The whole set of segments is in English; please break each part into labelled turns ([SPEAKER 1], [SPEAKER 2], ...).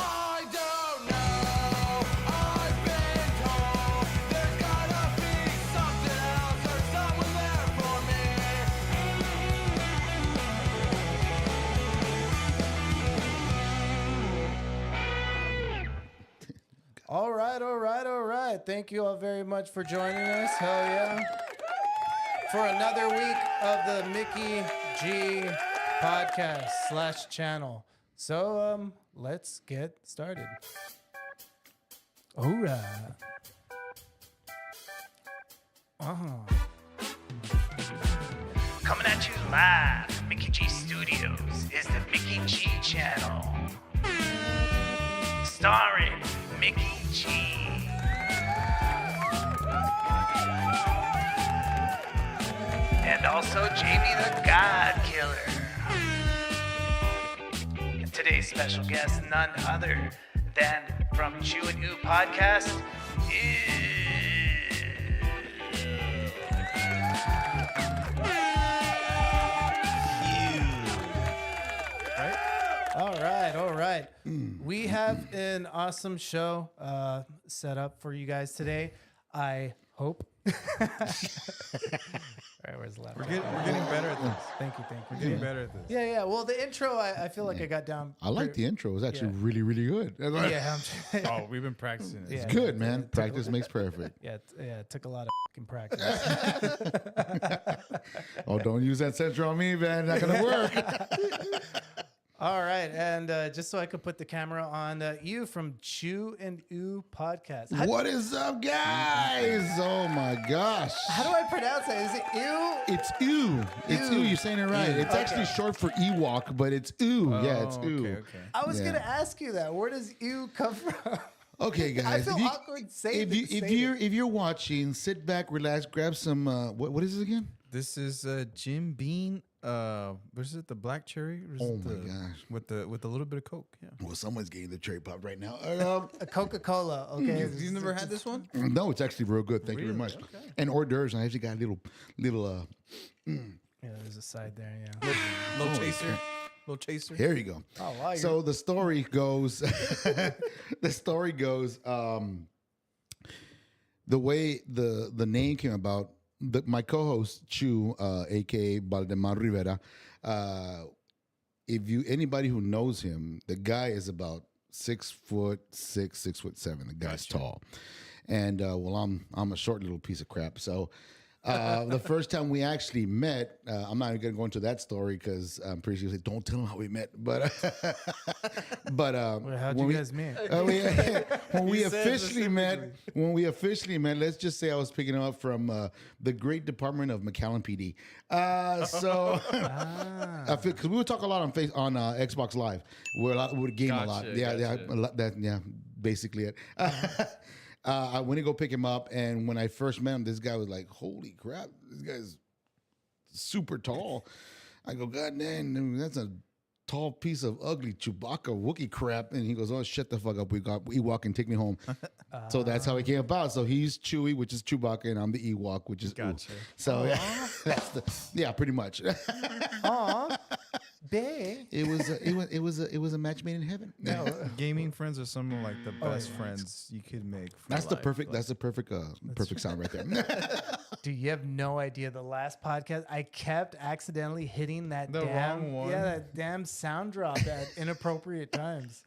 [SPEAKER 1] I don't know. I've been told there's gotta be something else or someone there for me.
[SPEAKER 2] All right, all right, all right. Thank you all very much for joining us. Hell yeah. For another week of the Mickey G podcast / channel. So, let's get started. All right.
[SPEAKER 3] Coming at you live from Mickey G Studios is the Mickey G channel. Starring Mickey G. And also JB the God Killer. And today's special guest, none other than from Chew and Ooh podcast, is...
[SPEAKER 2] All right, all right. We have an awesome show set up for you guys today. I hope. All right, where's the left?
[SPEAKER 4] We're getting better at this.
[SPEAKER 2] Thank you, thank you.
[SPEAKER 4] We're getting better at this.
[SPEAKER 2] Yeah, yeah. Well, the intro, I feel like I got down.
[SPEAKER 5] I like the intro. It was actually really, really good.
[SPEAKER 2] Yeah,
[SPEAKER 4] Oh, we've been practicing it.
[SPEAKER 2] Yeah.
[SPEAKER 5] It's good, man. Practice makes perfect.
[SPEAKER 2] yeah, it took a lot of fucking practice.
[SPEAKER 5] Oh, don't use that censor on me, man. Not gonna work.
[SPEAKER 2] All right, and just so I could put the camera on you from Chew and Ooh podcast.
[SPEAKER 5] What is up, guys? Oh my gosh.
[SPEAKER 2] How do I pronounce it? Is it ew?
[SPEAKER 5] It's ooh. It's ooh. You're saying it right. It's
[SPEAKER 2] Okay.
[SPEAKER 5] actually short for Ewok, but it's ooh. Yeah, it's ooh.
[SPEAKER 4] Okay.
[SPEAKER 2] I was
[SPEAKER 5] Yeah.
[SPEAKER 2] gonna ask you that. Where does ew come from?
[SPEAKER 5] Okay, guys.
[SPEAKER 2] I feel
[SPEAKER 5] if you-
[SPEAKER 2] awkward saying
[SPEAKER 5] if you're watching, sit back, relax, grab some. What is this again?
[SPEAKER 4] This is Jim Beam. What is it? The black cherry? Or is
[SPEAKER 5] Oh
[SPEAKER 4] it
[SPEAKER 5] my
[SPEAKER 4] the,
[SPEAKER 5] gosh.
[SPEAKER 4] With a little bit of Coke. Yeah.
[SPEAKER 5] Well, someone's getting the cherry pop right now.
[SPEAKER 2] A Coca-Cola. Okay.
[SPEAKER 4] You never had this one?
[SPEAKER 5] No, it's actually real good. Thank you very much.
[SPEAKER 4] Okay.
[SPEAKER 5] And hors d'oeuvres. I actually got a little.
[SPEAKER 2] Yeah, there's a side there. Yeah.
[SPEAKER 4] Little chaser. Little chaser.
[SPEAKER 5] Here you go.
[SPEAKER 2] Oh wow.
[SPEAKER 5] So the story goes, the way the name came about. My co-host Chew, aka Valdemar Rivera. Anybody who knows him, the guy is about 6'6", 6'7". The guy's tall, and I'm a short little piece of crap. So. The first time we actually met, I'm not even going to go into that story because I'm pretty sure don't tell them how we met. But
[SPEAKER 2] How'd you guys meet?
[SPEAKER 5] when we officially met, let's just say I was picking him up from the great department of McAllen PD. I feel because we would talk a lot on Xbox Live. We would game a lot.
[SPEAKER 4] Gotcha,
[SPEAKER 5] Yeah,
[SPEAKER 4] gotcha.
[SPEAKER 5] basically it. I went to go pick him up, and when I first met him, this guy was like, "Holy crap, this guy's super tall." I go, "God damn, that's a tall piece of ugly Chewbacca Wookiee crap." And he goes, "Oh, shut the fuck up. We got Ewok and take me home." So that's how it came about. So he's Chewie, which is Chewbacca, and I'm the Ewok, which is Ooh.
[SPEAKER 4] Gotcha.
[SPEAKER 5] So yeah, pretty much.
[SPEAKER 2] Aw, bae.
[SPEAKER 5] It was a match made in heaven.
[SPEAKER 4] Gaming friends are some of like the best friends you could make. For
[SPEAKER 5] That's the
[SPEAKER 4] life.
[SPEAKER 5] perfect. That's the perfect. Perfect sound right there.
[SPEAKER 2] Dude, you have no idea. The last podcast, I kept accidentally hitting that
[SPEAKER 4] The
[SPEAKER 2] damn
[SPEAKER 4] wrong one.
[SPEAKER 2] Yeah, that damn sound drop at inappropriate times.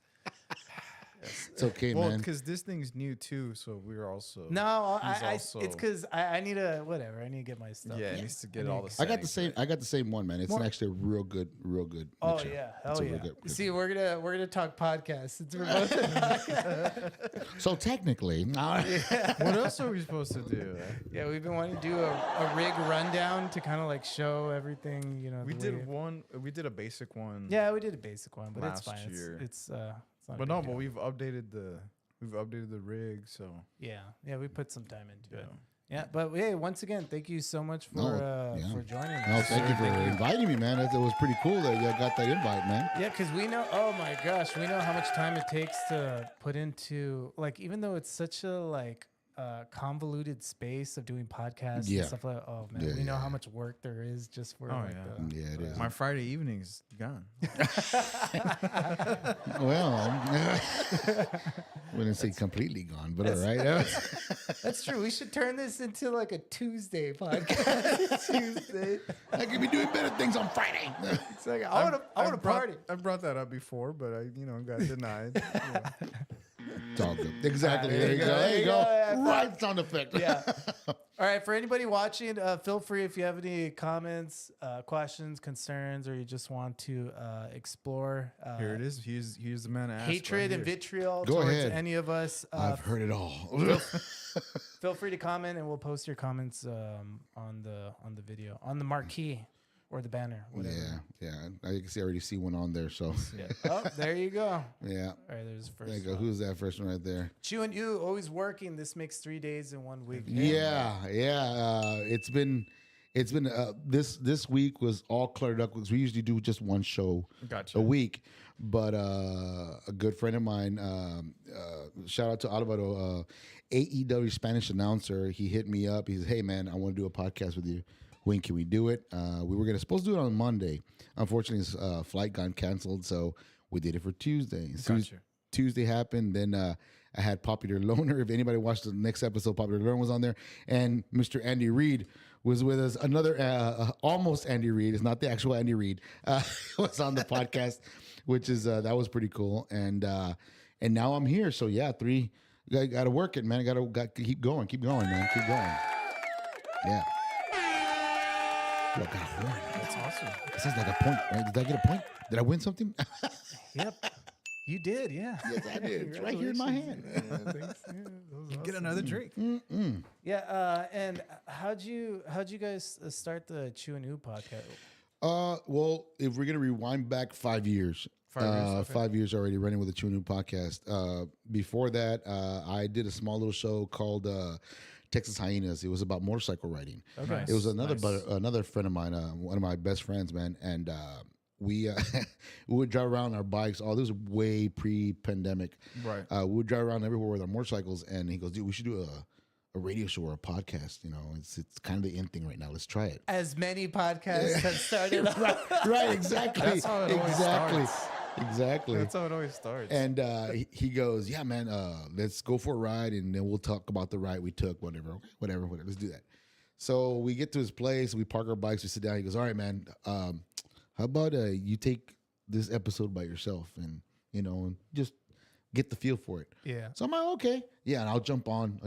[SPEAKER 5] It's okay,
[SPEAKER 4] Well,
[SPEAKER 5] man.
[SPEAKER 4] because this thing's new too, so we're also
[SPEAKER 2] No,
[SPEAKER 4] He's
[SPEAKER 2] it's
[SPEAKER 4] also-
[SPEAKER 2] because I need to whatever. I need to get my stuff.
[SPEAKER 4] yeah, it needs to get
[SPEAKER 2] I
[SPEAKER 4] all
[SPEAKER 2] need-
[SPEAKER 4] the.
[SPEAKER 5] I got the
[SPEAKER 4] settings
[SPEAKER 5] same. I got the same one, man. It's actually a real good.
[SPEAKER 2] Oh
[SPEAKER 5] mixer.
[SPEAKER 2] yeah,
[SPEAKER 5] It's
[SPEAKER 2] hell
[SPEAKER 5] a real
[SPEAKER 2] yeah.
[SPEAKER 5] good-
[SPEAKER 2] See, we're gonna talk podcasts. Since we're both
[SPEAKER 5] So technically,
[SPEAKER 4] What else are we supposed to do?
[SPEAKER 2] yeah, we've been wanting to do a rig rundown to kind of like show everything. You know,
[SPEAKER 4] We
[SPEAKER 2] the way-
[SPEAKER 4] did one. We did a basic one.
[SPEAKER 2] Yeah, we did a basic one, but it's
[SPEAKER 4] last
[SPEAKER 2] fine.
[SPEAKER 4] year.
[SPEAKER 2] It's not a
[SPEAKER 4] But
[SPEAKER 2] big
[SPEAKER 4] no,
[SPEAKER 2] deal.
[SPEAKER 4] but we've updated the rig, so
[SPEAKER 2] Yeah, we put some time into it.
[SPEAKER 4] Yeah.
[SPEAKER 2] Yeah, but hey, once again, thank you so much for
[SPEAKER 5] yeah.
[SPEAKER 2] for joining
[SPEAKER 5] no,
[SPEAKER 2] us.
[SPEAKER 5] thank you for inviting me, man. It was pretty cool that you got that invite, man.
[SPEAKER 2] Yeah, because we know. Oh my gosh, we know how much time it takes to put into like, even though it's such a like convoluted space of doing podcasts
[SPEAKER 5] Yeah.
[SPEAKER 2] and stuff like. Oh man,
[SPEAKER 5] Yeah,
[SPEAKER 2] we know
[SPEAKER 5] yeah.
[SPEAKER 2] how much work there is just for.
[SPEAKER 4] Oh,
[SPEAKER 2] like,
[SPEAKER 4] yeah.
[SPEAKER 5] Yeah, it is.
[SPEAKER 4] my Friday evening's gone.
[SPEAKER 5] Well, wouldn't say completely gone, but all right.
[SPEAKER 2] That's true. We should turn this into like a Tuesday podcast. Tuesday.
[SPEAKER 5] I could be doing better things on Friday.
[SPEAKER 2] It's like I want to party.
[SPEAKER 4] I brought that up before, but I got denied.
[SPEAKER 5] It's all good. Exactly.
[SPEAKER 2] There
[SPEAKER 5] There
[SPEAKER 2] you
[SPEAKER 5] you
[SPEAKER 2] go.
[SPEAKER 5] go. There you go.
[SPEAKER 2] Yeah.
[SPEAKER 5] Right sound effect.
[SPEAKER 2] Yeah. All right. For anybody watching, feel free if you have any comments, questions, concerns, or you just want to explore
[SPEAKER 4] Here it is. Here's the man to ask.
[SPEAKER 2] hatred
[SPEAKER 4] right
[SPEAKER 2] and
[SPEAKER 4] here.
[SPEAKER 2] vitriol
[SPEAKER 5] Go
[SPEAKER 2] towards
[SPEAKER 5] ahead.
[SPEAKER 2] any of us.
[SPEAKER 5] I've heard it all.
[SPEAKER 2] Feel free to comment, and we'll post your comments on the video, on the marquee or the banner, whatever.
[SPEAKER 5] Yeah. I can already see one on there. So,
[SPEAKER 2] Yeah. Oh, there you go. All
[SPEAKER 5] yeah.
[SPEAKER 2] right. There's the
[SPEAKER 5] There
[SPEAKER 2] first.
[SPEAKER 5] you go. Who's that first one right there?
[SPEAKER 2] Chew and you always working. This makes 3 days in 1 week.
[SPEAKER 5] Yeah. It's been this week was all cluttered up because we usually do just one show
[SPEAKER 4] Gotcha.
[SPEAKER 5] a week. But a good friend of mine, shout out to Alvaro, AEW Spanish announcer. He hit me up. He says, "Hey man, I want to do a podcast with you. When can we do it?" We were supposed to do it on Monday. Unfortunately, his flight got canceled, so we did it for Tuesday. As soon as
[SPEAKER 4] Gotcha.
[SPEAKER 5] Tuesday happened, then I had Popular Loner. If anybody watched the next episode, Popular Loner was on there, and Mr. Andy Reid was with us. Another almost Andy Reid. It's not the actual Andy Reid. Was on the podcast, which is that was pretty cool. And now I'm here. So yeah, got to work it, man. Got to keep going, man. Keep going. Yeah. Ooh, I got a horn.
[SPEAKER 2] That's awesome.
[SPEAKER 5] It says like a point, right? Did I get a point? Did I win something?
[SPEAKER 2] Yep. You did. Yeah.
[SPEAKER 5] Yes, I did. It's right here in my hand.
[SPEAKER 4] Get another drink.
[SPEAKER 2] Yeah. And how'd you guys start the Chew and Ooh podcast?
[SPEAKER 5] Well, if we're gonna rewind back 5 years, 5 years already running with the Chew and Ooh podcast. Before that, I did a small little show called Texas Hyenas. It was about motorcycle riding.
[SPEAKER 2] Okay.
[SPEAKER 5] It was another friend of mine, one of my best friends, man, and we we would drive around on our bikes. Oh, this was way pre-pandemic.
[SPEAKER 4] Right.
[SPEAKER 5] We would drive around everywhere with our motorcycles, and he goes, "Dude, we should do a radio show or a podcast. You know, it's kind of the in thing right now. Let's try it."
[SPEAKER 2] As many podcasts have started.
[SPEAKER 5] Right, exactly.
[SPEAKER 4] That's how it always starts.
[SPEAKER 5] Exactly.
[SPEAKER 4] That's how it always starts.
[SPEAKER 5] And he goes, "Yeah, man, let's go for a ride, and then we'll talk about the ride we took, whatever. Okay, whatever. Let's do that." So we get to his place, we park our bikes, we sit down. He goes, "All right, man, how about you take this episode by yourself, and and just get the feel for it."
[SPEAKER 2] Yeah.
[SPEAKER 5] So I'm like, "Okay, yeah," and I'll jump on,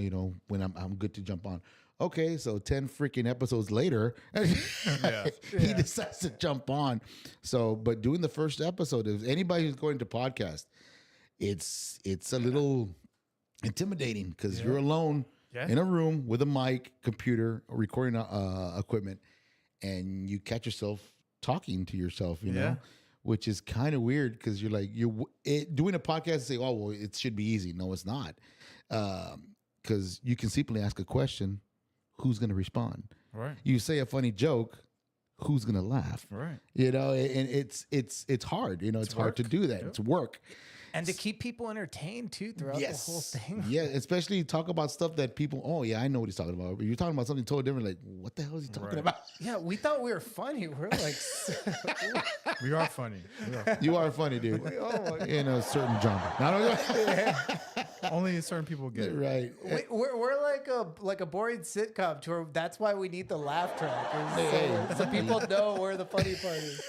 [SPEAKER 5] when I'm good to jump on. Okay, so 10 freaking episodes later, he decides to jump on. So, but doing the first episode, if anybody who's going to podcast, it's a little intimidating because you're alone in a room with a mic, computer, recording equipment, and you catch yourself talking to yourself, know, which is kind of weird because you're like, doing a podcast and say, "Oh, well, it should be easy." No, it's not. because you can simply ask a question, who's going to respond?
[SPEAKER 4] Right.
[SPEAKER 5] You say a funny joke, who's going to laugh?
[SPEAKER 4] Right.
[SPEAKER 5] You know, and it's hard. You know, it's hard to
[SPEAKER 4] work.
[SPEAKER 5] do that. It's work.
[SPEAKER 2] And to keep people entertained too throughout the whole thing.
[SPEAKER 5] Yeah, especially talk about stuff that people, oh yeah, I know what he's talking about. But you're talking about something totally different. Like, what the hell is he talking about?
[SPEAKER 2] Yeah, we thought we were funny. We're like,
[SPEAKER 4] We are funny.
[SPEAKER 5] You are funny, dude. In a certain genre. No.
[SPEAKER 4] Only certain people get it.
[SPEAKER 5] Right.
[SPEAKER 2] we're like a boring sitcom to where that's why we need the laugh track. So people know where the funny part is.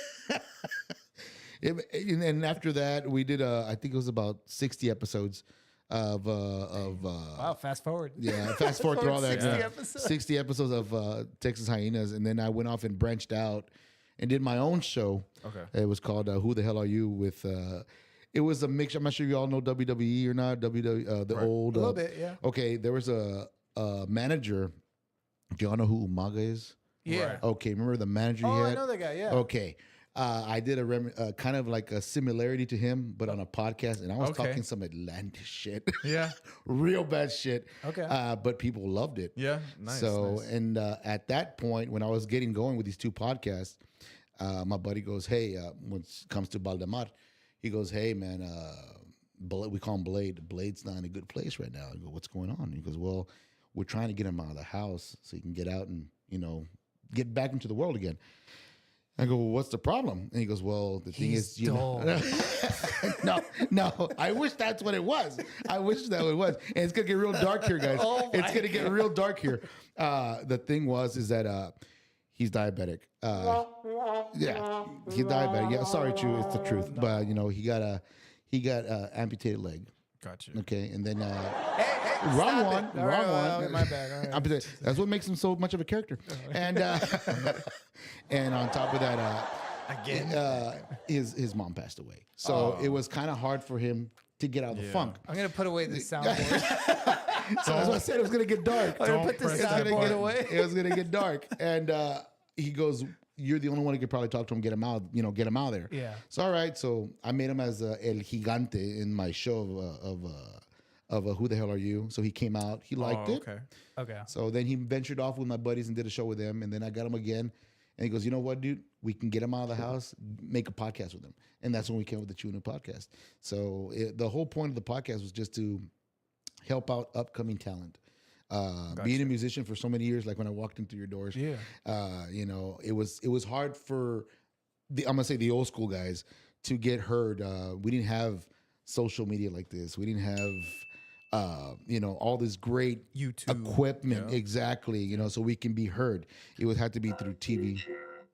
[SPEAKER 5] And after that, we did I think it was about 60 episodes of
[SPEAKER 2] Wow, fast forward.
[SPEAKER 5] yeah, fast forward through all that.
[SPEAKER 2] 60
[SPEAKER 5] Yeah.
[SPEAKER 2] episodes.
[SPEAKER 5] 60 episodes of Texas Hyenas, and then I went off and branched out and did my own show.
[SPEAKER 4] Okay.
[SPEAKER 5] It was called Who the Hell Are You? With it was a mix. I'm not sure you all know WWE or not. WWE, the old
[SPEAKER 2] A little bit, yeah.
[SPEAKER 5] Okay, there was a manager. Do y'all know who Umaga is?
[SPEAKER 2] Yeah.
[SPEAKER 5] Okay, remember the manager?
[SPEAKER 2] Oh,
[SPEAKER 5] he
[SPEAKER 2] I
[SPEAKER 5] had?
[SPEAKER 2] know that guy. Yeah.
[SPEAKER 5] Okay. I did a kind of like a similarity to him, but on a podcast, and I was
[SPEAKER 4] Okay.
[SPEAKER 5] talking some Atlantis shit.
[SPEAKER 4] Yeah.
[SPEAKER 5] Real bad shit.
[SPEAKER 2] Okay.
[SPEAKER 5] But people loved it.
[SPEAKER 4] Yeah. Nice.
[SPEAKER 5] So,
[SPEAKER 4] nice.
[SPEAKER 5] and at that point, when I was getting going with these two podcasts, my buddy goes, "Hey, when it comes to Baldemar, he goes, hey, man, we call him Blade. Blade's not in a good place right now." I go, "What's going on?" He goes, "Well, we're trying to get him out of the house so he can get out and, you know, get back into the world again." I go, "Well, what's the problem?" And he goes, "Well, the thing is, you know." No. I wish that's what it was. I wish that it was. And it's gonna get real dark here, guys. It's gonna get real dark here. The thing is that he's diabetic. Yeah, he's diabetic. Yeah, sorry, Chew, it's the truth. But you know, he got a amputated leg.
[SPEAKER 4] Gotcha.
[SPEAKER 5] Okay, and then
[SPEAKER 2] Wrong
[SPEAKER 5] wrong one.
[SPEAKER 2] My bad. All right.
[SPEAKER 5] Amputated. That's what makes him so much of a character. And and on top of that, his mom passed away. So it was kind of hard for him to get out of the funk.
[SPEAKER 2] I'm gonna put away the soundboard.
[SPEAKER 5] So that's why I said it was gonna get dark.
[SPEAKER 2] I'm gonna put the
[SPEAKER 5] It's gonna
[SPEAKER 2] soundboard
[SPEAKER 5] get
[SPEAKER 2] away.
[SPEAKER 5] It was gonna get dark, and he goes, "You're the only one who could probably talk to him, get him out. You know, get him out of there."
[SPEAKER 2] Yeah.
[SPEAKER 5] So all right. So I made him as El Gigante in my show of Who the Hell Are You? So he came out. He liked it.
[SPEAKER 4] Okay.
[SPEAKER 2] Okay.
[SPEAKER 5] So then he ventured off with my buddies and did a show with them, and then I got him again. And he goes, "You know what, dude? We can get him out of the house, make a podcast with him." And that's when we came with the Chewing podcast. So the whole point of the podcast was just to help out upcoming talent. Being a musician for so many years, like when I walked into your doors,
[SPEAKER 2] Yeah.
[SPEAKER 5] you know, it was hard for I'm gonna say the old school guys to get heard. We didn't have social media like this. We didn't have you know, all this great
[SPEAKER 4] YouTube.
[SPEAKER 5] equipment.
[SPEAKER 4] Yeah.
[SPEAKER 5] Exactly. You know, so we can be heard. It would have to be through TV.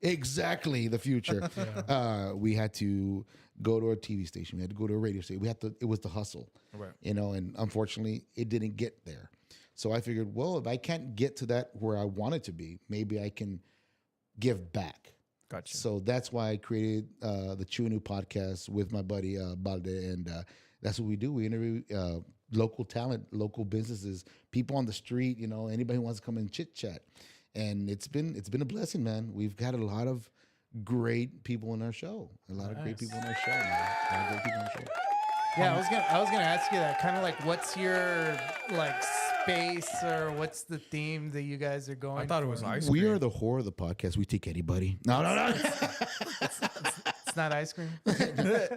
[SPEAKER 5] Exactly, the future. We had to go to a TV station. We had to go to a radio station. It was the hustle.
[SPEAKER 4] Right.
[SPEAKER 5] You know, and unfortunately it didn't get there. So I figured, well, if I can't get to that where I wanted to be, maybe I can give back.
[SPEAKER 4] Gotcha.
[SPEAKER 5] So that's why I created the Chewinu podcast with my buddy Balde, and that's what we do. We interview local talent, local businesses, people on the street. You know, anybody who wants to come and chit chat, and it's been a blessing, man. We've got a lot of great people in our show. A lot of great people in our show, man. A lot of great people in our show.
[SPEAKER 2] Yeah, I was gonna ask you that. Kind of like, what's your like space or what's the theme that you guys are going?
[SPEAKER 4] I thought it was
[SPEAKER 2] for?
[SPEAKER 4] ice
[SPEAKER 5] We
[SPEAKER 4] cream.
[SPEAKER 5] are the whore of the podcast. We take anybody. No.
[SPEAKER 2] It's not ice cream.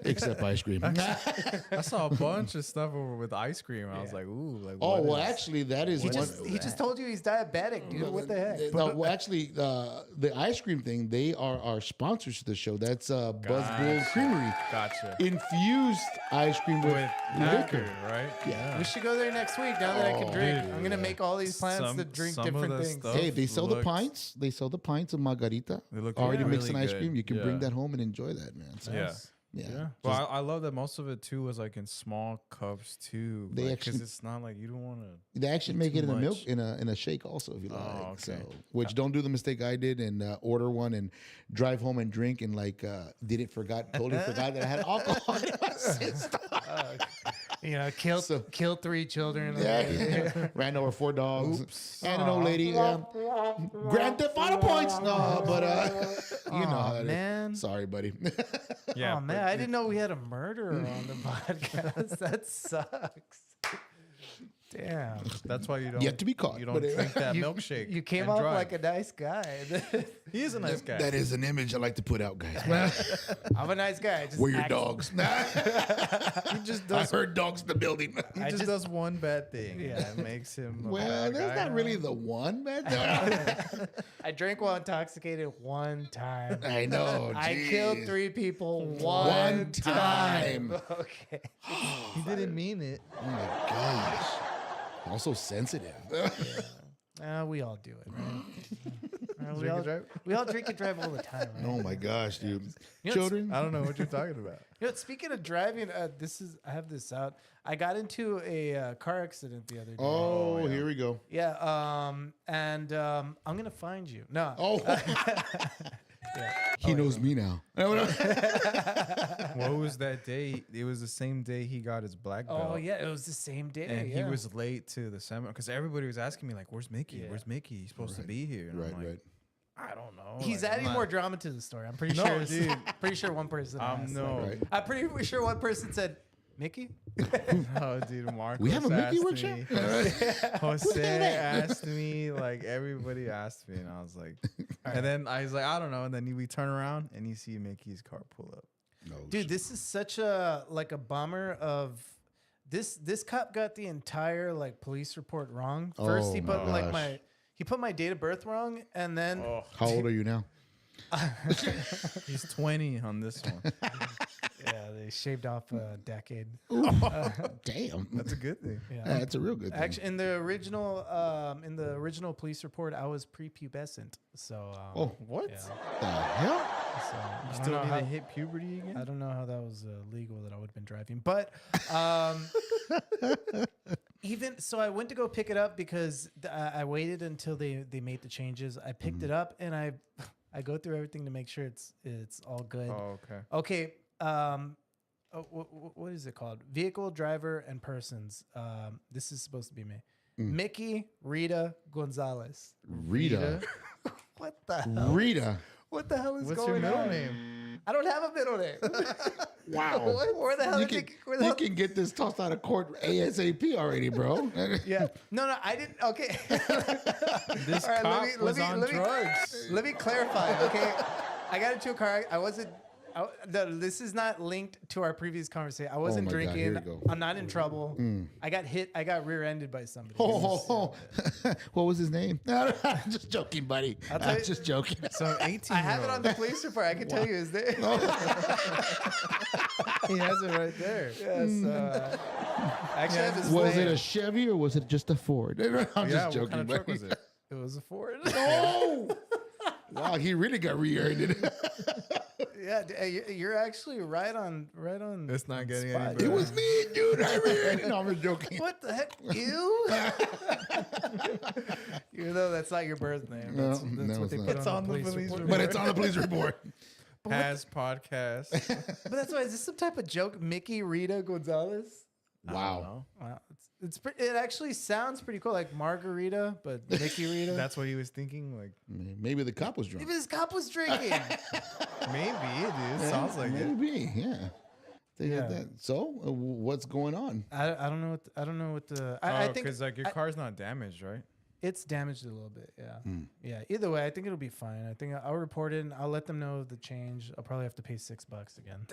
[SPEAKER 5] Except ice cream.
[SPEAKER 4] I saw a bunch of stuff over with ice cream. I was like, ooh, like.
[SPEAKER 5] Oh,
[SPEAKER 4] what
[SPEAKER 5] well,
[SPEAKER 4] is-
[SPEAKER 5] actually, that is
[SPEAKER 2] He
[SPEAKER 5] one.
[SPEAKER 2] just told you he's diabetic, dude. What the heck?
[SPEAKER 5] No, well, actually, the ice cream thing, they are our sponsors to the show. That's Buzz Bull Creamery.
[SPEAKER 4] Gotcha.
[SPEAKER 5] Infused ice cream with
[SPEAKER 4] With
[SPEAKER 5] liquor.
[SPEAKER 4] liquor, right?
[SPEAKER 5] Yeah.
[SPEAKER 2] We should go there next week. Now that I can drink,
[SPEAKER 4] dude.
[SPEAKER 2] I'm gonna make all these plans to drink
[SPEAKER 4] some of
[SPEAKER 2] different
[SPEAKER 4] the
[SPEAKER 2] things.
[SPEAKER 4] stuff
[SPEAKER 5] Hey, they sell the
[SPEAKER 4] looks-
[SPEAKER 5] pints. They sell the pints of margarita.
[SPEAKER 4] They look
[SPEAKER 5] already
[SPEAKER 4] really
[SPEAKER 5] mixed in ice
[SPEAKER 4] good.
[SPEAKER 5] cream. You can bring
[SPEAKER 4] Yeah.
[SPEAKER 5] that home and enjoy that, man. So,
[SPEAKER 4] Yeah.
[SPEAKER 5] yeah.
[SPEAKER 4] Yeah. Well, I love that most of it too was like in small cups too.
[SPEAKER 5] They
[SPEAKER 4] Because
[SPEAKER 5] actually-
[SPEAKER 4] it's not like you don't want to.
[SPEAKER 5] They actually
[SPEAKER 4] Eat
[SPEAKER 5] make it
[SPEAKER 4] too
[SPEAKER 5] in a milk
[SPEAKER 4] much.
[SPEAKER 5] in a shake also if you like.
[SPEAKER 4] okay.
[SPEAKER 5] So, which don't do the mistake I did and order one and drive home and drink and like totally forgot that I had alcohol in my system.
[SPEAKER 2] You know, kill 3 children.
[SPEAKER 5] Yeah. Ran over 4 dogs and an old lady. Grand Theft Auto points. No, but you know how it is.
[SPEAKER 2] man.
[SPEAKER 5] Sorry, buddy.
[SPEAKER 4] Yeah.
[SPEAKER 2] Oh man, I didn't know we had a murderer on the podcast. That sucks. Damn.
[SPEAKER 4] That's why you don't.
[SPEAKER 5] Yet to be caught,
[SPEAKER 4] You don't
[SPEAKER 5] but
[SPEAKER 4] drink that
[SPEAKER 2] You-
[SPEAKER 4] milkshake.
[SPEAKER 2] You came
[SPEAKER 4] and
[SPEAKER 2] off
[SPEAKER 4] drive.
[SPEAKER 2] like a nice guy.
[SPEAKER 4] He is a nice guy.
[SPEAKER 5] That is an image I like to put out, guys.
[SPEAKER 2] I'm a nice guy. Just
[SPEAKER 5] Where your
[SPEAKER 2] act-
[SPEAKER 5] dogs?
[SPEAKER 4] He just
[SPEAKER 5] I
[SPEAKER 4] does.
[SPEAKER 5] heard dogs in the building.
[SPEAKER 4] He
[SPEAKER 2] I
[SPEAKER 4] just,
[SPEAKER 2] just-
[SPEAKER 4] does one bad thing.
[SPEAKER 2] Yeah.
[SPEAKER 4] That makes him. A
[SPEAKER 5] Well,
[SPEAKER 4] bad
[SPEAKER 5] that's
[SPEAKER 4] guy
[SPEAKER 5] not
[SPEAKER 4] now.
[SPEAKER 5] really the one, man.
[SPEAKER 2] I drank while intoxicated one time.
[SPEAKER 5] I know.
[SPEAKER 2] I killed 3 people
[SPEAKER 5] One
[SPEAKER 2] one
[SPEAKER 5] time.
[SPEAKER 2] time. Okay.
[SPEAKER 4] He didn't mean it.
[SPEAKER 5] Oh my gosh. Also sensitive.
[SPEAKER 2] We all do it, right? we,
[SPEAKER 4] Drink
[SPEAKER 2] all,
[SPEAKER 4] and drive?
[SPEAKER 2] we all drink and drive all the time, right?
[SPEAKER 5] Oh my gosh, dude.
[SPEAKER 2] You know,
[SPEAKER 5] Children.
[SPEAKER 4] I don't know what you're talking about.
[SPEAKER 2] You know, speaking of driving, I have this out. I got into a car accident the other day.
[SPEAKER 5] Oh, here we go.
[SPEAKER 2] Yeah, and I'm gonna find you. No.
[SPEAKER 5] Oh. He knows me now.
[SPEAKER 4] What was that day? It was the same day he got his black belt.
[SPEAKER 2] Oh yeah, it was the same day.
[SPEAKER 4] And
[SPEAKER 2] yeah.
[SPEAKER 4] he was late to the seminar because everybody was asking me like, "Where's Mickey?
[SPEAKER 2] Yeah.
[SPEAKER 4] Where's Mickey? He's supposed to be here." And
[SPEAKER 5] Right,
[SPEAKER 4] I'm like,
[SPEAKER 5] right.
[SPEAKER 4] I don't know.
[SPEAKER 2] He's
[SPEAKER 4] Like,
[SPEAKER 2] adding
[SPEAKER 4] I'm
[SPEAKER 2] more
[SPEAKER 4] not-
[SPEAKER 2] drama to the story. I'm pretty
[SPEAKER 4] No,
[SPEAKER 2] sure.
[SPEAKER 4] dude.
[SPEAKER 2] Pretty sure one person. asked,
[SPEAKER 4] No.
[SPEAKER 5] Right.
[SPEAKER 2] I'm pretty sure one person said, "Mickey."
[SPEAKER 4] Oh, dude, Marcos
[SPEAKER 5] We have a Mickey
[SPEAKER 4] asked
[SPEAKER 5] workshop?
[SPEAKER 4] me. Jose asked me, like everybody asked me, and I was like, and then I was like, I don't know. And then we turn around and you see Mickey's car pull up.
[SPEAKER 5] No,
[SPEAKER 2] Dude, this is such a bummer of this cop got the entire like police report wrong. First
[SPEAKER 5] Oh
[SPEAKER 2] he
[SPEAKER 5] my
[SPEAKER 2] put like
[SPEAKER 5] gosh.
[SPEAKER 2] he put my date of birth wrong, and then
[SPEAKER 5] How old are you now?
[SPEAKER 4] He's 20 on this one.
[SPEAKER 2] yeah, they shaved off a decade.
[SPEAKER 5] Damn.
[SPEAKER 4] That's a good thing.
[SPEAKER 2] Yeah.
[SPEAKER 5] That's a real good thing.
[SPEAKER 2] Actually, in the original police report, I was prepubescent. So
[SPEAKER 5] Oh,
[SPEAKER 4] What?
[SPEAKER 2] yeah.
[SPEAKER 5] the hell?
[SPEAKER 2] So, I
[SPEAKER 4] You
[SPEAKER 2] don't
[SPEAKER 4] still
[SPEAKER 2] know
[SPEAKER 4] need
[SPEAKER 2] how-
[SPEAKER 4] to hit puberty again?
[SPEAKER 2] I don't know how that was legal that I would have been driving, but even so, I went to go pick it up because I waited until they made the changes. I picked it up and I go through everything to make sure it's all good.
[SPEAKER 4] Oh, okay.
[SPEAKER 2] Okay. What is it called? Vehicle, driver, and persons. This is supposed to be me. Mickey Rita Gonzalez.
[SPEAKER 5] Rita.
[SPEAKER 2] What the hell?
[SPEAKER 5] Rita.
[SPEAKER 2] What the hell is
[SPEAKER 4] What's
[SPEAKER 2] going
[SPEAKER 4] your middle
[SPEAKER 2] on?
[SPEAKER 4] name?
[SPEAKER 2] I don't have a middle name.
[SPEAKER 5] Wow.
[SPEAKER 2] Where the hell
[SPEAKER 5] You
[SPEAKER 2] did
[SPEAKER 5] can,
[SPEAKER 2] where the
[SPEAKER 5] you
[SPEAKER 2] hell-
[SPEAKER 5] can get this tossed out of court ASAP already, bro.
[SPEAKER 2] Yeah. No, I didn't. Okay.
[SPEAKER 4] This
[SPEAKER 2] All right,
[SPEAKER 4] cop was on drugs.
[SPEAKER 2] Let me clarify. Okay. I got into a car. I wasn't. No, this is not linked to our previous conversation. I wasn't
[SPEAKER 5] my God,
[SPEAKER 2] drinking.
[SPEAKER 5] here we go.
[SPEAKER 2] I'm not in trouble. I got hit. I got rear-ended by somebody.
[SPEAKER 5] What was his name? I'm just joking, buddy.
[SPEAKER 2] tell
[SPEAKER 5] I'm
[SPEAKER 2] you-
[SPEAKER 5] just joking.
[SPEAKER 4] So an 18
[SPEAKER 2] I have it on the police report. I can tell you his name.
[SPEAKER 4] He has it right there.
[SPEAKER 2] Yes. Actually, I have his
[SPEAKER 5] Was
[SPEAKER 2] name.
[SPEAKER 5] it a Chevy or was it just a Ford? I'm
[SPEAKER 4] Yeah,
[SPEAKER 5] just joking,
[SPEAKER 4] what kind of truck
[SPEAKER 5] buddy.
[SPEAKER 4] was it?
[SPEAKER 2] It was a Ford.
[SPEAKER 5] Oh! Wow, he really got rear-ended.
[SPEAKER 2] Yeah, you're actually right on.
[SPEAKER 4] It's not getting
[SPEAKER 2] spot.
[SPEAKER 4] any
[SPEAKER 5] It
[SPEAKER 4] better.
[SPEAKER 5] was me, dude. I rear-ended. No, I'm just joking.
[SPEAKER 2] What the heck? You? Even though that's not your birth name.
[SPEAKER 5] No,
[SPEAKER 2] That's
[SPEAKER 5] no,
[SPEAKER 2] what they
[SPEAKER 5] it's
[SPEAKER 2] put
[SPEAKER 5] not.
[SPEAKER 2] on the police report.
[SPEAKER 5] But it's on the police report.
[SPEAKER 4] Has podcast.
[SPEAKER 2] But that's why, is this some type of joke? Mickey Rita Gonzalez?
[SPEAKER 5] Wow.
[SPEAKER 2] Wow. It actually sounds pretty cool, like Margarita, but Mickey Rita.
[SPEAKER 4] That's what he was thinking. Like
[SPEAKER 5] Maybe the cop was drunk.
[SPEAKER 2] Even this cop was drinking.
[SPEAKER 4] maybe it is. Sounds like it.
[SPEAKER 5] Maybe, yeah. They
[SPEAKER 2] Yeah.
[SPEAKER 5] did that. So, what's going on?
[SPEAKER 2] I don't know what I don't know what the I think
[SPEAKER 4] because like your car's not damaged, right?
[SPEAKER 2] it's damaged a little bit. Yeah. Yeah. Either way, I think it'll be fine. I think I'll report it and I'll let them know the change. I'll probably have to pay $6 again.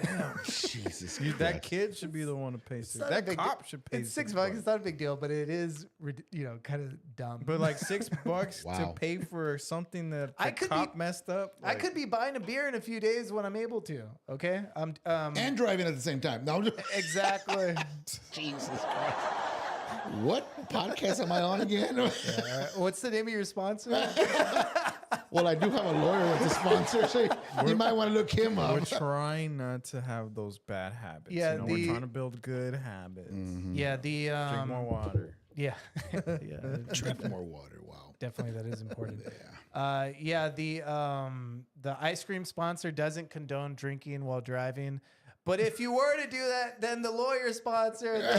[SPEAKER 5] Jesus
[SPEAKER 4] You, that kid should be the one to pay.
[SPEAKER 2] not a
[SPEAKER 4] That
[SPEAKER 2] big
[SPEAKER 4] cop should pay.
[SPEAKER 2] It's $6. It's not a big deal, but it is, kind of dumb.
[SPEAKER 4] But like $6 to
[SPEAKER 5] Wow.
[SPEAKER 4] pay for something that the
[SPEAKER 2] I could
[SPEAKER 4] cop
[SPEAKER 2] be-
[SPEAKER 4] messed up.
[SPEAKER 2] I could be buying a beer in a few days when I'm able to. Okay.
[SPEAKER 5] And driving at the same time. No, I'm just,
[SPEAKER 2] Exactly.
[SPEAKER 5] Jesus Christ. What podcast am I on again?
[SPEAKER 2] What's the name of your sponsor?
[SPEAKER 5] Well, I do have a lawyer as a sponsor, so you might want to look him
[SPEAKER 4] We're
[SPEAKER 5] up.
[SPEAKER 4] trying not to have those bad habits.
[SPEAKER 2] Yeah,
[SPEAKER 4] we're trying to build good habits.
[SPEAKER 2] Yeah. The
[SPEAKER 4] Drink more water.
[SPEAKER 2] yeah. Yeah.
[SPEAKER 5] Drink more water. Wow.
[SPEAKER 2] Definitely, that is important. The ice cream sponsor doesn't condone drinking while driving, but if you were to do that, then the lawyer sponsor.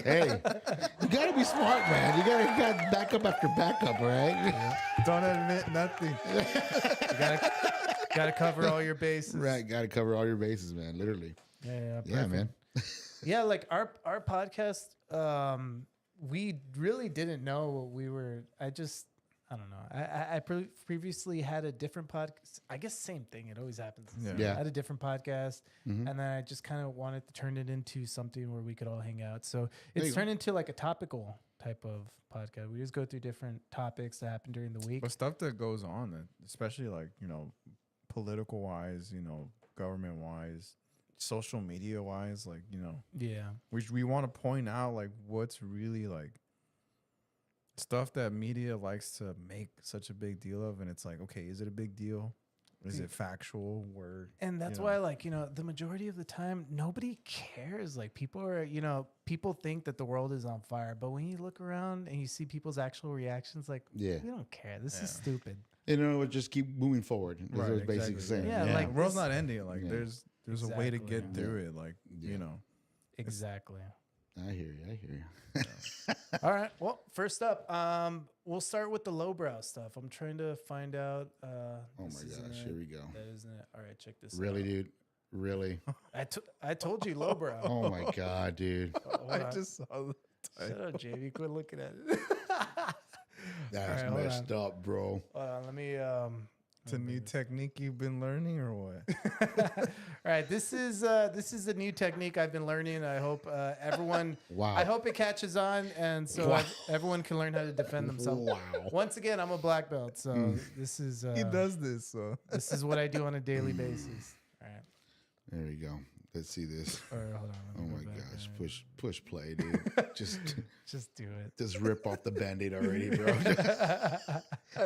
[SPEAKER 5] Hey, you got to be smart, man. You got backup after backup, right?
[SPEAKER 4] Don't admit nothing.
[SPEAKER 2] Got to cover all your bases.
[SPEAKER 5] Right. Got to cover all your bases, man. Literally.
[SPEAKER 2] Yeah.
[SPEAKER 5] Yeah, man.
[SPEAKER 2] Yeah, like our podcast. we really didn't know what we were. I don't know. I previously had a different podcast. I guess same thing. It always happens.
[SPEAKER 4] Yeah.
[SPEAKER 2] I had a different podcast, and then I just kind of wanted to turn it into something where we could all hang out. So
[SPEAKER 5] you
[SPEAKER 2] it's
[SPEAKER 5] go.
[SPEAKER 2] turned into like a topical type of podcast. We just go through different topics that happen during the week.
[SPEAKER 4] But stuff that goes on, especially like, political wise, government wise, social media wise, like,
[SPEAKER 2] Yeah.
[SPEAKER 4] we want to point out like what's really like stuff that media likes to make such a big deal of. And it's like, okay, is it a big deal? Is it factual? Where
[SPEAKER 2] And that's why, like, the majority of the time, nobody cares. Like, people are, people think that the world is on fire. But when you look around and you see people's actual reactions, like,
[SPEAKER 5] Yeah.
[SPEAKER 2] we don't care. This is stupid.
[SPEAKER 5] Just keep moving forward. That's what it's basically saying.
[SPEAKER 2] Yeah,
[SPEAKER 4] like
[SPEAKER 2] like
[SPEAKER 4] the world's
[SPEAKER 2] this-
[SPEAKER 4] not ending. Like
[SPEAKER 5] Yeah.
[SPEAKER 4] there's a way to
[SPEAKER 2] Exactly.
[SPEAKER 4] get through it. Like,
[SPEAKER 2] Exactly.
[SPEAKER 5] I hear you.
[SPEAKER 2] All right. Well, first up, we'll start with the lowbrow stuff. I'm trying to find out.
[SPEAKER 5] Oh my
[SPEAKER 2] this isn't
[SPEAKER 5] gosh,
[SPEAKER 2] it.
[SPEAKER 5] here we go.
[SPEAKER 2] That isn't it. All right, check this
[SPEAKER 5] Really,
[SPEAKER 2] out.
[SPEAKER 5] dude? Really?
[SPEAKER 2] I told you lowbrow.
[SPEAKER 5] Oh my God, dude.
[SPEAKER 2] Hold
[SPEAKER 4] I
[SPEAKER 2] on.
[SPEAKER 4] just saw the
[SPEAKER 2] Shut up, JV. Quit looking at it.
[SPEAKER 5] That's
[SPEAKER 2] All right, hold
[SPEAKER 5] messed up, bro.
[SPEAKER 2] Hold on. Let me.
[SPEAKER 4] It's a new technique you've been learning or what?
[SPEAKER 2] All right, this is a new technique I've been learning. I hope everyone.
[SPEAKER 5] Wow.
[SPEAKER 2] I hope it catches on, and so
[SPEAKER 5] Wow.
[SPEAKER 2] everyone can learn how to defend themselves.
[SPEAKER 5] Wow.
[SPEAKER 2] Once again, I'm a black belt, so this is
[SPEAKER 4] He does this, so
[SPEAKER 2] this is what I do on a daily basis. All right,
[SPEAKER 5] There we go. Let's see this.
[SPEAKER 2] or hold on.
[SPEAKER 5] Oh
[SPEAKER 2] let me
[SPEAKER 5] my
[SPEAKER 2] go back
[SPEAKER 5] gosh.
[SPEAKER 2] there.
[SPEAKER 5] Push play, dude. just
[SPEAKER 2] Just do it.
[SPEAKER 5] just rip off the band-aid already, bro.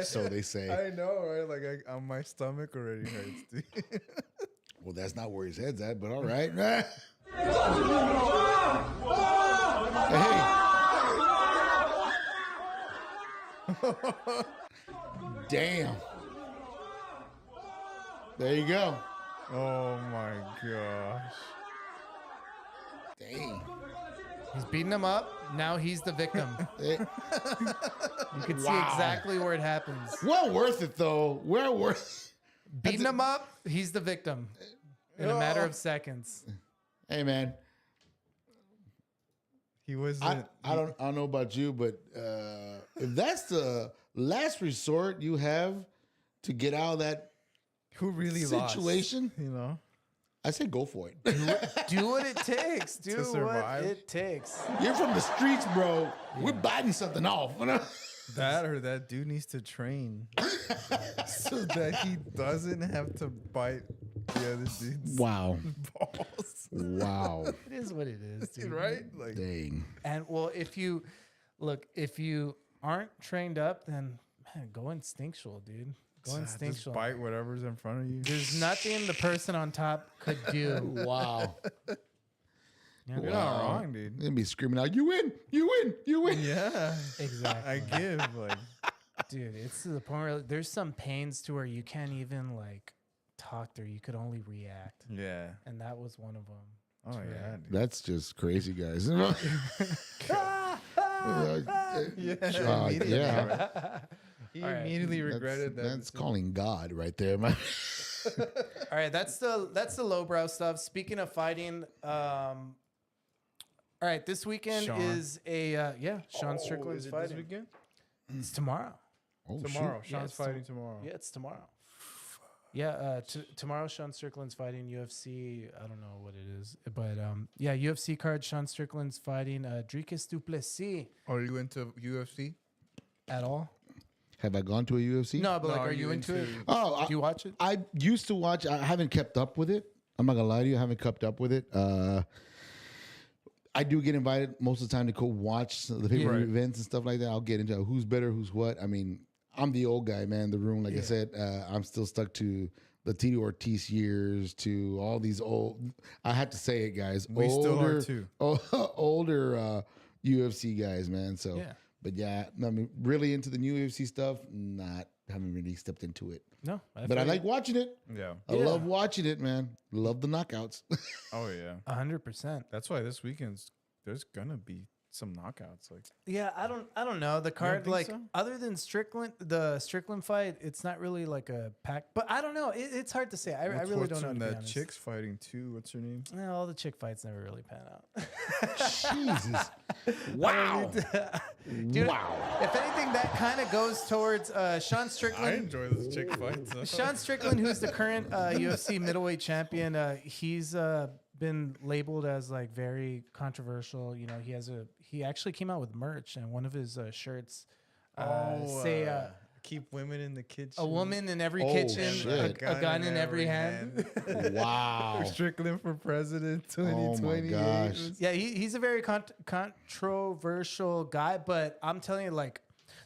[SPEAKER 5] So they say.
[SPEAKER 4] I know, right? Like on my stomach already hurts, dude.
[SPEAKER 5] Well, that's not where his head's at, but all right. Hey. Damn. There you go.
[SPEAKER 4] Oh my gosh.
[SPEAKER 5] Dang.
[SPEAKER 2] He's beating him up. Now he's the victim.
[SPEAKER 5] Eh,
[SPEAKER 2] You can see
[SPEAKER 5] Wow.
[SPEAKER 2] exactly where it happens.
[SPEAKER 5] well worth it though. Well worth.
[SPEAKER 2] Beating him up. He's the victim in a matter of seconds.
[SPEAKER 5] Hey man,
[SPEAKER 4] He wasn't.
[SPEAKER 5] I don't know about you, but if that's the last resort you have to get out of that
[SPEAKER 4] who really
[SPEAKER 5] situation,
[SPEAKER 4] lost?
[SPEAKER 5] I say go for it.
[SPEAKER 2] Do what it takes. Do what
[SPEAKER 4] survive?
[SPEAKER 2] it takes.
[SPEAKER 5] You're from the streets, bro. We're biting something off.
[SPEAKER 4] That or that dude needs to train so that he doesn't have to bite the other dude's
[SPEAKER 5] Wow.
[SPEAKER 4] balls.
[SPEAKER 5] Wow.
[SPEAKER 2] It is what it is, dude.
[SPEAKER 4] Right? Like,
[SPEAKER 5] Dang.
[SPEAKER 2] And well, if you aren't trained up, then man, go instinctual, dude. Go
[SPEAKER 4] just
[SPEAKER 2] instinctual.
[SPEAKER 4] bite whatever's in front of you.
[SPEAKER 2] There's nothing the person on top could do.
[SPEAKER 5] Wow.
[SPEAKER 2] Yeah.
[SPEAKER 4] You're not wrong, dude.
[SPEAKER 5] They'd be screaming out, you win, you win, you win.
[SPEAKER 4] Yeah.
[SPEAKER 2] Exactly.
[SPEAKER 4] I give. Like,
[SPEAKER 2] Dude, it's to the point where there's some pains to where you can't even like talk through. You could only react.
[SPEAKER 4] yeah.
[SPEAKER 2] And that was one of them.
[SPEAKER 4] Oh, yeah. Dude.
[SPEAKER 5] That's just crazy, guys.
[SPEAKER 4] Yeah. immediately,
[SPEAKER 5] yeah.
[SPEAKER 4] right? He
[SPEAKER 2] All right.
[SPEAKER 4] immediately regretted that.
[SPEAKER 5] That's calling God right there, man.
[SPEAKER 2] All right, that's the lowbrow stuff. Speaking of fighting, all right, this weekend
[SPEAKER 4] Sean.
[SPEAKER 2] is a Sean Strickland's
[SPEAKER 4] This
[SPEAKER 2] fighting.
[SPEAKER 4] weekend?
[SPEAKER 2] It's tomorrow.
[SPEAKER 5] Oh,
[SPEAKER 4] Tomorrow.
[SPEAKER 2] Yeah,
[SPEAKER 4] Sean's
[SPEAKER 2] it's
[SPEAKER 4] fighting tomorrow.
[SPEAKER 2] Yeah, it's tomorrow. Yeah, tomorrow Sean Strickland's fighting UFC. I don't know what it is, but yeah, UFC card. Sean Strickland's fighting Dricus du Plessis.
[SPEAKER 4] Are you into UFC?
[SPEAKER 2] At all?
[SPEAKER 5] Have I gone to a UFC?
[SPEAKER 2] No, but like,
[SPEAKER 4] No,
[SPEAKER 2] are you into it?
[SPEAKER 5] Oh,
[SPEAKER 2] Do you watch it?
[SPEAKER 5] I used to watch. I haven't kept up with it. I'm not gonna lie to you. I haven't kept up with it. I do get invited most of the time to go watch the pay-per-view
[SPEAKER 4] Right.
[SPEAKER 5] events and stuff like that. I'll get into who's better, who's what. I mean, I'm the old guy, man. In the room, like I said, I'm still stuck to the Tito Ortiz years, to all these old. I have to say it, guys.
[SPEAKER 4] We still are too.
[SPEAKER 5] Older UFC guys, man. So,
[SPEAKER 2] Yeah.
[SPEAKER 5] but yeah, I mean, really into the new UFC stuff. Haven't really stepped into it.
[SPEAKER 2] No,
[SPEAKER 5] But I like watching it.
[SPEAKER 4] Yeah.
[SPEAKER 5] I love watching it, man. Love the knockouts.
[SPEAKER 4] Oh, yeah.
[SPEAKER 2] 100%.
[SPEAKER 4] That's why this weekend's there's gonna be some knockouts. Like
[SPEAKER 2] Yeah, I don't know. The card,
[SPEAKER 4] think
[SPEAKER 2] like,
[SPEAKER 4] so?
[SPEAKER 2] other than the Strickland fight, it's not really like a pack. But I don't know. It's hard to say. I really don't know. To be
[SPEAKER 4] that
[SPEAKER 2] honest.
[SPEAKER 4] chick's fighting too. What's her name?
[SPEAKER 2] No, all the chick fights never really pan out.
[SPEAKER 5] Jesus. Wow.
[SPEAKER 2] Dude,
[SPEAKER 5] Wow.
[SPEAKER 2] if anything, that kind of goes towards Sean
[SPEAKER 4] I
[SPEAKER 2] Strickland.
[SPEAKER 4] enjoy those chick fights. though.
[SPEAKER 2] Sean Strickland, who's the current UFC middleweight champion, he's been labeled as like very controversial. You know, he actually came out with merch, and one of his shirts
[SPEAKER 4] keep women in the kitchen.
[SPEAKER 2] a woman in every
[SPEAKER 5] Oh,
[SPEAKER 2] kitchen,
[SPEAKER 5] shit.
[SPEAKER 2] a gun in every hand.
[SPEAKER 5] Wow.
[SPEAKER 4] Strickland for president
[SPEAKER 5] Oh my
[SPEAKER 4] 2028.
[SPEAKER 5] gosh.
[SPEAKER 2] Yeah, he's a very controversial guy, but I'm telling you, like,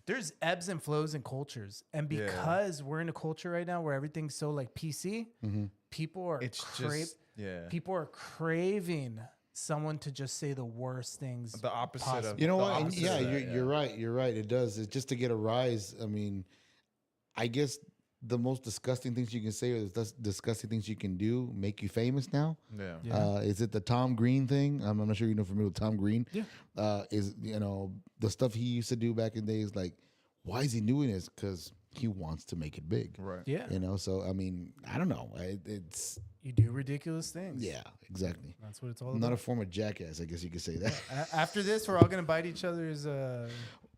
[SPEAKER 2] there's ebbs and flows in cultures, and
[SPEAKER 4] Yeah.
[SPEAKER 2] because we're in a culture right now where everything's so like PC, people are
[SPEAKER 4] It's just
[SPEAKER 2] people are craving someone to just say the worst things.
[SPEAKER 4] the opposite
[SPEAKER 2] possible.
[SPEAKER 4] of
[SPEAKER 5] You know
[SPEAKER 4] the
[SPEAKER 5] what? And
[SPEAKER 4] opposite
[SPEAKER 5] yeah,
[SPEAKER 4] of that,
[SPEAKER 5] you're right. You're right. It does. It's just to get a rise. I mean, I guess the most disgusting things you can say or the disgusting things you can do make you famous now.
[SPEAKER 4] Yeah.
[SPEAKER 2] Yeah.
[SPEAKER 5] Is it the Tom Green thing? I'm not sure you know familiar with Tom Green.
[SPEAKER 2] Yeah.
[SPEAKER 5] Is the stuff he used to do back in the days? Like, why is he doing this? Because he wants to make it big.
[SPEAKER 4] Right.
[SPEAKER 2] Yeah,
[SPEAKER 5] So I mean, I don't know. It's
[SPEAKER 2] you do ridiculous things.
[SPEAKER 5] yeah, exactly.
[SPEAKER 2] That's what it's all
[SPEAKER 5] Not
[SPEAKER 2] about.
[SPEAKER 5] a form of jackass, I guess you could say that.
[SPEAKER 2] After this, we're all gonna bite each other's.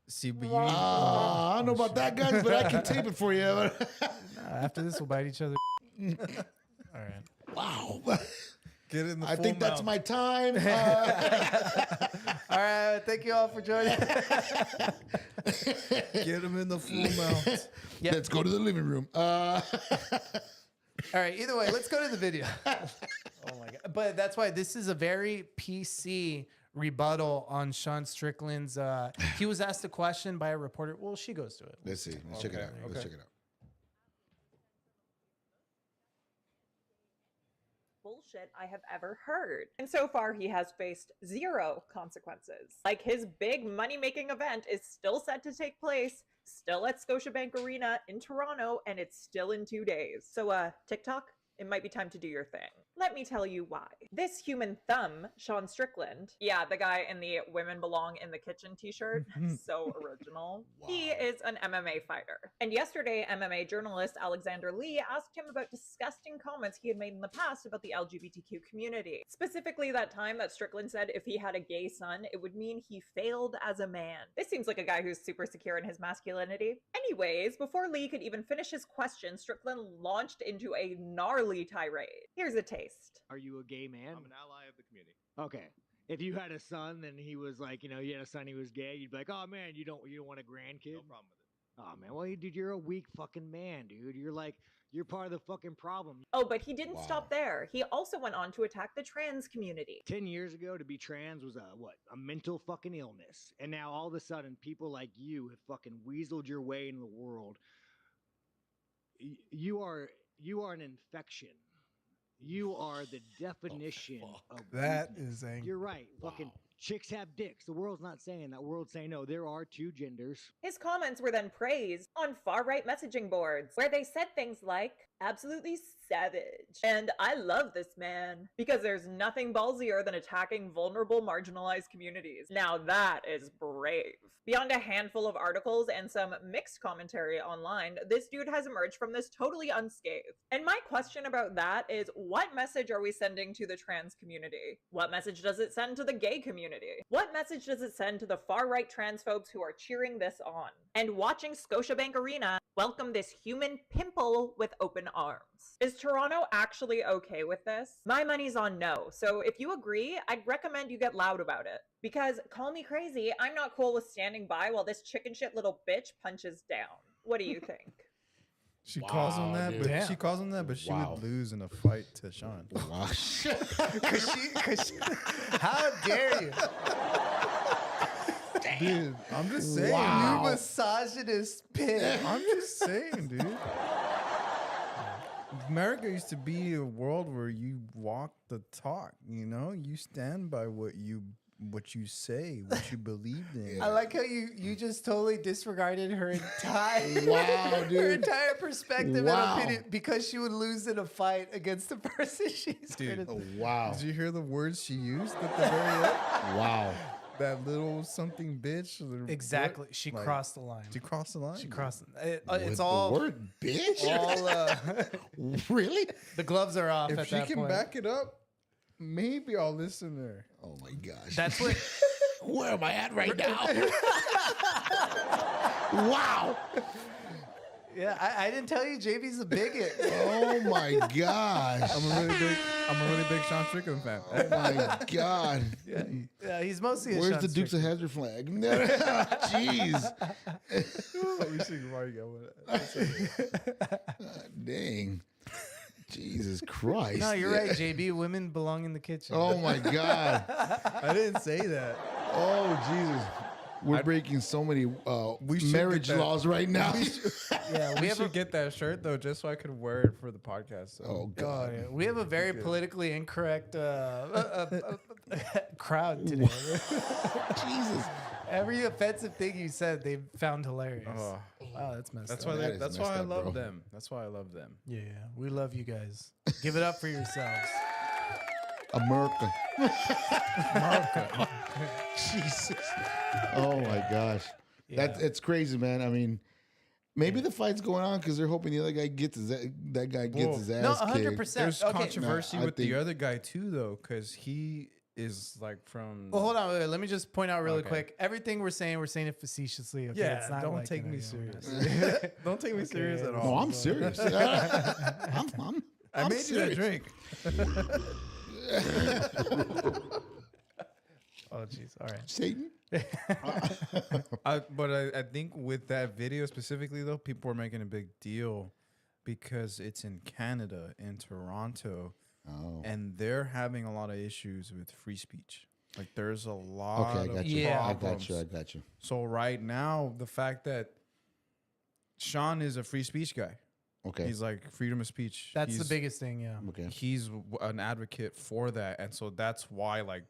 [SPEAKER 4] See, but you.
[SPEAKER 5] I don't know about that, guys, but I can tape it for you.
[SPEAKER 2] After this, we'll bite each other. All right.
[SPEAKER 5] Wow.
[SPEAKER 4] Get in the
[SPEAKER 5] I
[SPEAKER 4] full
[SPEAKER 5] think that's
[SPEAKER 4] mouth.
[SPEAKER 5] my time.
[SPEAKER 2] All right. Thank you all for joining.
[SPEAKER 4] Get him in the full mouth.
[SPEAKER 5] Let's go to the living room.
[SPEAKER 2] All right. Either way, let's go to the video. Oh my god! But that's why this is a very PC rebuttal on Sean Strickland's. He was asked a question by a reporter. Well, she goes to it.
[SPEAKER 5] Let's see. Let's check it out. Let's check it out.
[SPEAKER 6] Bullshit I have ever heard. And so far, he has faced 0 consequences. Like, his big money-making event is still set to take place, still at Scotiabank Arena in Toronto, and it's still in 2 days. So, TikTok, it might be time to do your thing. Let me tell you why. This human thumb, Sean Strickland, yeah, the guy in the Women Belong in the Kitchen t-shirt, so original. He is an MMA fighter. And yesterday, MMA journalist Alexander Lee asked him about disgusting comments he had made in the past about the LGBTQ community. Specifically that time that Strickland said if he had a gay son, it would mean he failed as a man. This seems like a guy who's super secure in his masculinity. Anyways, before Lee could even finish his question, Strickland launched into a gnarly tirade. Here's a taste.
[SPEAKER 7] Are you a gay man?
[SPEAKER 8] I'm an ally of the community.
[SPEAKER 7] Okay. If you had a son and he was like, you had a son, he was gay, you'd be like, oh man, you don't want a grandkid?
[SPEAKER 8] No problem with it.
[SPEAKER 7] Oh man, well, dude, you're a weak fucking man, dude. You're part of the fucking problem.
[SPEAKER 6] Oh, but he didn't stop there. He also went on to attack the trans community.
[SPEAKER 7] 10 years ago, to be trans was a mental fucking illness. And now all of a sudden, people like you have fucking weaseled your way in the world. You are an infection. You are the definition of
[SPEAKER 4] That
[SPEAKER 7] weakness.
[SPEAKER 4] is angry.
[SPEAKER 7] You're right. Fucking chicks have dicks. The world's not saying that. The world's saying no. There are 2 genders.
[SPEAKER 6] His comments were then praised on far-right messaging boards, where they said things like, absolutely savage, and I love this man, because there's nothing ballsier than attacking vulnerable, marginalized communities. Now that is brave. Beyond a handful of articles and some mixed commentary online, this dude has emerged from this totally unscathed. And my question about that is, what message are we sending to the trans community? What message does it send to the gay community? What message does it send to the far-right transphobes who are cheering this on? And watching Scotiabank Arena welcome this human pimple with open arms. Is Toronto actually okay with this? My money's on no, so if you agree, I'd recommend you get loud about it. Because, call me crazy, I'm not cool with standing by while this chicken shit little bitch punches down. What do you think?
[SPEAKER 4] She calls him that,
[SPEAKER 5] dude.
[SPEAKER 4] but
[SPEAKER 2] Damn.
[SPEAKER 4] she calls him that, but she
[SPEAKER 5] Wow.
[SPEAKER 4] would lose in a fight to Sean.
[SPEAKER 5] Wow.
[SPEAKER 2] How dare you?
[SPEAKER 4] Dude, I'm just saying.
[SPEAKER 5] Wow.
[SPEAKER 2] You misogynist pig.
[SPEAKER 4] I'm just saying, dude. America used to be a world where you walk the talk, You stand by what you say, what you believed in.
[SPEAKER 2] I like how you just totally disregarded her entire
[SPEAKER 5] Wow,
[SPEAKER 2] her
[SPEAKER 5] dude.
[SPEAKER 2] entire perspective
[SPEAKER 5] Wow.
[SPEAKER 2] and opinion because she would lose in a fight against the person she's
[SPEAKER 4] Dude.
[SPEAKER 2] criticizing.
[SPEAKER 5] Wow.
[SPEAKER 4] Did you hear the words she used at the very end?
[SPEAKER 5] Wow.
[SPEAKER 4] that little something bitch.
[SPEAKER 2] Exactly.
[SPEAKER 4] What?
[SPEAKER 2] She
[SPEAKER 4] Like,
[SPEAKER 2] crossed the line.
[SPEAKER 4] She crossed the line.
[SPEAKER 2] She crossed. It's
[SPEAKER 5] With
[SPEAKER 2] all.
[SPEAKER 5] the word bitch.
[SPEAKER 2] All
[SPEAKER 5] Really?
[SPEAKER 2] the gloves are off
[SPEAKER 4] If
[SPEAKER 2] at
[SPEAKER 4] she
[SPEAKER 2] that
[SPEAKER 4] can
[SPEAKER 2] point.
[SPEAKER 4] back it up, maybe I'll listen to her.
[SPEAKER 5] Oh my gosh.
[SPEAKER 2] That's what.
[SPEAKER 5] Where am I at right now? Wow.
[SPEAKER 2] Yeah, I didn't tell you JB's a bigot.
[SPEAKER 5] Oh my gosh.
[SPEAKER 4] I'm a really big Sean Strickland fan.
[SPEAKER 5] Oh my God.
[SPEAKER 2] Yeah, he's mostly a
[SPEAKER 5] Where's
[SPEAKER 2] Sean
[SPEAKER 5] the Dukes of
[SPEAKER 2] Strickland.
[SPEAKER 5] Hazzard flag? Jeez.
[SPEAKER 4] we should probably go with it.
[SPEAKER 5] Dang. Jesus Christ.
[SPEAKER 2] No, you're right, JB. Women belong in the kitchen.
[SPEAKER 5] Oh my God.
[SPEAKER 4] I didn't say that.
[SPEAKER 5] Oh Jesus. We're breaking so many
[SPEAKER 4] We should
[SPEAKER 5] marriage
[SPEAKER 4] get that-
[SPEAKER 5] laws right now.
[SPEAKER 2] yeah,
[SPEAKER 4] We
[SPEAKER 2] have
[SPEAKER 4] should get that shirt though, just so I could wear it for the podcast. So.
[SPEAKER 5] Oh
[SPEAKER 2] Oh,
[SPEAKER 5] God.
[SPEAKER 2] yeah. We have a very politically incorrect crowd today.
[SPEAKER 5] Jesus.
[SPEAKER 2] Every offensive thing you said, they found hilarious.
[SPEAKER 4] Oh,
[SPEAKER 2] Wow, that's messed
[SPEAKER 4] that's
[SPEAKER 2] up.
[SPEAKER 4] why.
[SPEAKER 5] That is
[SPEAKER 4] That's
[SPEAKER 5] messed
[SPEAKER 4] why I
[SPEAKER 5] up,
[SPEAKER 4] love
[SPEAKER 5] bro.
[SPEAKER 4] them. That's why I love them.
[SPEAKER 2] Yeah, we love you guys. Give it up for yourselves.
[SPEAKER 5] America. Jesus. Oh my gosh. That's it's crazy, man. I mean, maybe the fight's going on because they're hoping the other guy gets that guy gets
[SPEAKER 4] Whoa.
[SPEAKER 5] his
[SPEAKER 2] No,
[SPEAKER 5] ass
[SPEAKER 2] 100%.
[SPEAKER 5] kicked.
[SPEAKER 4] There's
[SPEAKER 2] Okay.
[SPEAKER 4] controversy
[SPEAKER 5] No, I
[SPEAKER 4] with
[SPEAKER 5] think-
[SPEAKER 4] the other guy too, though, because he is like from.
[SPEAKER 2] Well, hold on. Wait, let me just point out really
[SPEAKER 4] Okay.
[SPEAKER 2] quick. Everything we're saying it facetiously. Okay?
[SPEAKER 4] Yeah,
[SPEAKER 2] it's not
[SPEAKER 4] don't
[SPEAKER 2] like,
[SPEAKER 4] take
[SPEAKER 2] you know,
[SPEAKER 4] me
[SPEAKER 2] you know,
[SPEAKER 4] serious. Don't take me serious at all.
[SPEAKER 5] No, I'm serious. I'm
[SPEAKER 4] I made you that
[SPEAKER 5] serious.
[SPEAKER 4] drink.
[SPEAKER 2] Oh, jeez. All right.
[SPEAKER 5] Satan.
[SPEAKER 4] But I think with that video specifically, though, people are making a big deal because it's in Canada, in Toronto,
[SPEAKER 5] Oh.
[SPEAKER 4] and they're having a lot of issues with free speech. Like, there's a lot
[SPEAKER 5] Okay, I
[SPEAKER 4] of
[SPEAKER 5] got you.
[SPEAKER 2] Yeah.
[SPEAKER 5] I
[SPEAKER 4] problems.
[SPEAKER 5] got you. I got you.
[SPEAKER 4] So right now, the fact that Sean is a free speech guy,
[SPEAKER 5] Okay.
[SPEAKER 4] he's like freedom of speech.
[SPEAKER 2] That's the
[SPEAKER 4] He's-
[SPEAKER 2] biggest thing. Yeah.
[SPEAKER 5] Okay.
[SPEAKER 4] He's an advocate for that, and so that's why like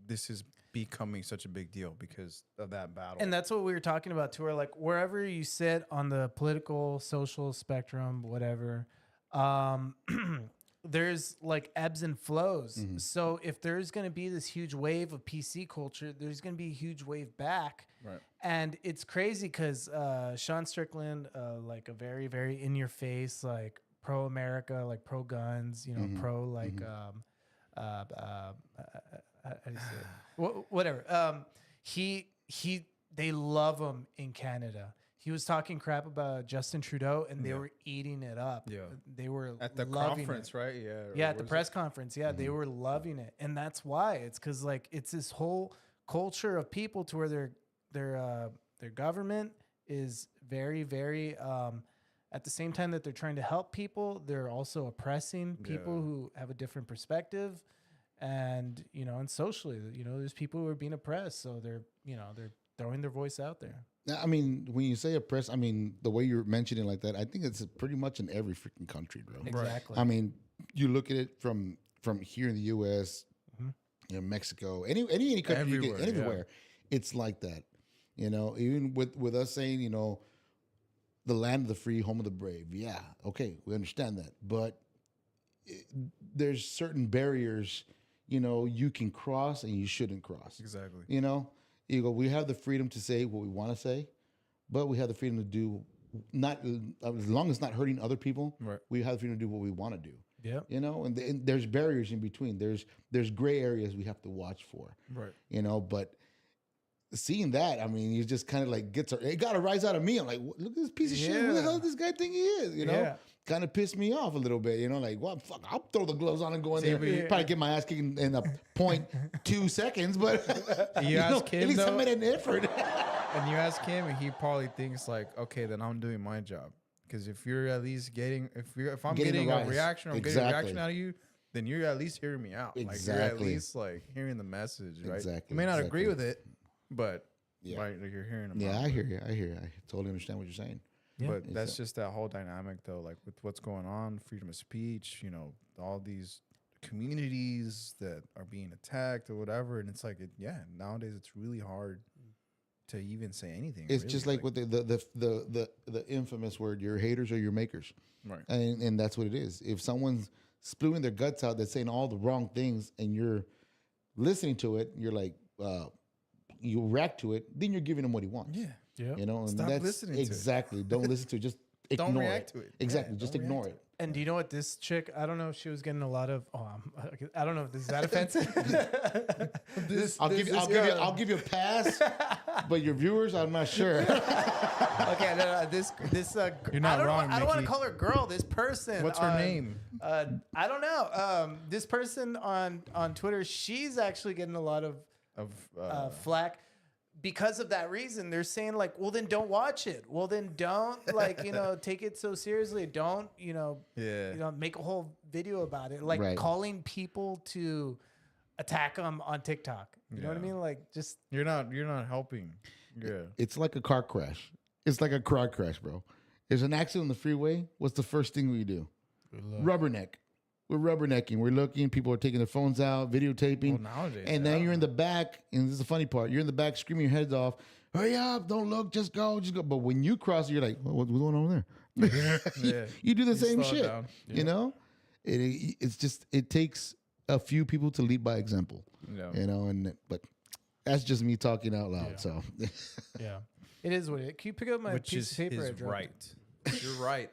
[SPEAKER 4] this is becoming such a big deal because of that battle.
[SPEAKER 2] And that's what we were talking about too. Where like wherever you sit on the political, social spectrum, whatever, there's like ebbs and flows.
[SPEAKER 5] Mm-hmm.
[SPEAKER 2] So if there's going to be this huge wave of PC culture, there's going to be a huge wave back.
[SPEAKER 4] Right.
[SPEAKER 2] And it's crazy because Sean Strickland, like a very, very in your face, like pro America, like pro guns, you know,
[SPEAKER 5] Mm-hmm.
[SPEAKER 2] pro like, how do you say it? Whatever. They love him in Canada. He was talking crap about Justin Trudeau, and they were eating it up.
[SPEAKER 4] Yeah.
[SPEAKER 2] They were
[SPEAKER 4] at the
[SPEAKER 2] loving
[SPEAKER 4] conference,
[SPEAKER 2] it.
[SPEAKER 4] right? Yeah.
[SPEAKER 2] Yeah, at the press conference. Yeah, they were loving it, and that's why. It's because like it's this whole culture of people to where their government is very, very. At the same time that they're trying to help people, they're also oppressing people
[SPEAKER 4] Yeah.
[SPEAKER 2] who have a different perspective, and you know, and socially, you know, there's people who are being oppressed, so they're throwing their voice out there.
[SPEAKER 5] Now, I mean, when you say oppressed, I mean, the way you're mentioning it like that, I think it's pretty much in every freaking country, bro.
[SPEAKER 2] Exactly.
[SPEAKER 5] I mean, you look at it from here in the U.S., you know, Mexico, any country you
[SPEAKER 4] Everywhere,
[SPEAKER 5] get, anywhere, it's like that. You know, even with us saying, you know, the land of the free, home of the brave. Yeah, okay, we understand that, but there's certain barriers, you know, you can cross and you shouldn't cross.
[SPEAKER 4] Exactly.
[SPEAKER 5] You know, you go, we have the freedom to say what we want to say, but we have the freedom to do not as long as it's not hurting other people.
[SPEAKER 4] Right.
[SPEAKER 5] We have the freedom to do what we want to do.
[SPEAKER 2] Yeah.
[SPEAKER 5] You know, and there's barriers in between. There's gray areas we have to watch for.
[SPEAKER 4] Right.
[SPEAKER 5] You know, but seeing that, I mean, you just kind of like it got a rise out of me. I'm like, look at this piece of shit. Who the
[SPEAKER 2] Yeah.
[SPEAKER 5] hell does this guy think he is? You know,
[SPEAKER 2] Yeah.
[SPEAKER 5] kind of pissed me off a little bit. You know, like, well, fuck, I'll throw the gloves on and go in there.
[SPEAKER 2] but-
[SPEAKER 5] Probably get my ass kicked in a 0.2 seconds, but
[SPEAKER 4] You
[SPEAKER 5] know,
[SPEAKER 4] ask him,
[SPEAKER 5] at least I
[SPEAKER 4] though?
[SPEAKER 5] made an effort.
[SPEAKER 4] And you ask him, and he probably thinks like, okay, then I'm doing my job. Because if you're at least if I'm
[SPEAKER 5] Getting
[SPEAKER 4] getting
[SPEAKER 5] a
[SPEAKER 4] a
[SPEAKER 5] rise.
[SPEAKER 4] reaction, I'm getting a
[SPEAKER 5] Exactly.
[SPEAKER 4] reaction out of you, then you're at least hearing me out. Like you're at
[SPEAKER 5] Exactly.
[SPEAKER 4] least like hearing the message, right?
[SPEAKER 5] Exactly,
[SPEAKER 4] You may not
[SPEAKER 5] exactly.
[SPEAKER 4] agree with it, but
[SPEAKER 5] Yeah.
[SPEAKER 4] right, like you're hearing them.
[SPEAKER 5] Yeah,
[SPEAKER 4] out.
[SPEAKER 5] I hear you. I totally understand what you're saying.
[SPEAKER 2] Yeah.
[SPEAKER 4] But that's just that whole dynamic, though. Like with what's going on, freedom of speech, you know, all these communities that are being attacked or whatever, and it's like, nowadays it's really hard to even say anything.
[SPEAKER 5] It's
[SPEAKER 4] really.
[SPEAKER 5] just like with the infamous word, your haters are your makers.
[SPEAKER 4] Right.
[SPEAKER 5] And that's what it is. If someone's spewing their guts out, that's saying all the wrong things, and you're listening to it, you're like, you react to it, then you're giving him what he wants.
[SPEAKER 4] Yeah.
[SPEAKER 2] Yeah.
[SPEAKER 5] You know, and
[SPEAKER 4] Stop
[SPEAKER 5] that's
[SPEAKER 4] listening to it.
[SPEAKER 5] exactly. Don't listen to it. Just ignore
[SPEAKER 4] Don't react to it.
[SPEAKER 5] Exactly.
[SPEAKER 4] Yeah,
[SPEAKER 5] just
[SPEAKER 4] don't
[SPEAKER 5] ignore
[SPEAKER 4] react
[SPEAKER 5] it.
[SPEAKER 2] And do you know what this chick? I don't know if she was getting a lot of. I don't know if this is that offensive.
[SPEAKER 5] I'll give you a pass, but your viewers, I'm not sure.
[SPEAKER 2] Okay, no, this
[SPEAKER 4] You're not wrong,
[SPEAKER 2] I don't want to
[SPEAKER 4] Mickey.
[SPEAKER 2] call her girl. This person.
[SPEAKER 4] What's her
[SPEAKER 2] on-
[SPEAKER 4] name?
[SPEAKER 2] I don't know. This person on Twitter, she's actually getting a lot of flack because of that reason. They're saying like, well, then don't watch it. Well, then don't take it so seriously. Don't make a whole video about it. Like
[SPEAKER 5] Right.
[SPEAKER 2] calling people to attack them on TikTok. You know what I
[SPEAKER 4] Yeah.
[SPEAKER 2] mean? Like just
[SPEAKER 4] You're not helping. Yeah.
[SPEAKER 5] It's like a car crash. It's like a car crash, bro. There's an accident on the freeway. What's the first thing we do? Rubberneck. We're rubbernecking. We're looking. People are taking their phones out, videotaping.
[SPEAKER 4] Well, nowadays,
[SPEAKER 5] and then you're in the back, and this is the funny part. You're in the back screaming your heads off. Hurry up! Don't look. Just go. Just go. But when you cross, you're like, what's going on there?
[SPEAKER 4] Yeah.
[SPEAKER 5] You do the
[SPEAKER 4] You
[SPEAKER 5] same
[SPEAKER 4] slow it
[SPEAKER 5] shit.
[SPEAKER 4] down.
[SPEAKER 5] You know, it's just it takes a few people to lead by example.
[SPEAKER 4] Yeah.
[SPEAKER 5] You know, but that's just me talking out loud. So
[SPEAKER 2] yeah, it is what it is. Can you pick up my
[SPEAKER 4] Which
[SPEAKER 2] piece of paper? I
[SPEAKER 4] is
[SPEAKER 2] dropped?
[SPEAKER 4] right. You're right.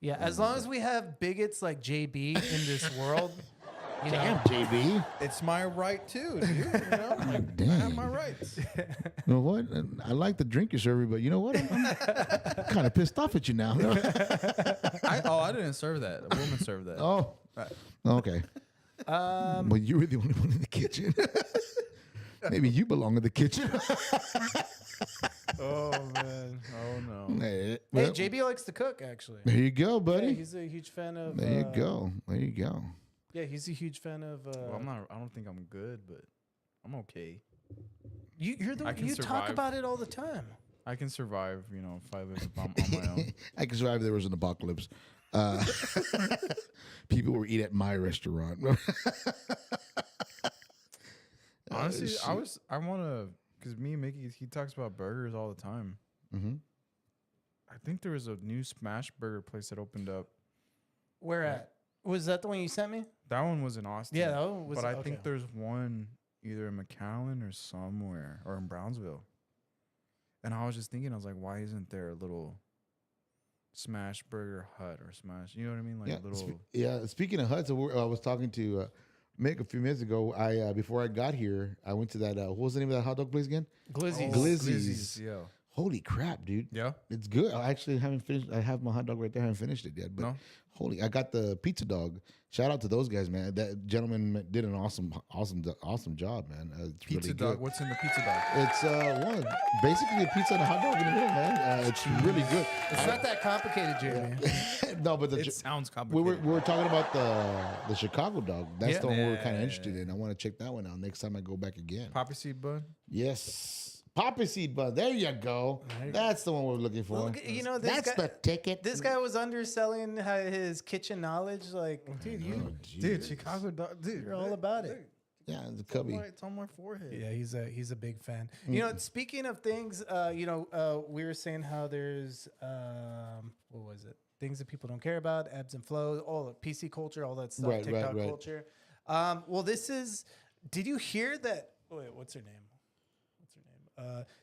[SPEAKER 2] Yeah, as long as we have bigots like JB in this world, you know,
[SPEAKER 5] JB.
[SPEAKER 4] It's my right too, dude. You know, I have
[SPEAKER 5] Damn.
[SPEAKER 4] my rights.
[SPEAKER 5] You know what? I like the drink you're serving, but you know what? I'm kind of pissed off at you now.
[SPEAKER 4] I didn't serve that. A woman served that.
[SPEAKER 5] Oh, okay. Well, you were the only one in the kitchen. Maybe you belong in the kitchen.
[SPEAKER 4] Oh man. Oh no.
[SPEAKER 5] Hey,
[SPEAKER 2] hey,
[SPEAKER 5] well,
[SPEAKER 2] JB likes to cook actually.
[SPEAKER 5] there you go, buddy.
[SPEAKER 2] Yeah, he's a huge fan of.
[SPEAKER 5] There you go. There you go.
[SPEAKER 2] Yeah, he's a huge fan of.
[SPEAKER 4] Well, I'm not. I don't think I'm good, but I'm okay.
[SPEAKER 2] You're the
[SPEAKER 4] I can
[SPEAKER 2] you talk
[SPEAKER 4] survive.
[SPEAKER 2] about it all the time.
[SPEAKER 4] I can survive. You know, if I live on my own.
[SPEAKER 5] I could survive if there was an apocalypse. People would eat at my restaurant.
[SPEAKER 4] Honestly,
[SPEAKER 5] shoot.
[SPEAKER 4] I want to, because me and Mickey, he talks about burgers all the time.
[SPEAKER 5] Mm-hmm.
[SPEAKER 4] I think there was a new smash burger place that opened up.
[SPEAKER 2] Where at? Was that the one you sent me?
[SPEAKER 4] That one was in Austin.
[SPEAKER 2] Yeah, that one was.
[SPEAKER 4] but I
[SPEAKER 2] okay.
[SPEAKER 4] think there's one either in McAllen or somewhere, or in Brownsville. And I was just thinking, I was like, why isn't there a little smash burger hut or smash? You know what I mean? Like a little.
[SPEAKER 5] Speaking of huts, I was talking to Mick a few minutes ago. I before I got here, I went to that. What was the name of that hot dog place again?
[SPEAKER 2] Glizzy's.
[SPEAKER 5] Glizzy's.
[SPEAKER 4] Yeah.
[SPEAKER 5] Holy crap, dude!
[SPEAKER 4] Yeah.
[SPEAKER 5] It's good. I actually haven't finished. I have my hot dog right there. I haven't finished it yet. But
[SPEAKER 4] No?
[SPEAKER 5] I got the pizza dog. Shout out to those guys, man. That gentleman did an awesome job, man. It's
[SPEAKER 4] Pizza
[SPEAKER 5] really
[SPEAKER 4] dog.
[SPEAKER 5] good.
[SPEAKER 4] What's in the pizza dog?
[SPEAKER 5] It's basically a pizza and a hot dog in the middle, man. It's really good.
[SPEAKER 2] It's not that complicated, JB.
[SPEAKER 5] No, but
[SPEAKER 4] It sounds
[SPEAKER 5] we
[SPEAKER 4] complicated.
[SPEAKER 5] were talking about the Chicago dog. That's
[SPEAKER 2] Yeah.
[SPEAKER 5] the one we were kind of
[SPEAKER 4] Yeah.
[SPEAKER 5] interested in. I want to check that one out next time I go back again.
[SPEAKER 4] Poppy seed bun.
[SPEAKER 5] Yes. Poppy seed bun. There you go. That's the one we're looking for.
[SPEAKER 2] Well, look, you know, this
[SPEAKER 5] That's
[SPEAKER 2] guy,
[SPEAKER 5] the ticket.
[SPEAKER 2] this guy was underselling his kitchen knowledge. Like, dude,
[SPEAKER 4] Dude, Chicago dog. Dude,
[SPEAKER 2] you're all about it.
[SPEAKER 5] Yeah, the cubby.
[SPEAKER 4] It's on my forehead.
[SPEAKER 2] Yeah, he's a big fan. You know, speaking of things, we were saying how there's what was it? Things that people don't care about, ebbs and flows, all the PC culture, all that stuff,
[SPEAKER 5] Right, right,
[SPEAKER 2] TikTok
[SPEAKER 5] right.
[SPEAKER 2] culture. Well, this is. Did you hear that? Wait, what's her name?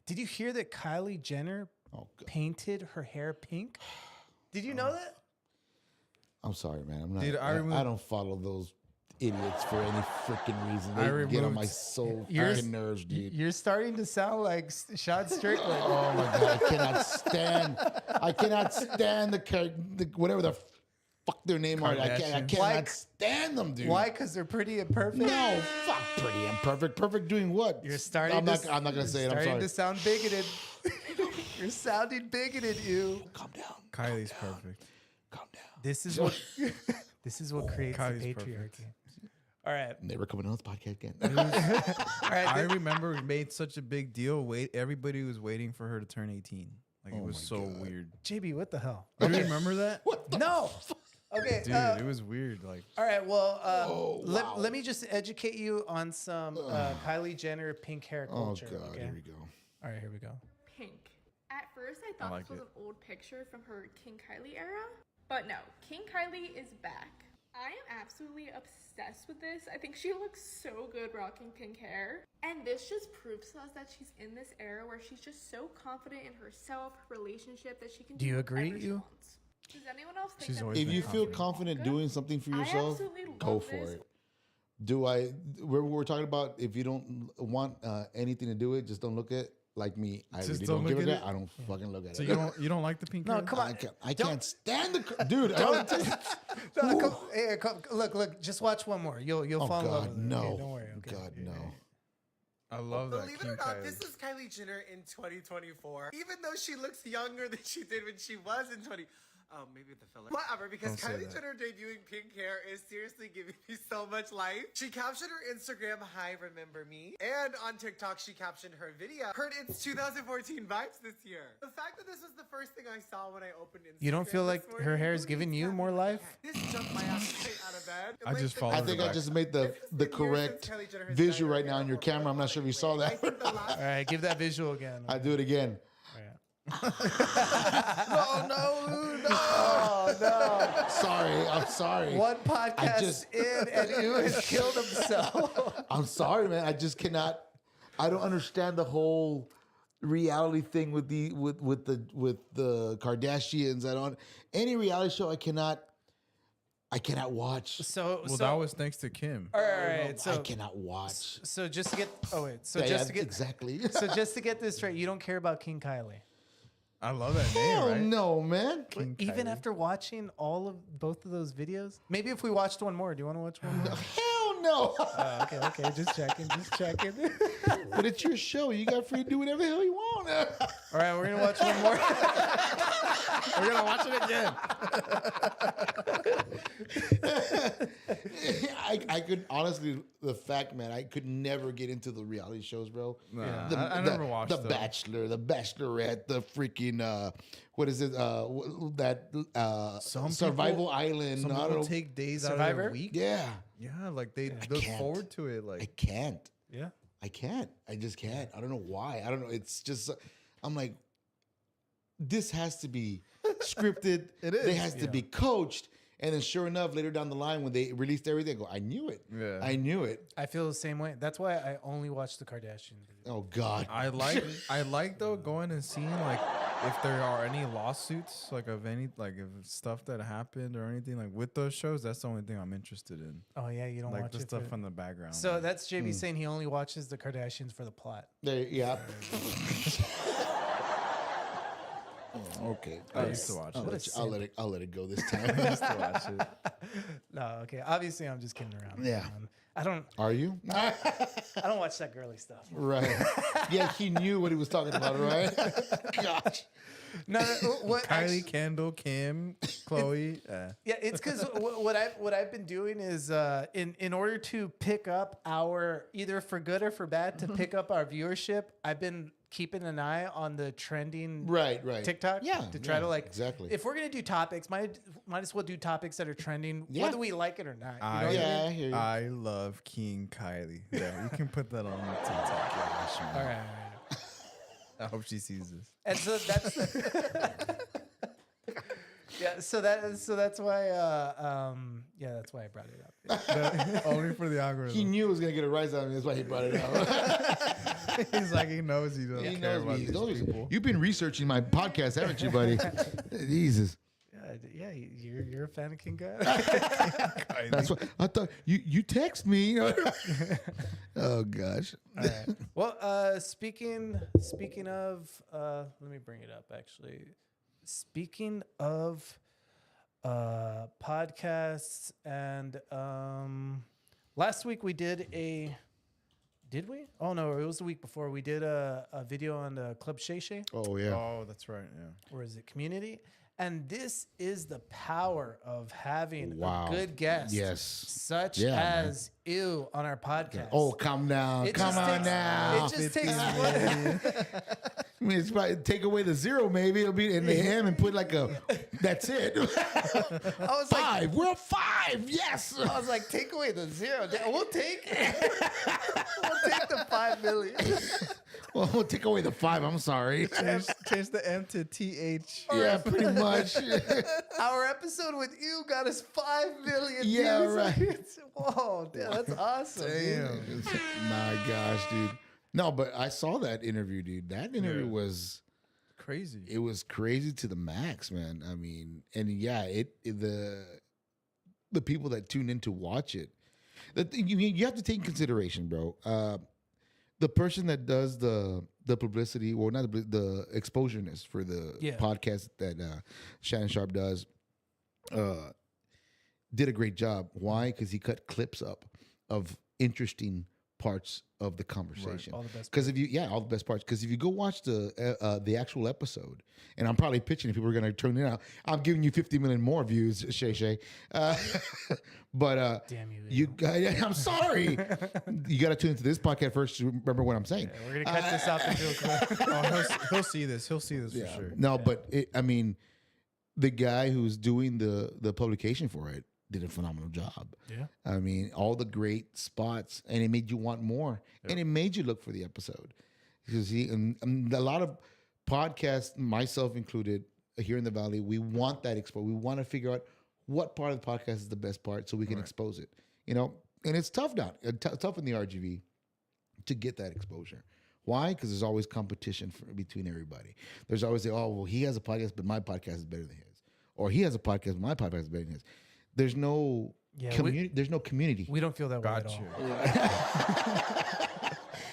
[SPEAKER 2] Did you hear that Kylie Jenner
[SPEAKER 5] Oh, God.
[SPEAKER 2] painted her hair pink? Did you know that?
[SPEAKER 5] I'm sorry, man. I'm not.
[SPEAKER 4] Dude, I
[SPEAKER 5] I don't follow those idiots for any freaking reason.
[SPEAKER 4] I
[SPEAKER 5] They get on
[SPEAKER 4] removed-
[SPEAKER 5] my soul
[SPEAKER 2] You're-
[SPEAKER 5] fucking nerves, dude.
[SPEAKER 2] You're starting to sound like Sean Strickland.
[SPEAKER 5] Oh my god, I cannot stand the whatever the fuck their name are. I
[SPEAKER 4] Kardashians.
[SPEAKER 5] cannot
[SPEAKER 2] Why-
[SPEAKER 5] stand them, dude.
[SPEAKER 2] Why? Because they're pretty and perfect.
[SPEAKER 5] No, fuck pretty imperfect. Perfect doing what?
[SPEAKER 2] You're starting.
[SPEAKER 5] I'm not gonna say it. I'm
[SPEAKER 2] starting
[SPEAKER 5] sorry.
[SPEAKER 2] to sound bigoted. You're sounding bigoted, you.
[SPEAKER 5] Calm down.
[SPEAKER 4] Kylie's perfect.
[SPEAKER 5] Calm down.
[SPEAKER 2] This is what. This is what creates
[SPEAKER 4] Kylie's
[SPEAKER 2] the
[SPEAKER 4] perfect.
[SPEAKER 2] patriarchy. All right.
[SPEAKER 5] Never coming on this podcast again.
[SPEAKER 2] All right.
[SPEAKER 4] I remember we made such a big deal. Everybody was waiting for her to turn 18. Like it was
[SPEAKER 5] my
[SPEAKER 4] so
[SPEAKER 5] God.
[SPEAKER 4] weird.
[SPEAKER 2] JB, what the hell?
[SPEAKER 4] Do you remember that?
[SPEAKER 2] No. Okay.
[SPEAKER 4] Dude, it was weird. Like
[SPEAKER 2] all right. Well,
[SPEAKER 5] wow.
[SPEAKER 2] let me just educate you on some Kylie Jenner pink hair
[SPEAKER 5] Oh
[SPEAKER 2] culture.
[SPEAKER 5] god,
[SPEAKER 2] okay.
[SPEAKER 5] here we go.
[SPEAKER 2] All right. Here we go.
[SPEAKER 8] Pink. At first, I thought
[SPEAKER 4] like
[SPEAKER 8] this was
[SPEAKER 4] it.
[SPEAKER 8] an old picture from her King Kylie era, but no, King Kylie is back. I am absolutely obsessed with this. I think she looks so good rocking pink hair. And this just proves to us that she's in this era where she's just so confident in herself, her relationship, that she can
[SPEAKER 2] Do you
[SPEAKER 8] whatever
[SPEAKER 2] agree,
[SPEAKER 8] she
[SPEAKER 2] you?
[SPEAKER 8] wants. Does anyone else think
[SPEAKER 4] She's
[SPEAKER 8] that
[SPEAKER 4] always
[SPEAKER 5] If
[SPEAKER 4] been
[SPEAKER 5] you feel
[SPEAKER 4] confident.
[SPEAKER 5] confident
[SPEAKER 8] Good.
[SPEAKER 5] doing something for
[SPEAKER 8] I
[SPEAKER 5] yourself,
[SPEAKER 8] absolutely
[SPEAKER 5] go
[SPEAKER 8] love
[SPEAKER 5] for
[SPEAKER 8] this.
[SPEAKER 5] it. We're talking about if you don't want anything to do it, just don't look at like me. I
[SPEAKER 4] Just
[SPEAKER 5] really
[SPEAKER 4] don't
[SPEAKER 5] don't
[SPEAKER 4] look
[SPEAKER 5] give a
[SPEAKER 4] at
[SPEAKER 5] shit.
[SPEAKER 4] it?
[SPEAKER 5] I don't fucking look at
[SPEAKER 4] So
[SPEAKER 5] it.
[SPEAKER 4] you don't like the pink
[SPEAKER 2] No,
[SPEAKER 4] hair?
[SPEAKER 2] come on.
[SPEAKER 5] I can't stand the dude. I don't,
[SPEAKER 2] No, come, hey, look, just watch one more. You'll
[SPEAKER 5] oh
[SPEAKER 2] fall in love
[SPEAKER 5] God,
[SPEAKER 2] with it.
[SPEAKER 5] no.
[SPEAKER 2] Okay, don't worry. Okay.
[SPEAKER 5] God, no.
[SPEAKER 4] I love that.
[SPEAKER 9] Believe it
[SPEAKER 4] King
[SPEAKER 9] or not,
[SPEAKER 4] Kylie.
[SPEAKER 9] this is Kylie Jenner in 2024. Even though she looks younger than she did when she was in 20. Oh, maybe the filler. Whatever, because
[SPEAKER 4] Don't say
[SPEAKER 9] Kylie
[SPEAKER 4] that.
[SPEAKER 9] Jenner debuting pink hair is seriously giving me so much life. She captioned her Instagram, "Hi, remember me?" And on TikTok, she captioned her video, "Heard it's 2014 vibes this year." The fact that this was the first thing I saw when I opened Instagram.
[SPEAKER 2] You don't feel
[SPEAKER 9] this
[SPEAKER 2] like
[SPEAKER 9] morning,
[SPEAKER 2] her hair is
[SPEAKER 9] who
[SPEAKER 2] giving
[SPEAKER 9] needs
[SPEAKER 2] you
[SPEAKER 9] that?
[SPEAKER 2] more life?
[SPEAKER 9] This jumped my ass straight out of bed.
[SPEAKER 4] I just
[SPEAKER 9] the-
[SPEAKER 4] followed
[SPEAKER 5] I think I
[SPEAKER 4] back.
[SPEAKER 5] just made the correct visual right now on your camera. I'm not sure if you saw
[SPEAKER 9] I
[SPEAKER 5] that.
[SPEAKER 9] think the last
[SPEAKER 2] All right, give that visual again.
[SPEAKER 5] I do it again.
[SPEAKER 2] Oh no!
[SPEAKER 5] Sorry, I'm sorry.
[SPEAKER 2] One podcast
[SPEAKER 5] just-
[SPEAKER 2] in, and you has killed himself.
[SPEAKER 5] I'm sorry, man. I just cannot. I don't understand the whole reality thing with the Kardashians. I don't any reality show. I cannot watch.
[SPEAKER 2] So,
[SPEAKER 4] Well, that was thanks to Kim.
[SPEAKER 2] all right.
[SPEAKER 5] I
[SPEAKER 2] So,
[SPEAKER 5] cannot watch.
[SPEAKER 2] so just to get. Oh wait. So
[SPEAKER 5] Yeah,
[SPEAKER 2] just
[SPEAKER 5] yeah,
[SPEAKER 2] to get.
[SPEAKER 5] exactly.
[SPEAKER 2] So just to get this straight, you don't care about King Kylie.
[SPEAKER 4] I love that name,
[SPEAKER 5] Hell
[SPEAKER 4] right?
[SPEAKER 5] no, man.
[SPEAKER 4] King
[SPEAKER 2] Even
[SPEAKER 4] Kylie.
[SPEAKER 2] after watching both of those videos, maybe if we watched one more, do you want to watch one more?
[SPEAKER 5] Hell no.
[SPEAKER 2] Okay, just checking.
[SPEAKER 5] But it's your show. You got free to do whatever the hell you want.
[SPEAKER 2] All right, we're gonna watch one more.
[SPEAKER 4] We're gonna watch it again.
[SPEAKER 5] I could honestly, the fact, man, I could never get into the reality shows, bro.
[SPEAKER 4] Nah,
[SPEAKER 5] The-
[SPEAKER 4] I
[SPEAKER 5] the-
[SPEAKER 4] never watched
[SPEAKER 5] The
[SPEAKER 4] them.
[SPEAKER 5] Bachelor, the Bachelorette, the freaking what is it?
[SPEAKER 4] Some
[SPEAKER 5] Survival
[SPEAKER 4] people-
[SPEAKER 5] Island.
[SPEAKER 4] Some
[SPEAKER 5] I
[SPEAKER 4] people
[SPEAKER 5] don't know.
[SPEAKER 4] take days out of
[SPEAKER 2] Survivor?
[SPEAKER 4] their week.
[SPEAKER 5] Yeah,
[SPEAKER 4] Yeah, like they look
[SPEAKER 5] can't.
[SPEAKER 4] forward to it.
[SPEAKER 5] I
[SPEAKER 4] Like
[SPEAKER 5] can't.
[SPEAKER 2] Yeah.
[SPEAKER 5] I can't. I just can't. I don't know why. I don't know. It's just, I'm like, this has to be scripted.
[SPEAKER 4] It is,
[SPEAKER 5] It has to be coached. And then sure enough, later down the line, when they released everything, I go, I knew it.
[SPEAKER 4] Yeah.
[SPEAKER 5] I knew it.
[SPEAKER 2] I feel the same way. That's why I only watch the Kardashians.
[SPEAKER 5] Oh, God.
[SPEAKER 4] I like though going and seeing like if there are any lawsuits like of any like if stuff that happened or anything like with those shows. That's the only thing I'm interested in.
[SPEAKER 2] Oh yeah, you don't
[SPEAKER 4] Like
[SPEAKER 2] watch
[SPEAKER 4] the
[SPEAKER 2] it.
[SPEAKER 4] stuff
[SPEAKER 2] for-
[SPEAKER 4] in the background.
[SPEAKER 2] So that's JB saying he only watches the Kardashians for the plot.
[SPEAKER 5] There, yeah. Okay.
[SPEAKER 4] I used to watch
[SPEAKER 5] I'll,
[SPEAKER 4] it.
[SPEAKER 5] let you- I'll let it go this time.
[SPEAKER 4] I used to watch it.
[SPEAKER 2] No, okay. Obviously, I'm just kidding around.
[SPEAKER 5] Yeah.
[SPEAKER 2] I don't
[SPEAKER 5] Are you?
[SPEAKER 2] I don't watch that girly stuff.
[SPEAKER 5] Right. Yeah, he knew what he was talking about, right? Gosh.
[SPEAKER 2] No, what
[SPEAKER 4] Kylie,
[SPEAKER 2] actually-
[SPEAKER 4] Kendall, Kim, Chloe.
[SPEAKER 2] Yeah, it's because what I've been doing is in order to pick up our either for good or for bad to pick up our viewership, I've been keeping an eye on the trending
[SPEAKER 5] Right.
[SPEAKER 2] TikTok.
[SPEAKER 5] Yeah.
[SPEAKER 2] to try
[SPEAKER 5] yeah,
[SPEAKER 2] to like
[SPEAKER 5] exactly.
[SPEAKER 2] If we're gonna do topics, might as well do topics that are trending,
[SPEAKER 5] Yeah.
[SPEAKER 2] whether we like it or not. You know
[SPEAKER 4] I,
[SPEAKER 2] what I mean?
[SPEAKER 5] Yeah, I hear you.
[SPEAKER 4] I love King Kylie. Yeah, you can put that on the TikTok. Gosh, man.
[SPEAKER 2] All right.
[SPEAKER 4] I hope she sees this.
[SPEAKER 2] And so that's yeah. So that's why that's why I brought it up.
[SPEAKER 4] Only for the
[SPEAKER 5] He
[SPEAKER 4] algorithm.
[SPEAKER 5] knew it was going to get a rise out of me. That's why he brought it out.
[SPEAKER 4] He's like he knows he doesn't
[SPEAKER 5] He
[SPEAKER 4] care
[SPEAKER 5] knows
[SPEAKER 4] about
[SPEAKER 5] me. He
[SPEAKER 4] these
[SPEAKER 5] knows me.
[SPEAKER 4] people.
[SPEAKER 5] You've been researching my podcast, haven't you, buddy? Jesus.
[SPEAKER 2] Yeah, you're a fan of King Guy.
[SPEAKER 5] That's what I thought. You text me. Oh gosh.
[SPEAKER 2] All right. Well, speaking of, let me bring it up. Actually, speaking of podcasts, and last week we did a. Did we? Oh no, it was the week before. We did a video on Club Shay Shay,
[SPEAKER 5] Oh yeah.
[SPEAKER 4] Oh, that's right. Yeah.
[SPEAKER 2] or is it Community? And this is the power of having
[SPEAKER 5] Wow.
[SPEAKER 2] a good guest,
[SPEAKER 5] Yes.
[SPEAKER 2] such
[SPEAKER 5] Yeah, man.
[SPEAKER 2] as you on our podcast.
[SPEAKER 5] Oh, calm down.
[SPEAKER 2] It
[SPEAKER 5] Come
[SPEAKER 2] just
[SPEAKER 5] on
[SPEAKER 2] takes-
[SPEAKER 5] now.
[SPEAKER 2] It just takes one.
[SPEAKER 5] mean, it's probably take away the 0, maybe it'll be in the M and put like a. That's it.
[SPEAKER 2] I was like,
[SPEAKER 5] 5. We're at 5. Yes.
[SPEAKER 2] I was like, take away the 0. We'll take it. We'll take the 5 million.
[SPEAKER 5] Well, we'll take away the 5. I'm sorry.
[SPEAKER 4] Change the M to TH.
[SPEAKER 5] Yeah, pretty much.
[SPEAKER 2] Our episode with you got us 5 million
[SPEAKER 5] Yeah,
[SPEAKER 2] views.
[SPEAKER 5] right.
[SPEAKER 2] Whoa, damn, that's awesome. Dude.
[SPEAKER 5] My gosh, dude. No, but I saw that interview, dude. That interview was
[SPEAKER 4] Crazy.
[SPEAKER 5] it was crazy to the max, man. I mean, and yeah, the people that tune in to watch it, you have to take in consideration, bro. The person that does the publicity, or not the exposureness for the podcast that Shannon Sharp does, did a great job. Why? Because he cut clips up of interesting parts of the conversation.
[SPEAKER 2] All the best
[SPEAKER 5] Because all the best parts. Because if you go watch the actual episode, and I'm probably pitching if people are going to turn it out, I'm giving you 50 million more views, Shay. But
[SPEAKER 2] Damn
[SPEAKER 5] you I'm sorry. You got to tune into this podcast first to remember what I'm saying.
[SPEAKER 2] Yeah, we're gonna cut this out real quick.
[SPEAKER 4] Oh, he'll see this. He'll see this for sure.
[SPEAKER 5] No, but I mean, the guy who's doing the publication for it did a phenomenal job.
[SPEAKER 2] Yeah.
[SPEAKER 5] I mean, all the great spots, and it made you want more, and it made you look for the episode. Because and a lot of podcasts, myself included, here in the Valley, we want that expo. We want to figure out what part of the podcast is the best part so we can expose it. You know, and it's tough now, tough in the RGV to get that exposure. Why? Because there's always competition between everybody. There's always he has a podcast, but my podcast is better than his, or he has a podcast, but my podcast is better than his. There's no community. There's no community.
[SPEAKER 2] We don't feel that way at all.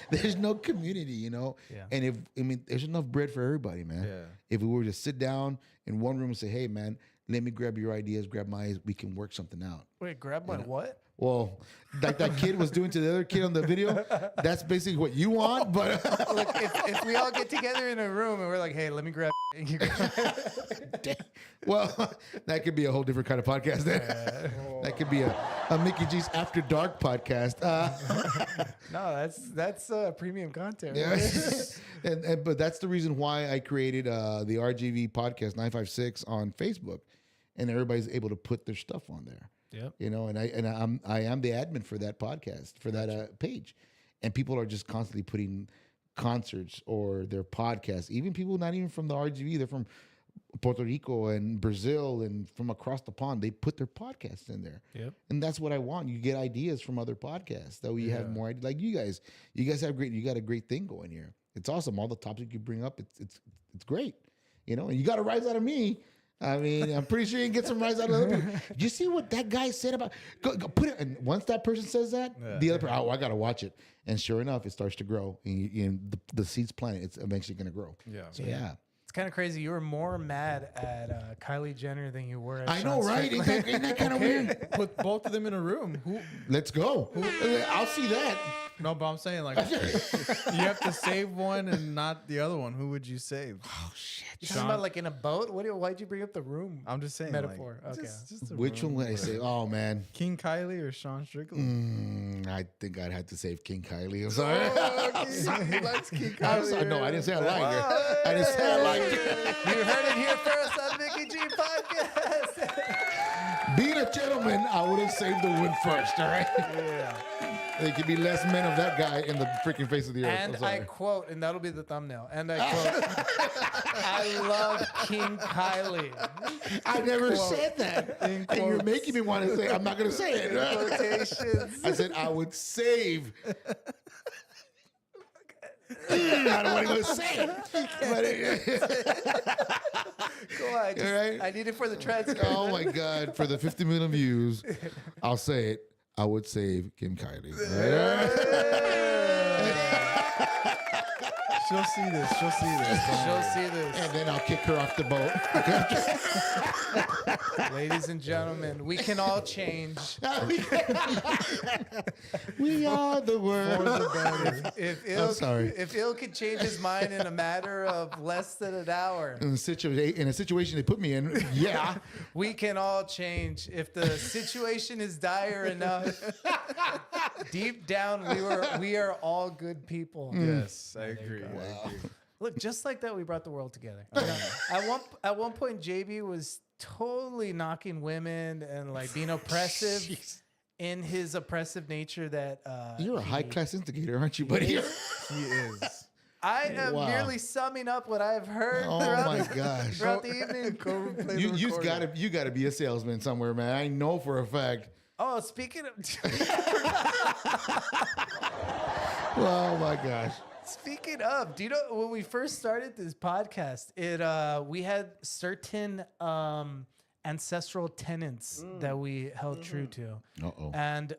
[SPEAKER 5] There's no community, you know.
[SPEAKER 2] Yeah.
[SPEAKER 5] And there's enough bread for everybody, man.
[SPEAKER 4] Yeah.
[SPEAKER 5] If we were to sit down in one room and say, "Hey, man, let me grab your ideas, grab mine, we can work something out."
[SPEAKER 2] Wait, grab my what?
[SPEAKER 5] Well, like that kid was doing to the other kid on the video, that's basically what you want. But
[SPEAKER 2] Look, if we all get together in a room and we're like, "Hey, let me grab," and you grab
[SPEAKER 5] well, that could be a whole different kind of podcast. Then that could be a Mickey G's After Dark podcast.
[SPEAKER 2] No, that's premium content.
[SPEAKER 5] Yeah.
[SPEAKER 2] Right?
[SPEAKER 5] But that's the reason why I created the RGV podcast 956 on Facebook, and everybody's able to put their stuff on there.
[SPEAKER 2] Yep.
[SPEAKER 5] You know, and I am the admin for that podcast, for that page, and people are just constantly putting concerts or their podcasts. Even people not even from the RGV, they're from Puerto Rico and Brazil and from across the pond. They put their podcasts in there.
[SPEAKER 2] Yep.
[SPEAKER 5] And that's what I want. You get ideas from other podcasts. That way you have more ideas. Like you guys have you got a great thing going here. It's awesome. All the topics you bring up, it's great. You know, and you got a rise out of me. I mean, I'm pretty sure you can get some rise out of other people. Did you see what that guy said about? Go put it. And once that person says that, the other person, I got to watch it. And sure enough, it starts to grow. And the seeds planted, it's eventually going to grow.
[SPEAKER 4] Yeah.
[SPEAKER 5] So yeah.
[SPEAKER 2] It's kind of crazy. You were more mad at Kylie Jenner than you were at
[SPEAKER 5] I
[SPEAKER 2] Sean
[SPEAKER 5] know, right?
[SPEAKER 2] Strickland.
[SPEAKER 5] Isn't that kind of weird?
[SPEAKER 4] Put both of them in a room.
[SPEAKER 5] Let's go. I'll see that.
[SPEAKER 4] No, but I'm saying like you have to save one and not the other one. Who would you save?
[SPEAKER 5] Oh shit.
[SPEAKER 2] You talking about like in a boat? Why'd you bring up the room?
[SPEAKER 4] I'm just saying
[SPEAKER 2] metaphor.
[SPEAKER 4] Like,
[SPEAKER 2] Okay.
[SPEAKER 4] just a
[SPEAKER 5] Which
[SPEAKER 4] room.
[SPEAKER 5] one would I say? Oh man.
[SPEAKER 4] King Kylie or Sean Strickland?
[SPEAKER 5] I think I'd have to save King Kylie. I'm sorry.
[SPEAKER 4] He likes King
[SPEAKER 5] I'm
[SPEAKER 4] Kylie.
[SPEAKER 5] sorry. No, I didn't say I like her. I didn't say I liked her.
[SPEAKER 2] You heard it here first on Mickey G Podcast.
[SPEAKER 5] Being a gentleman, I would have saved the wood first, all right?
[SPEAKER 2] Yeah.
[SPEAKER 5] There could be less men of that guy in the freaking face of the earth.
[SPEAKER 2] And
[SPEAKER 5] I'm
[SPEAKER 2] I
[SPEAKER 5] sorry.
[SPEAKER 2] quote, and that'll be the thumbnail. And I quote, I love King Kylie.
[SPEAKER 5] I never said that. And you're making me want to say, I'm not going to say it.
[SPEAKER 2] Quotations.
[SPEAKER 5] I said I would save. I don't want to go say it.
[SPEAKER 2] Go on.
[SPEAKER 5] All right.
[SPEAKER 2] I need it for the transcript.
[SPEAKER 5] Oh my God. For the 50 million views, I'll say it. I would save Kim Kylie.
[SPEAKER 4] She'll see this. She'll see this.
[SPEAKER 2] She'll see this.
[SPEAKER 5] And then I'll kick her off the boat.
[SPEAKER 2] Ladies and gentlemen, we can all change.
[SPEAKER 5] We are the world.
[SPEAKER 2] If
[SPEAKER 5] sorry.
[SPEAKER 2] If Il could change his mind in a matter of less than an hour,
[SPEAKER 5] In a situation they put me in, yeah.
[SPEAKER 2] we can all change. If the situation is dire enough, deep down we are all good people.
[SPEAKER 4] Yes, I agree. I agree.
[SPEAKER 2] Look, just like that, we brought the world together. At one point, JB was totally knocking women and like being oppressive in his oppressive nature. That
[SPEAKER 5] You're a high class instigator, aren't you, buddy?
[SPEAKER 4] He is.
[SPEAKER 2] I am
[SPEAKER 5] Wow.
[SPEAKER 2] merely summing up what I've heard
[SPEAKER 5] Oh
[SPEAKER 2] throughout,
[SPEAKER 5] my
[SPEAKER 2] the,
[SPEAKER 5] gosh.
[SPEAKER 2] throughout the evening.
[SPEAKER 5] You gotta be a salesman somewhere, man. I know for a fact.
[SPEAKER 2] Oh, speaking of
[SPEAKER 5] Oh my gosh.
[SPEAKER 2] speaking of, do you know when we first started this podcast, we had certain ancestral tenets that we held true to,
[SPEAKER 5] Uh-oh.
[SPEAKER 2] and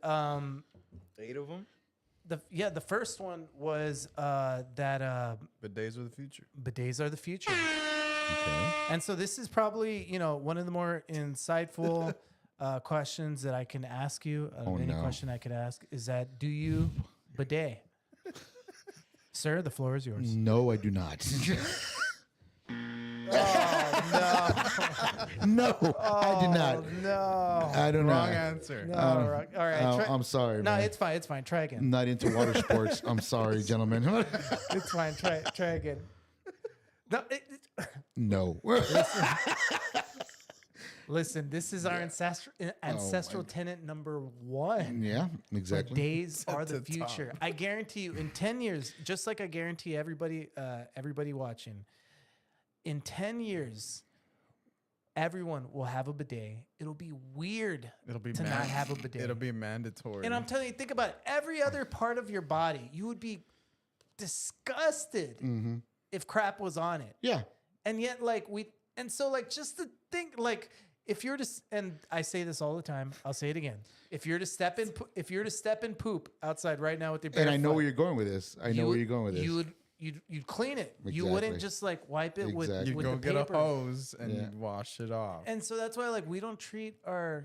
[SPEAKER 4] 8 of them.
[SPEAKER 2] the first one was that
[SPEAKER 4] But days of the future.
[SPEAKER 2] bidets are the future.
[SPEAKER 5] Okay.
[SPEAKER 2] And so this is probably, one of the more insightful questions that I can ask you. Any
[SPEAKER 5] no.
[SPEAKER 2] question I could ask is that, do you bidet? Sir, the floor is yours.
[SPEAKER 5] No, I do not.
[SPEAKER 2] Oh,
[SPEAKER 5] No, I do not.
[SPEAKER 2] no.
[SPEAKER 5] I don't
[SPEAKER 4] Wrong
[SPEAKER 5] know.
[SPEAKER 4] answer.
[SPEAKER 2] No, wrong. All right.
[SPEAKER 5] Oh,
[SPEAKER 2] try-
[SPEAKER 5] I'm sorry,
[SPEAKER 2] no,
[SPEAKER 5] man.
[SPEAKER 2] it's fine. It's fine. Try again.
[SPEAKER 5] I'm not into water sports. I'm sorry, gentlemen.
[SPEAKER 2] It's fine. Try again. No,
[SPEAKER 5] No.
[SPEAKER 2] listen, this is our ancestral tenet number 1.
[SPEAKER 5] Yeah, exactly.
[SPEAKER 2] Days are
[SPEAKER 4] At
[SPEAKER 2] the
[SPEAKER 4] the top.
[SPEAKER 2] future. I guarantee you, in 10 years, just like I guarantee everybody watching, in 10 years, everyone will have a bidet. It'll be weird
[SPEAKER 4] It'll be
[SPEAKER 2] to not have a bidet.
[SPEAKER 4] It'll be mandatory.
[SPEAKER 2] And I'm telling you, think about it. Every other part of your body, you would be disgusted if crap was on it.
[SPEAKER 5] Yeah.
[SPEAKER 2] And yet, just to think, like, if you're to, and I say this all the time, I'll say it again. If you're to step in poop outside right now with your bare
[SPEAKER 5] And I know
[SPEAKER 2] foot,
[SPEAKER 5] where you're going with this. I know where you're going with this.
[SPEAKER 2] You'd clean it. You wouldn't
[SPEAKER 5] Exactly.
[SPEAKER 2] just like wipe it with
[SPEAKER 5] Exactly.
[SPEAKER 4] you
[SPEAKER 2] with
[SPEAKER 4] go
[SPEAKER 2] the
[SPEAKER 4] get
[SPEAKER 2] paper.
[SPEAKER 4] a hose and
[SPEAKER 5] Yeah.
[SPEAKER 4] wash it off.
[SPEAKER 2] And so that's why we don't treat our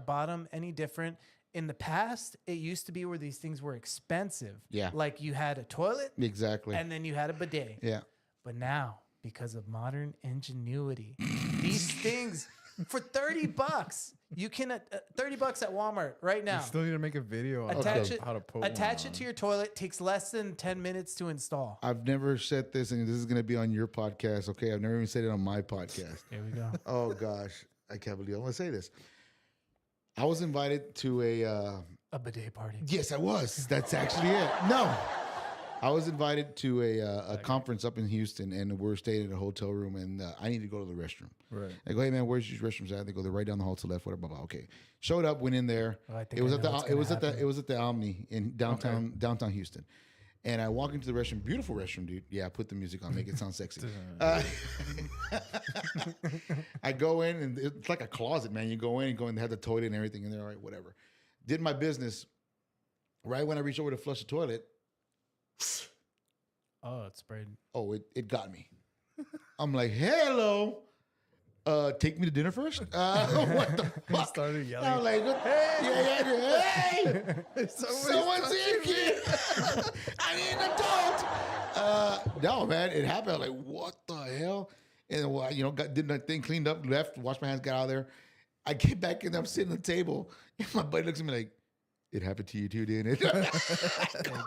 [SPEAKER 2] bottom any different. In the past, it used to be where these things were expensive.
[SPEAKER 5] Yeah.
[SPEAKER 2] Like you had a toilet
[SPEAKER 5] Exactly.
[SPEAKER 2] and then you had a bidet.
[SPEAKER 5] Yeah.
[SPEAKER 2] But now, because of modern ingenuity, these things for $30, you can $30 at Walmart right now.
[SPEAKER 4] You still need to make a video on
[SPEAKER 2] Attach it.
[SPEAKER 4] how to put
[SPEAKER 2] Attach
[SPEAKER 4] one
[SPEAKER 2] it to your toilet. Takes less than 10 minutes to install.
[SPEAKER 5] I've never said this, and this is going to be on your podcast. Okay. I've never even said it on my podcast.
[SPEAKER 2] Here we go.
[SPEAKER 5] Oh, gosh. I can't believe I'm going to say this. I was invited to
[SPEAKER 2] A bidet party.
[SPEAKER 5] yes, I was. That's actually it. No. I was invited to a conference up in Houston, and we're staying in a hotel room, and I need to go to the restroom.
[SPEAKER 4] Right.
[SPEAKER 5] I go, hey man, where's your restrooms at? They go, they're right down the hall to the left. Whatever. Blah, blah. Okay. Showed up, went in there.
[SPEAKER 2] Oh, I think
[SPEAKER 5] it was
[SPEAKER 2] I
[SPEAKER 5] at
[SPEAKER 2] know
[SPEAKER 5] the
[SPEAKER 2] what's
[SPEAKER 5] it was
[SPEAKER 2] gonna
[SPEAKER 5] at the
[SPEAKER 2] happen.
[SPEAKER 5] it was at the Omni in downtown Houston. And I walk into the restroom, beautiful restroom, dude. Yeah, put the music on, make it sound sexy. I go in, and it's like a closet, man. You go in, they have the toilet and everything in there. All right, whatever. Did my business. Right when I reached over to flush the toilet,
[SPEAKER 2] Oh, it's sprayed.
[SPEAKER 5] oh, it got me. I'm like, hello. Take me to dinner first? What the fuck?
[SPEAKER 4] started yelling.
[SPEAKER 5] I'm like, hey, someone's here, kid. I need an adult. No, man, it happened. I was like, what the hell? And well, did my thing, cleaned up, left, washed my hands, got out of there. I get back in, I'm sitting at the table, and my buddy looks at me like, it happened to you too, didn't it?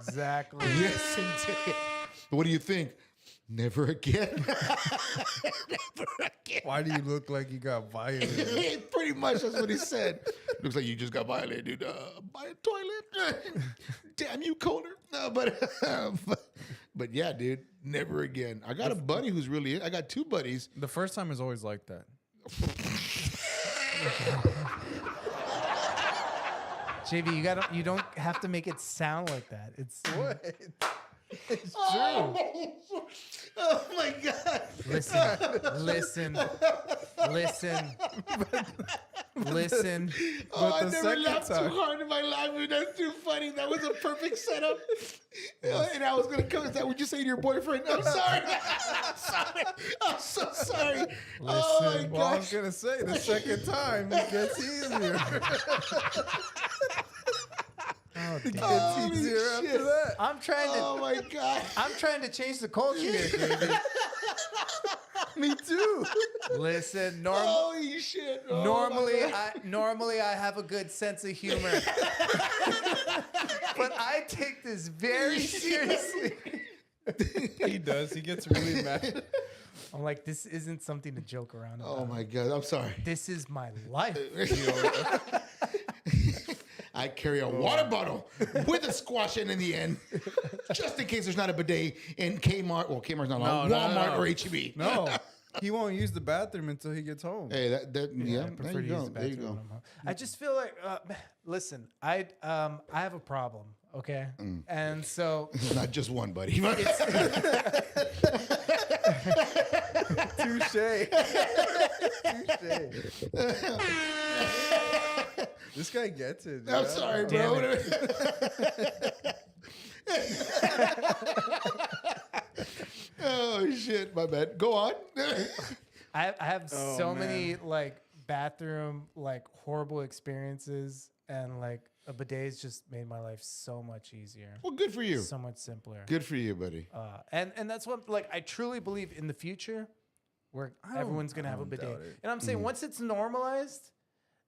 [SPEAKER 2] Exactly.
[SPEAKER 5] Yes, it did. What do you think? Never again. Never again.
[SPEAKER 4] Why do you look like you got violated?
[SPEAKER 5] Pretty much, that's what he said. Looks like you just got violated by a toilet. Damn you, Kohler. No, but yeah, dude, never again. I got a buddy who's really. I got two buddies.
[SPEAKER 4] The first time is always like that.
[SPEAKER 2] JV, you don't have to make it sound like that. It's
[SPEAKER 4] What? It's true.
[SPEAKER 5] Oh my god.
[SPEAKER 2] listen.
[SPEAKER 5] Oh, I
[SPEAKER 4] the
[SPEAKER 5] never
[SPEAKER 4] second
[SPEAKER 5] laughed
[SPEAKER 4] time-
[SPEAKER 5] too hard in my life, dude. That's too funny. That was a perfect setup. And I was gonna come. Is that what you say to your boyfriend? I'm sorry. I'm sorry. I'm so sorry. Oh my
[SPEAKER 4] Well, I was
[SPEAKER 5] gosh.
[SPEAKER 4] gonna say the second time it gets easier. It gets
[SPEAKER 5] Holy
[SPEAKER 4] easier
[SPEAKER 5] shit.
[SPEAKER 4] after that.
[SPEAKER 2] I'm trying
[SPEAKER 5] Oh
[SPEAKER 2] to
[SPEAKER 5] my god.
[SPEAKER 2] change the culture here, JV.
[SPEAKER 4] Me too.
[SPEAKER 2] Listen,
[SPEAKER 5] Holy shit. Oh,
[SPEAKER 2] normally I have a good sense of humor. But I take this very seriously.
[SPEAKER 4] He does. He gets really mad.
[SPEAKER 2] I'm like, this isn't something to joke around about.
[SPEAKER 5] Oh my God, I'm sorry.
[SPEAKER 2] This is my life.
[SPEAKER 5] I carry a water bottle with a squash in the end, just in case there's not a bidet in Kmart. Well, Kmart's not allowed. Walmart or HEB.
[SPEAKER 4] No, he won't use the bathroom until he gets home.
[SPEAKER 5] Hey, that yeah,
[SPEAKER 2] I
[SPEAKER 5] there
[SPEAKER 2] prefer
[SPEAKER 5] you
[SPEAKER 2] to use
[SPEAKER 5] go.
[SPEAKER 2] the
[SPEAKER 5] There you
[SPEAKER 2] bathroom
[SPEAKER 5] go.
[SPEAKER 2] when I'm home. I just feel like, listen, I have a problem, okay? And so
[SPEAKER 5] It's not just one, buddy.
[SPEAKER 4] Touche. This guy gets it.
[SPEAKER 5] I'm
[SPEAKER 4] yeah.
[SPEAKER 5] sorry,
[SPEAKER 2] Damn
[SPEAKER 5] bro. Oh shit, my bad. Go on.
[SPEAKER 2] I have
[SPEAKER 4] Oh,
[SPEAKER 2] so
[SPEAKER 4] man.
[SPEAKER 2] many like bathroom like horrible experiences, and like a bidet's just made my life so much easier,
[SPEAKER 5] Well, good for you.
[SPEAKER 2] so much simpler.
[SPEAKER 5] Good for you, buddy.
[SPEAKER 2] And that's what, like, I truly believe in the future where everyone's gonna have a bidet.
[SPEAKER 4] doubt it.
[SPEAKER 2] And I'm saying once it's normalized,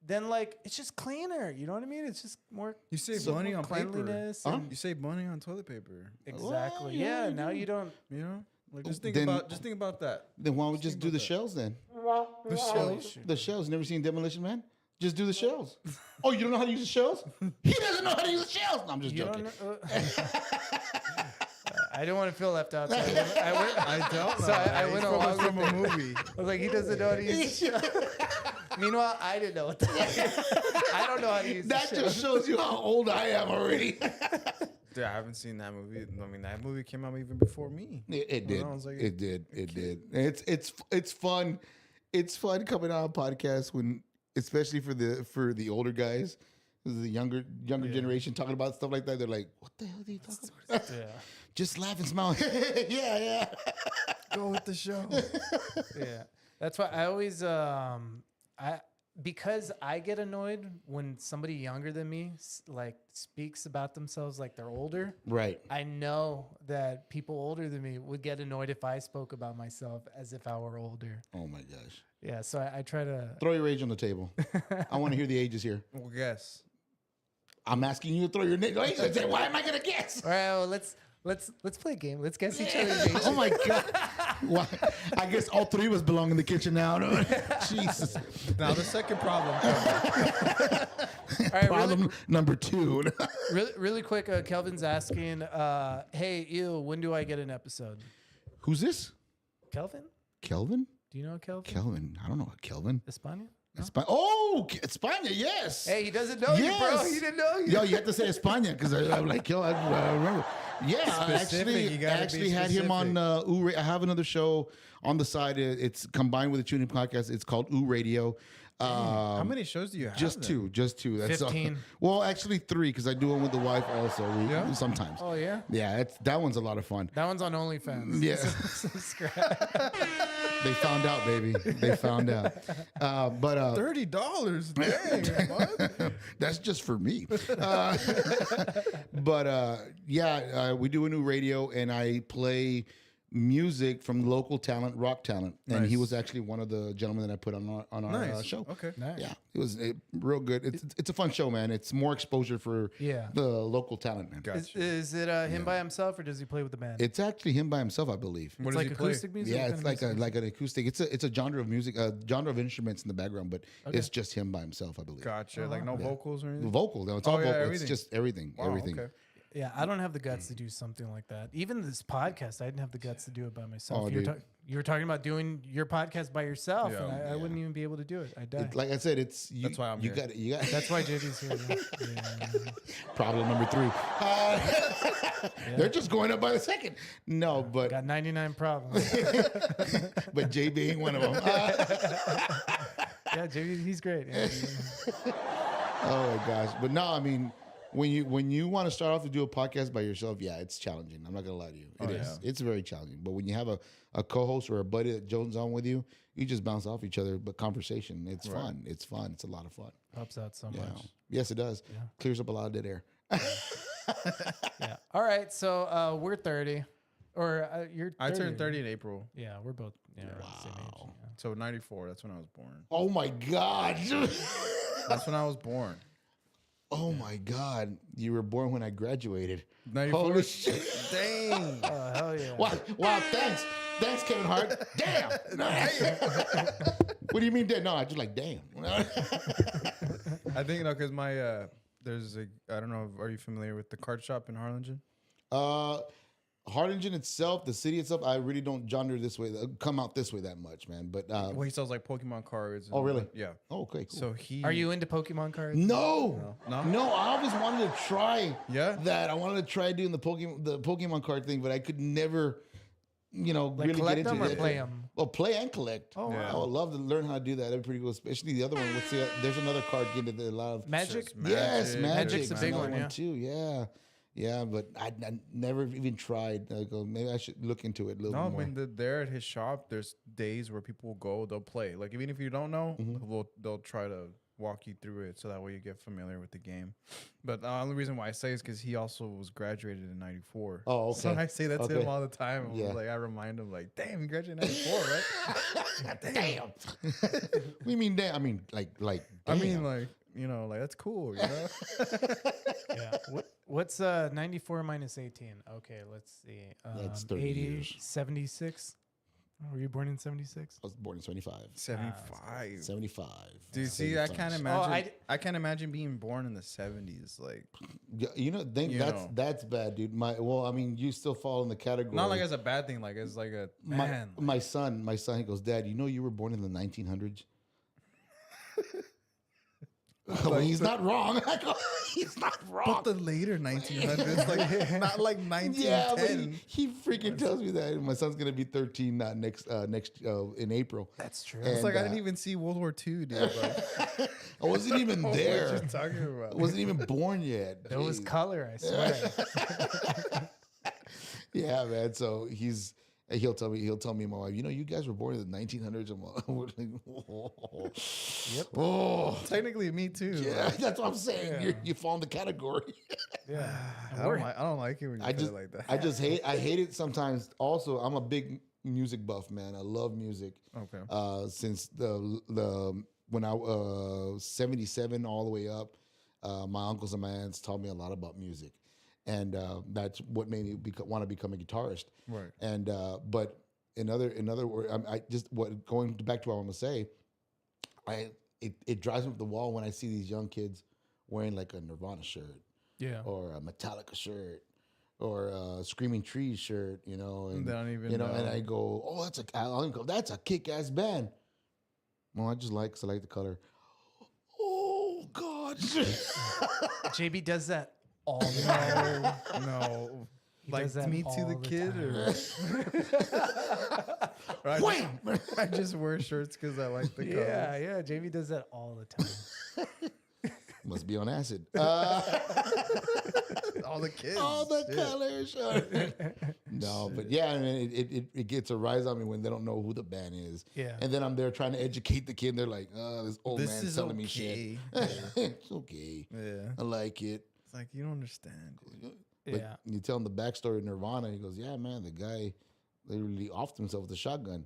[SPEAKER 2] then like it's just cleaner. You know what I mean? It's just more
[SPEAKER 4] You save
[SPEAKER 2] so
[SPEAKER 4] money
[SPEAKER 2] more
[SPEAKER 4] on paper.
[SPEAKER 2] cleanliness.
[SPEAKER 5] Huh?
[SPEAKER 2] And
[SPEAKER 4] You save money on toilet paper.
[SPEAKER 2] exactly.
[SPEAKER 5] Well, yeah,
[SPEAKER 2] yeah.
[SPEAKER 5] you
[SPEAKER 2] Now
[SPEAKER 5] do.
[SPEAKER 2] you don't.
[SPEAKER 4] You know, like just think
[SPEAKER 5] Then-
[SPEAKER 4] about that.
[SPEAKER 5] Then why don't we just do the shells then?
[SPEAKER 4] The shells.
[SPEAKER 5] The shells. Never seen Demolition Man? Just do the shells. Oh, you don't know how to use the shells? He doesn't know how to use the shells. No, I'm just
[SPEAKER 2] You
[SPEAKER 5] joking.
[SPEAKER 2] don't I didn't want to feel left out. So I went,
[SPEAKER 4] I don't know.
[SPEAKER 2] So I went along
[SPEAKER 4] from
[SPEAKER 2] with
[SPEAKER 4] a movie.
[SPEAKER 2] I was like, he doesn't know how to use the shell. Meanwhile, I didn't know what the I don't know how to use
[SPEAKER 5] That
[SPEAKER 2] the shell.
[SPEAKER 5] just shows you how old I am already.
[SPEAKER 4] Dude, I haven't seen that movie. I mean, that movie came out even before me.
[SPEAKER 5] It
[SPEAKER 4] When
[SPEAKER 5] did.
[SPEAKER 4] I was like
[SPEAKER 5] It did. It did. It's fun. It's fun coming on a podcast when, especially for the older guys, the younger generation talking about stuff like that. They're like, "What the hell are you talking about?"
[SPEAKER 2] Yeah.
[SPEAKER 5] Just laugh and smile. yeah.
[SPEAKER 4] Go with the show.
[SPEAKER 2] Yeah, that's why I always because I get annoyed when somebody younger than me like speaks about themselves like they're older.
[SPEAKER 5] Right.
[SPEAKER 2] I know that people older than me would get annoyed if I spoke about myself as if I were older.
[SPEAKER 5] Oh my gosh.
[SPEAKER 2] Yeah, so I try to.
[SPEAKER 5] Throw your age on the table. I want to hear the ages here.
[SPEAKER 4] Well, guess.
[SPEAKER 5] I'm asking you to throw your age. I say, why am I gonna guess?
[SPEAKER 2] All right, well, let's play a game. Let's guess each other's age.
[SPEAKER 5] Oh my god. Well, I guess all three of us belong in the kitchen now. Jesus.
[SPEAKER 4] Now the second problem.
[SPEAKER 2] All right,
[SPEAKER 5] Problem number 2.
[SPEAKER 2] really quick. Kelvin's asking, "Hey, ew, when do I get an episode?"
[SPEAKER 5] Who's this?
[SPEAKER 2] Kelvin,
[SPEAKER 5] Kelvin?
[SPEAKER 2] do you know Kelvin?
[SPEAKER 5] Kelvin. I don't know. Kelvin.
[SPEAKER 2] Espana?
[SPEAKER 5] Oh, España, yes.
[SPEAKER 2] Hey, he doesn't know you, bro.
[SPEAKER 5] Yes.
[SPEAKER 2] He didn't know you.
[SPEAKER 5] Yo, you have to say España because I'm like, yo, I remember. Yeah,
[SPEAKER 4] Specific, you
[SPEAKER 5] I
[SPEAKER 4] gotta
[SPEAKER 5] actually
[SPEAKER 4] be
[SPEAKER 5] had him on
[SPEAKER 4] specific.
[SPEAKER 5] I have another show on the side. It's combined with the Tuning Podcast. It's called Ooh Radio.
[SPEAKER 4] How many shows do you have?
[SPEAKER 5] Just
[SPEAKER 4] then?
[SPEAKER 5] two. That's
[SPEAKER 2] 15.
[SPEAKER 5] Well, actually 3 because I do one with the wife also.
[SPEAKER 4] Yeah?
[SPEAKER 5] Sometimes.
[SPEAKER 2] Oh yeah,
[SPEAKER 5] Yeah, that one's a lot of fun.
[SPEAKER 2] that one's on OnlyFans.
[SPEAKER 5] Yeah.
[SPEAKER 2] Subscribe.
[SPEAKER 5] They found out, baby. They found out. But
[SPEAKER 4] $30. Dang. What?
[SPEAKER 5] that's just for me. We do a new radio, and I play music from local talent, rock talent, and he
[SPEAKER 4] Nice.
[SPEAKER 5] was actually one of the gentlemen that I put on our
[SPEAKER 4] Nice.
[SPEAKER 5] show.
[SPEAKER 4] Okay.
[SPEAKER 2] Nice.
[SPEAKER 5] Yeah, it was real good. It's a fun show, man. It's more exposure for
[SPEAKER 2] Yeah.
[SPEAKER 5] the local talent, man.
[SPEAKER 4] Gotcha.
[SPEAKER 2] Is it him by himself or does he play with the band?
[SPEAKER 5] It's actually him by himself, I believe.
[SPEAKER 4] What
[SPEAKER 2] It's
[SPEAKER 4] does
[SPEAKER 2] like
[SPEAKER 4] he play?
[SPEAKER 2] acoustic music.
[SPEAKER 5] Yeah,
[SPEAKER 2] What
[SPEAKER 5] it's
[SPEAKER 2] kind of
[SPEAKER 5] like
[SPEAKER 2] music?
[SPEAKER 5] an acoustic. It's a genre of music, a genre of instruments in the background, but it's just him by himself, I believe.
[SPEAKER 4] Gotcha. Like no vocals or anything?
[SPEAKER 5] Vocal, no, it's all
[SPEAKER 4] Oh, yeah,
[SPEAKER 5] vocal.
[SPEAKER 4] everything.
[SPEAKER 5] It's just everything,
[SPEAKER 4] Wow,
[SPEAKER 5] everything.
[SPEAKER 4] okay.
[SPEAKER 2] Yeah, I don't have the guts to do something like that. Even this podcast, I didn't have the guts to do it by myself.
[SPEAKER 5] Oh,
[SPEAKER 2] you
[SPEAKER 5] dude.
[SPEAKER 2] were talking about doing your podcast by yourself,
[SPEAKER 4] Yeah.
[SPEAKER 2] and I wouldn't even be able to do it. I'd die.
[SPEAKER 5] Like I said, it's you.
[SPEAKER 4] That's why I'm
[SPEAKER 5] you
[SPEAKER 4] here.
[SPEAKER 5] got you got.
[SPEAKER 2] That's why JV's here. Yeah.
[SPEAKER 5] problem number 3. They're just going up by the second. No, but
[SPEAKER 2] Got 99 problems.
[SPEAKER 5] but JB ain't one of them.
[SPEAKER 2] Yeah, JV, he's great. Yeah,
[SPEAKER 5] Oh my gosh! But no, I mean, when you want to start off to do a podcast by yourself, yeah, it's challenging. I'm not gonna lie to you. It is.
[SPEAKER 4] yeah.
[SPEAKER 5] It's very challenging. But when you have a co-host or a buddy that joins on with you, you just bounce off each other. But conversation, it's fun. It's fun. It's a lot of fun.
[SPEAKER 2] helps out so
[SPEAKER 5] Yeah.
[SPEAKER 2] much.
[SPEAKER 5] Yes, it does. Clears up a lot of dead air.
[SPEAKER 2] Yeah. All right, so we're 30, or you're.
[SPEAKER 4] I
[SPEAKER 2] 30,
[SPEAKER 4] turned 30 in April.
[SPEAKER 2] Yeah, we're both around the same age. Yeah.
[SPEAKER 4] So 94, that's when I was born.
[SPEAKER 5] Oh my God!
[SPEAKER 4] That's when I was born.
[SPEAKER 5] Oh my God, you were born when I graduated.
[SPEAKER 4] 94?
[SPEAKER 5] Holy shit!
[SPEAKER 4] Dang.
[SPEAKER 2] Oh, hell yeah.
[SPEAKER 5] Wow, thanks, Kevin Hart. Damn. What do you mean, damn? No, I just like damn.
[SPEAKER 4] I think because my there's a I don't know. Are you familiar with the card shop in Harlingen?
[SPEAKER 5] Harlingen itself, the city itself, I really don't genre this way, come out this way that much, man. But
[SPEAKER 4] Well, he sells like Pokemon cards.
[SPEAKER 5] oh, really?
[SPEAKER 4] Yeah.
[SPEAKER 5] Oh, okay, cool.
[SPEAKER 4] So he
[SPEAKER 2] Are you into Pokemon cards?
[SPEAKER 5] No.
[SPEAKER 4] No?
[SPEAKER 5] I always wanted to try
[SPEAKER 4] Yeah?
[SPEAKER 5] that. I wanted to try doing the Pokemon card thing, but I could never,
[SPEAKER 2] Like
[SPEAKER 5] really
[SPEAKER 2] collect
[SPEAKER 5] get into
[SPEAKER 2] them or
[SPEAKER 5] it.
[SPEAKER 2] play them?
[SPEAKER 5] Well, play and collect.
[SPEAKER 2] Oh,
[SPEAKER 4] Yeah.
[SPEAKER 5] I would love to learn how to do that. That'd be pretty cool. Especially the other one. There's another card game that they love.
[SPEAKER 2] Magic?
[SPEAKER 5] Yes,
[SPEAKER 2] Magic's a
[SPEAKER 5] Magic's
[SPEAKER 2] big
[SPEAKER 5] another
[SPEAKER 2] one, yeah.
[SPEAKER 5] too. Yeah. Yeah, but I never even tried. I go, maybe I should look into it a little
[SPEAKER 4] No, I
[SPEAKER 5] more.
[SPEAKER 4] mean there at his shop. There's days where people will go, they'll play. Like even if you don't know, they'll try to walk you through it so that way you get familiar with the game. But the only reason why I say is because he also was graduated in '94.
[SPEAKER 5] Oh, okay.
[SPEAKER 4] So I say that to
[SPEAKER 5] Okay.
[SPEAKER 4] him all the time.
[SPEAKER 5] Yeah.
[SPEAKER 4] Like I remind him, like, damn, you graduated in '94, right?
[SPEAKER 5] Damn. We mean damn. I mean like.
[SPEAKER 4] I mean,
[SPEAKER 5] damn.
[SPEAKER 4] like, like that's cool, you know?
[SPEAKER 2] Yeah. What's 94 minus 18? Okay, let's see.
[SPEAKER 5] That's 30
[SPEAKER 2] 80,
[SPEAKER 5] years.
[SPEAKER 2] 76. Were you born in 76?
[SPEAKER 5] I was born in 75.
[SPEAKER 4] 75.
[SPEAKER 5] 75.
[SPEAKER 4] Dude, see, I can't
[SPEAKER 5] 75.
[SPEAKER 4] imagine. I can't imagine being born in the '70s. Like,
[SPEAKER 5] Yeah, that's bad, dude. You still fall in the category.
[SPEAKER 4] not like as a bad thing, like as like a man.
[SPEAKER 5] my son, he goes, Dad, you were born in the 1900s. Well, he's not wrong. I go, he's not wrong.
[SPEAKER 4] But the later 1900s, like not like 1910.
[SPEAKER 5] Yeah, but he freaking tells me that my son's gonna be 13 next in April.
[SPEAKER 2] That's true.
[SPEAKER 4] It's like I
[SPEAKER 5] And,
[SPEAKER 4] didn't even see World War II, dude. Like,
[SPEAKER 5] I wasn't even
[SPEAKER 4] what
[SPEAKER 5] there.
[SPEAKER 4] you talking about?
[SPEAKER 5] I wasn't even born yet.
[SPEAKER 2] There was
[SPEAKER 5] Jeez.
[SPEAKER 2] color, I swear.
[SPEAKER 5] Yeah, man. So he'll tell me, my wife, you guys were born in the 1900s. I'm like, oh.
[SPEAKER 2] Yep.
[SPEAKER 5] Oh,
[SPEAKER 4] Technically, me too.
[SPEAKER 5] yeah,
[SPEAKER 4] like,
[SPEAKER 5] that's what I'm saying.
[SPEAKER 2] Yeah.
[SPEAKER 5] You fall in the category.
[SPEAKER 2] Yeah.
[SPEAKER 4] I don't like it when you
[SPEAKER 5] I
[SPEAKER 4] say
[SPEAKER 5] just,
[SPEAKER 4] it like that.
[SPEAKER 5] I hate it sometimes. Also, I'm a big music buff, man. I love music.
[SPEAKER 4] Okay.
[SPEAKER 5] Since when I was 77 all the way up, my uncles and my aunts taught me a lot about music, and that's what made me want to become a guitarist.
[SPEAKER 4] Right.
[SPEAKER 5] And but in other words, going back to what I'm gonna say, it drives me up the wall when I see these young kids wearing like a Nirvana shirt,
[SPEAKER 2] Yeah.
[SPEAKER 5] or a Metallica shirt, or a Screaming Trees shirt, and
[SPEAKER 4] They don't even
[SPEAKER 5] and
[SPEAKER 4] know.
[SPEAKER 5] I go, oh, that's a kick-ass band. Well, I just like the color. Oh God.
[SPEAKER 2] JB does that all the time.
[SPEAKER 4] No.
[SPEAKER 2] He
[SPEAKER 4] Like
[SPEAKER 2] does that
[SPEAKER 4] me to
[SPEAKER 2] all
[SPEAKER 4] the kid,
[SPEAKER 2] time.
[SPEAKER 4] or I
[SPEAKER 5] Wham!
[SPEAKER 4] I just wear shirts because I like the color.
[SPEAKER 2] Yeah. JB does that all the time.
[SPEAKER 5] Must be on acid.
[SPEAKER 4] All the kids.
[SPEAKER 5] All the
[SPEAKER 4] shit.
[SPEAKER 5] colors. No, but yeah, I mean, it gets a rise on me when they don't know who the band is.
[SPEAKER 2] Yeah.
[SPEAKER 5] And then I'm there trying to educate the kid. And they're like, oh, this old
[SPEAKER 4] This
[SPEAKER 5] man's
[SPEAKER 4] is
[SPEAKER 5] telling me shit.
[SPEAKER 4] okay.
[SPEAKER 5] It's okay.
[SPEAKER 4] Yeah.
[SPEAKER 5] I like it.
[SPEAKER 4] It's like you don't understand. Dude.
[SPEAKER 5] But
[SPEAKER 2] Yeah.
[SPEAKER 5] you tell him the backstory of Nirvana. He goes, yeah, man, the guy literally offed himself with a shotgun.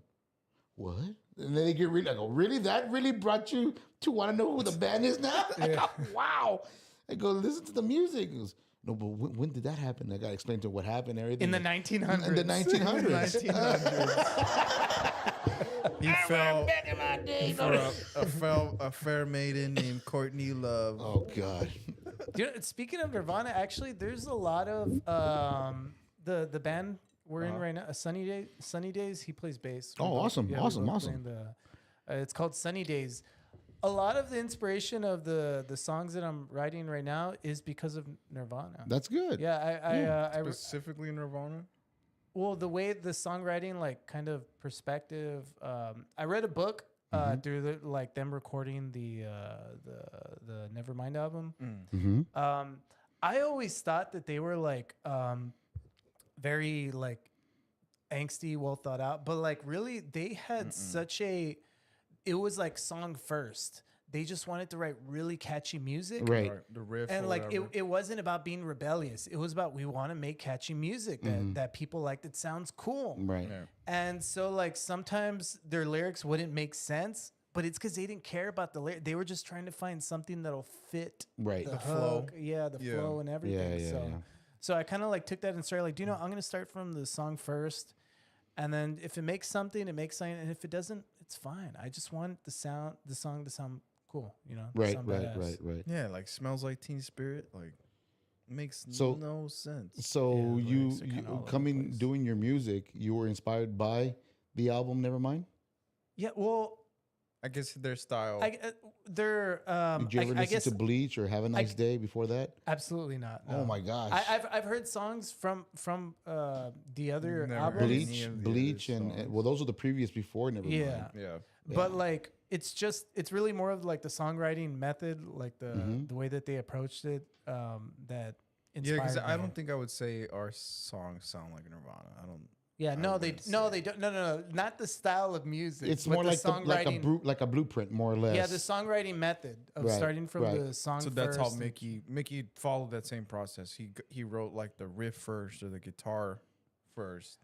[SPEAKER 5] What? And then they get really, I go, really? That really brought you to want to know who the band is now? I go, wow. I go, listen to the music. He goes, no, but when did that happen? I got to explain to him what happened, everything.
[SPEAKER 2] In the 1900s.
[SPEAKER 5] In the 1900s.
[SPEAKER 4] 1900s. He fell for a fair maiden named Courtney Love.
[SPEAKER 5] Oh, God.
[SPEAKER 2] Speaking of Nirvana, actually, there's a lot of the band we're in right now. Sunny Days. He plays bass.
[SPEAKER 5] Oh, awesome,
[SPEAKER 2] we're
[SPEAKER 5] awesome,
[SPEAKER 2] both
[SPEAKER 5] awesome.
[SPEAKER 2] playing it's called Sunny Days. A lot of the inspiration of the songs that I'm writing right now is because of Nirvana.
[SPEAKER 5] That's good.
[SPEAKER 2] Yeah, I
[SPEAKER 4] Specifically Nirvana.
[SPEAKER 2] well, the way the songwriting, like kind of perspective. I read a book through them recording the Nevermind album.
[SPEAKER 5] Mm-hmm.
[SPEAKER 2] I always thought that they were like very like angsty, well thought out, but like really they had it was like song first. They just wanted to write really catchy music.
[SPEAKER 5] Right.
[SPEAKER 4] The riff.
[SPEAKER 2] And
[SPEAKER 4] or
[SPEAKER 2] like
[SPEAKER 4] whatever.
[SPEAKER 2] it wasn't about being rebellious. It was about we want to make catchy music that people like that sounds cool.
[SPEAKER 5] Right.
[SPEAKER 4] Yeah.
[SPEAKER 2] And so like sometimes their lyrics wouldn't make sense, but it's because they didn't care about the lyric. They were just trying to find something that'll fit
[SPEAKER 5] Right.
[SPEAKER 2] the,
[SPEAKER 5] The
[SPEAKER 4] flow.
[SPEAKER 2] hook. Yeah, the
[SPEAKER 4] Yeah.
[SPEAKER 2] flow and everything.
[SPEAKER 5] yeah,
[SPEAKER 2] so,
[SPEAKER 5] yeah.
[SPEAKER 2] so I kind of like took that and started like, do you know, I'm gonna start from the song first, and then if it makes something, it makes something, and if it doesn't, it's fine. I just want the song to sound cool. You know,
[SPEAKER 5] Right,
[SPEAKER 2] sound
[SPEAKER 5] right,
[SPEAKER 2] badass.
[SPEAKER 5] right.
[SPEAKER 4] Yeah, like Smells Like Teen Spirit. Like makes
[SPEAKER 5] So-
[SPEAKER 4] no sense.
[SPEAKER 5] So
[SPEAKER 2] Yeah, the
[SPEAKER 5] you,
[SPEAKER 2] lyrics are kinda all over the
[SPEAKER 5] coming
[SPEAKER 2] place.
[SPEAKER 5] doing your music, you were inspired by the album Nevermind?
[SPEAKER 2] Yeah, well,
[SPEAKER 4] I guess their style.
[SPEAKER 2] they're
[SPEAKER 5] Did you ever
[SPEAKER 2] I
[SPEAKER 5] listen
[SPEAKER 2] guess
[SPEAKER 5] to Bleach or Have a Nice Day before that?
[SPEAKER 2] absolutely not.
[SPEAKER 5] Oh
[SPEAKER 2] no.
[SPEAKER 5] my gosh.
[SPEAKER 2] I've heard songs from the other
[SPEAKER 4] Never
[SPEAKER 2] albums.
[SPEAKER 4] heard
[SPEAKER 5] Bleach,
[SPEAKER 4] any of the
[SPEAKER 5] Bleach,
[SPEAKER 4] other
[SPEAKER 5] and
[SPEAKER 4] songs.
[SPEAKER 5] well, those were the previous before Nevermind.
[SPEAKER 2] Yeah.
[SPEAKER 4] yeah.
[SPEAKER 2] But like it's really more of like the songwriting method, like the
[SPEAKER 5] Mhm.
[SPEAKER 2] the way that they approached it, that
[SPEAKER 4] Yeah, because
[SPEAKER 2] inspired
[SPEAKER 4] I
[SPEAKER 2] me.
[SPEAKER 4] don't think I would say our songs sound like Nirvana. I don't.
[SPEAKER 2] Yeah,
[SPEAKER 4] I
[SPEAKER 2] no, they
[SPEAKER 4] wouldn't
[SPEAKER 2] no,
[SPEAKER 4] say.
[SPEAKER 2] they don't. No, not the style of music.
[SPEAKER 5] It's
[SPEAKER 2] but
[SPEAKER 5] more
[SPEAKER 2] the
[SPEAKER 5] like
[SPEAKER 2] songwriting.
[SPEAKER 5] like a blueprint, more or less.
[SPEAKER 2] Yeah, the songwriting method of
[SPEAKER 5] Right,
[SPEAKER 2] starting from
[SPEAKER 5] right.
[SPEAKER 2] the song.
[SPEAKER 4] So that's how
[SPEAKER 2] first and-
[SPEAKER 4] Mickey followed that same process. He wrote like the riff first or the guitar first,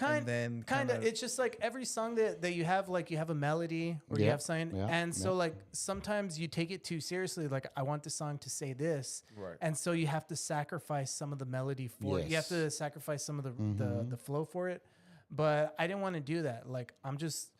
[SPEAKER 4] and then
[SPEAKER 2] kind of
[SPEAKER 4] kinda-
[SPEAKER 2] it's just like every song that you have, like you have a melody or you
[SPEAKER 5] Yeah,
[SPEAKER 2] have something,
[SPEAKER 5] yeah,
[SPEAKER 2] and so
[SPEAKER 5] yeah.
[SPEAKER 2] like sometimes you take it too seriously, like I want the song to say this,
[SPEAKER 4] Right.
[SPEAKER 2] and so you have to sacrifice some of the melody for it. You have
[SPEAKER 5] Yes.
[SPEAKER 2] to sacrifice some of the
[SPEAKER 5] Mhm.
[SPEAKER 2] the flow for it, but I didn't want to do that. Like I'm just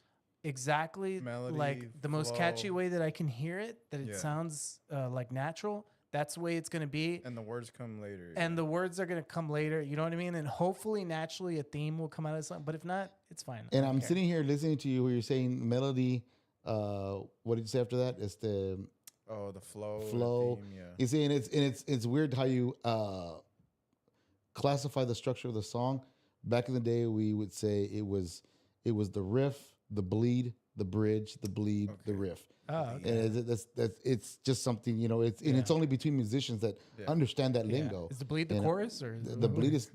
[SPEAKER 2] exactly
[SPEAKER 4] Melody,
[SPEAKER 2] like the most catchy
[SPEAKER 4] flow.
[SPEAKER 2] way that I can hear it, that it
[SPEAKER 4] Yeah.
[SPEAKER 2] sounds like natural. That's the way it's gonna be.
[SPEAKER 4] and the words come later.
[SPEAKER 2] And the words are gonna come later, you know what I mean? And hopefully, naturally, a theme will come out of the song. But if not, it's fine. I
[SPEAKER 5] And
[SPEAKER 2] don't
[SPEAKER 5] I'm
[SPEAKER 2] care.
[SPEAKER 5] sitting here listening to you where you're saying melody. What did you say after that? It's the
[SPEAKER 4] oh, the flow. the
[SPEAKER 5] flow.
[SPEAKER 4] theme, yeah.
[SPEAKER 5] You see, and it's weird how you classify the structure of the song. Back in the day, we would say it was the riff, the bleed, the bridge, the bleed, the riff.
[SPEAKER 2] Oh, okay.
[SPEAKER 5] And that's it's just something, you know. It's and it's only between musicians that understand that
[SPEAKER 2] Yeah.
[SPEAKER 5] lingo.
[SPEAKER 2] Is the bleed the
[SPEAKER 5] You know,
[SPEAKER 2] chorus or is
[SPEAKER 5] The bleed is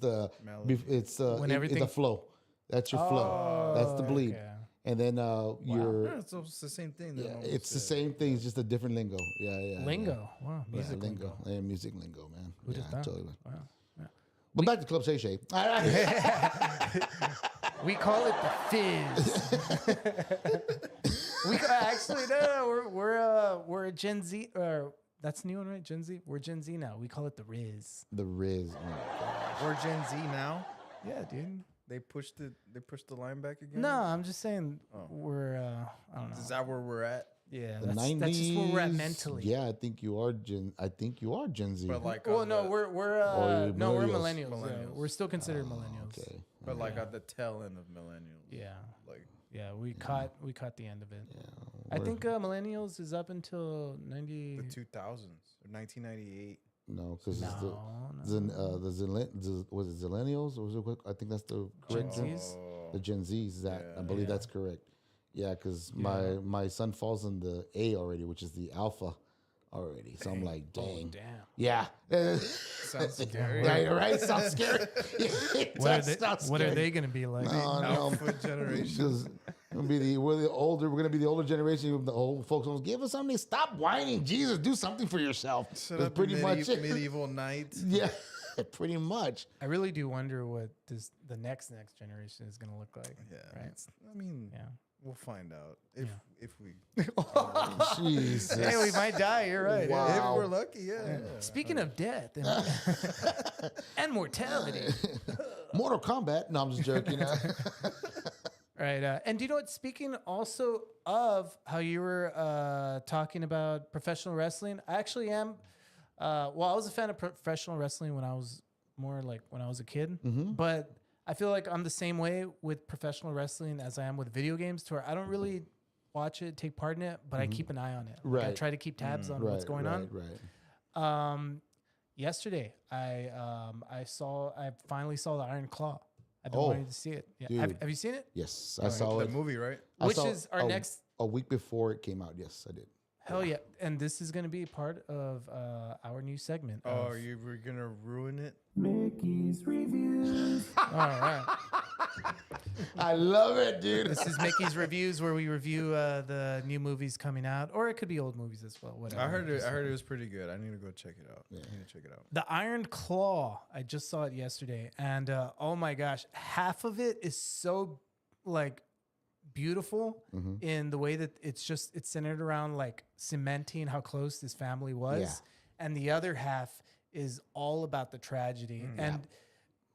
[SPEAKER 4] Melody.
[SPEAKER 5] it's
[SPEAKER 2] When
[SPEAKER 5] it's
[SPEAKER 2] everything-
[SPEAKER 5] the flow. That's your flow. That's the
[SPEAKER 2] Oh,
[SPEAKER 5] bleed.
[SPEAKER 2] okay.
[SPEAKER 5] And then your
[SPEAKER 4] Yeah, so it's the same thing.
[SPEAKER 5] yeah,
[SPEAKER 4] they're almost
[SPEAKER 5] it's the
[SPEAKER 4] said.
[SPEAKER 5] same thing. It's just a different lingo. Yeah.
[SPEAKER 2] Lingo. Wow,
[SPEAKER 5] Yeah,
[SPEAKER 2] music
[SPEAKER 5] lingo.
[SPEAKER 2] lingo.
[SPEAKER 5] Yeah, music lingo, man.
[SPEAKER 2] Who'd
[SPEAKER 5] yeah,
[SPEAKER 2] have thought?
[SPEAKER 5] totally.
[SPEAKER 2] Wow. Yeah.
[SPEAKER 5] But back to Club Shay Shay. All right.
[SPEAKER 2] We call it the fizz. Actually no, we're a Gen Z. That's the new one, right? Gen Z. We're Gen Z now. We call it the Riz.
[SPEAKER 5] The Riz. Oh my gosh.
[SPEAKER 4] We're Gen Z now.
[SPEAKER 2] Yeah, dude.
[SPEAKER 4] They pushed the line back again.
[SPEAKER 2] No, I'm just saying
[SPEAKER 4] Oh.
[SPEAKER 2] we're. I don't know.
[SPEAKER 4] Is that where we're at?
[SPEAKER 2] Yeah,
[SPEAKER 5] The
[SPEAKER 2] that's
[SPEAKER 5] 90s.
[SPEAKER 2] just where we're at mentally.
[SPEAKER 5] Yeah, I think you are Gen Z.
[SPEAKER 4] But like,
[SPEAKER 2] Well,
[SPEAKER 4] on
[SPEAKER 2] no,
[SPEAKER 4] the-
[SPEAKER 2] we're
[SPEAKER 5] you're
[SPEAKER 2] no, we're
[SPEAKER 5] millennials.
[SPEAKER 2] millennials. Yeah.
[SPEAKER 4] Millennials.
[SPEAKER 2] We're still considered millennials.
[SPEAKER 5] Okay.
[SPEAKER 4] but like at the tail end of millennials.
[SPEAKER 2] Yeah,
[SPEAKER 4] Like
[SPEAKER 2] yeah. We caught the end of it.
[SPEAKER 5] Yeah,
[SPEAKER 2] I
[SPEAKER 5] we're-
[SPEAKER 2] think millennials is up until 90.
[SPEAKER 4] the 2000s or 1998.
[SPEAKER 5] no, because it's
[SPEAKER 2] No,
[SPEAKER 5] was it Zillennials or was it? I think that's the correct
[SPEAKER 2] Gen
[SPEAKER 5] thing.
[SPEAKER 2] Zs?
[SPEAKER 4] Oh,
[SPEAKER 5] The Gen Zs. That I
[SPEAKER 4] Yeah.
[SPEAKER 5] believe
[SPEAKER 2] Yeah.
[SPEAKER 5] that's correct. Yeah, because my son falls in the A already, which is the alpha already. So I'm like, dang.
[SPEAKER 2] Damn.
[SPEAKER 5] Yeah.
[SPEAKER 4] sounds scary.
[SPEAKER 5] Yeah, you're right. Sounds scary.
[SPEAKER 2] What are they gonna be like?
[SPEAKER 5] No, no.
[SPEAKER 4] Alpha generation.
[SPEAKER 5] Because we're gonna be the older generation. The old folks will give us something. Stop whining, Jesus. Do something for yourself.
[SPEAKER 4] Set
[SPEAKER 5] That's
[SPEAKER 4] up
[SPEAKER 5] pretty much it.
[SPEAKER 4] medieval knights.
[SPEAKER 5] Yeah, pretty much.
[SPEAKER 2] I really do wonder what the next generation is gonna look like.
[SPEAKER 4] Yeah.
[SPEAKER 2] Right.
[SPEAKER 4] it's- I mean,
[SPEAKER 2] Yeah.
[SPEAKER 4] we'll find out if we
[SPEAKER 5] Jesus.
[SPEAKER 2] Hey, we might die. You're right.
[SPEAKER 5] Wow.
[SPEAKER 4] if we're lucky. Yeah.
[SPEAKER 2] Speaking of death and mortality,
[SPEAKER 5] Mortal Kombat. No, I'm just joking.
[SPEAKER 2] right? And do you know what? Speaking also of how you were talking about professional wrestling, I actually am. Well, I was a fan of professional wrestling when I was when I was a kid, but I feel like I'm the same way with professional wrestling as I am with video games, to where I don't really watch it, take part in it, but I keep an eye on it. Like, I
[SPEAKER 5] Right.
[SPEAKER 2] try to keep tabs on what's going on.
[SPEAKER 5] Right.
[SPEAKER 2] Yesterday, I finally saw the Iron Claw. I've been
[SPEAKER 5] Oh,
[SPEAKER 2] wanting to see it. Yeah. Have
[SPEAKER 5] dude.
[SPEAKER 2] you seen it?
[SPEAKER 5] Yes, I saw
[SPEAKER 4] The
[SPEAKER 5] it.
[SPEAKER 4] movie, right?
[SPEAKER 5] I
[SPEAKER 2] Which
[SPEAKER 5] saw
[SPEAKER 2] is our next.
[SPEAKER 5] a week before it came out. Yes, I did.
[SPEAKER 2] Hell yeah! And this is going to be part of our new segment.
[SPEAKER 4] Oh,
[SPEAKER 2] of-
[SPEAKER 4] we're gonna ruin it.
[SPEAKER 2] all right.
[SPEAKER 5] I love it, dude.
[SPEAKER 2] This is Mickey's reviews, where we review the new movies coming out, or it could be old movies as well. Whatever.
[SPEAKER 4] I heard it was pretty good. I need to go check it out. I need to check it out.
[SPEAKER 2] The Iron Claw. I just saw it yesterday, and oh my gosh, half of it is so like beautiful
[SPEAKER 5] Mm-hmm.
[SPEAKER 2] in the way that it's centered around like cementing how close this family was,
[SPEAKER 5] Yeah.
[SPEAKER 2] and the other half is all about the tragedy. And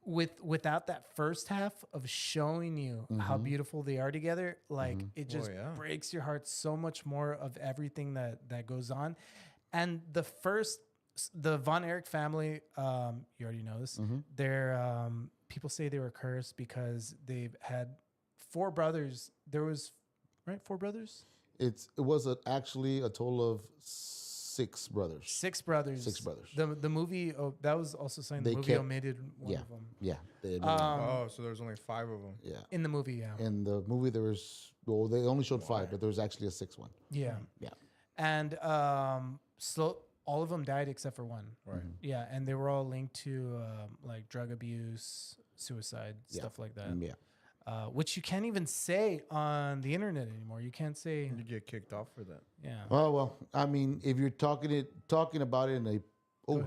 [SPEAKER 2] without that first half of showing you how beautiful they are together, like it just breaks your heart so much more of everything that goes on. And the Von Erich family, you already know this. They're people say they were cursed because they've had 4 brothers. There was 4 brothers.
[SPEAKER 5] It was actually a total of 6 brothers.
[SPEAKER 2] 6 brothers.
[SPEAKER 5] 6 brothers.
[SPEAKER 2] The movie that was also saying the
[SPEAKER 5] They
[SPEAKER 2] movie
[SPEAKER 5] kept-
[SPEAKER 2] omitted one
[SPEAKER 5] yeah.
[SPEAKER 2] of them.
[SPEAKER 5] Yeah. They had,
[SPEAKER 4] Oh, so there's only 5 of them.
[SPEAKER 5] yeah.
[SPEAKER 2] In the movie, yeah.
[SPEAKER 5] In the movie, there was they only showed 5, but there was actually a 6th one.
[SPEAKER 2] Yeah.
[SPEAKER 5] Yeah.
[SPEAKER 2] And so all of them died except for one.
[SPEAKER 4] Right.
[SPEAKER 2] Yeah, and they were all linked to like drug abuse, suicide, stuff like that.
[SPEAKER 5] Yeah.
[SPEAKER 2] Which you can't even say on the internet anymore. You can't say,
[SPEAKER 4] You get kicked off for that.
[SPEAKER 2] yeah.
[SPEAKER 5] Well, I mean, if you're talking about it in a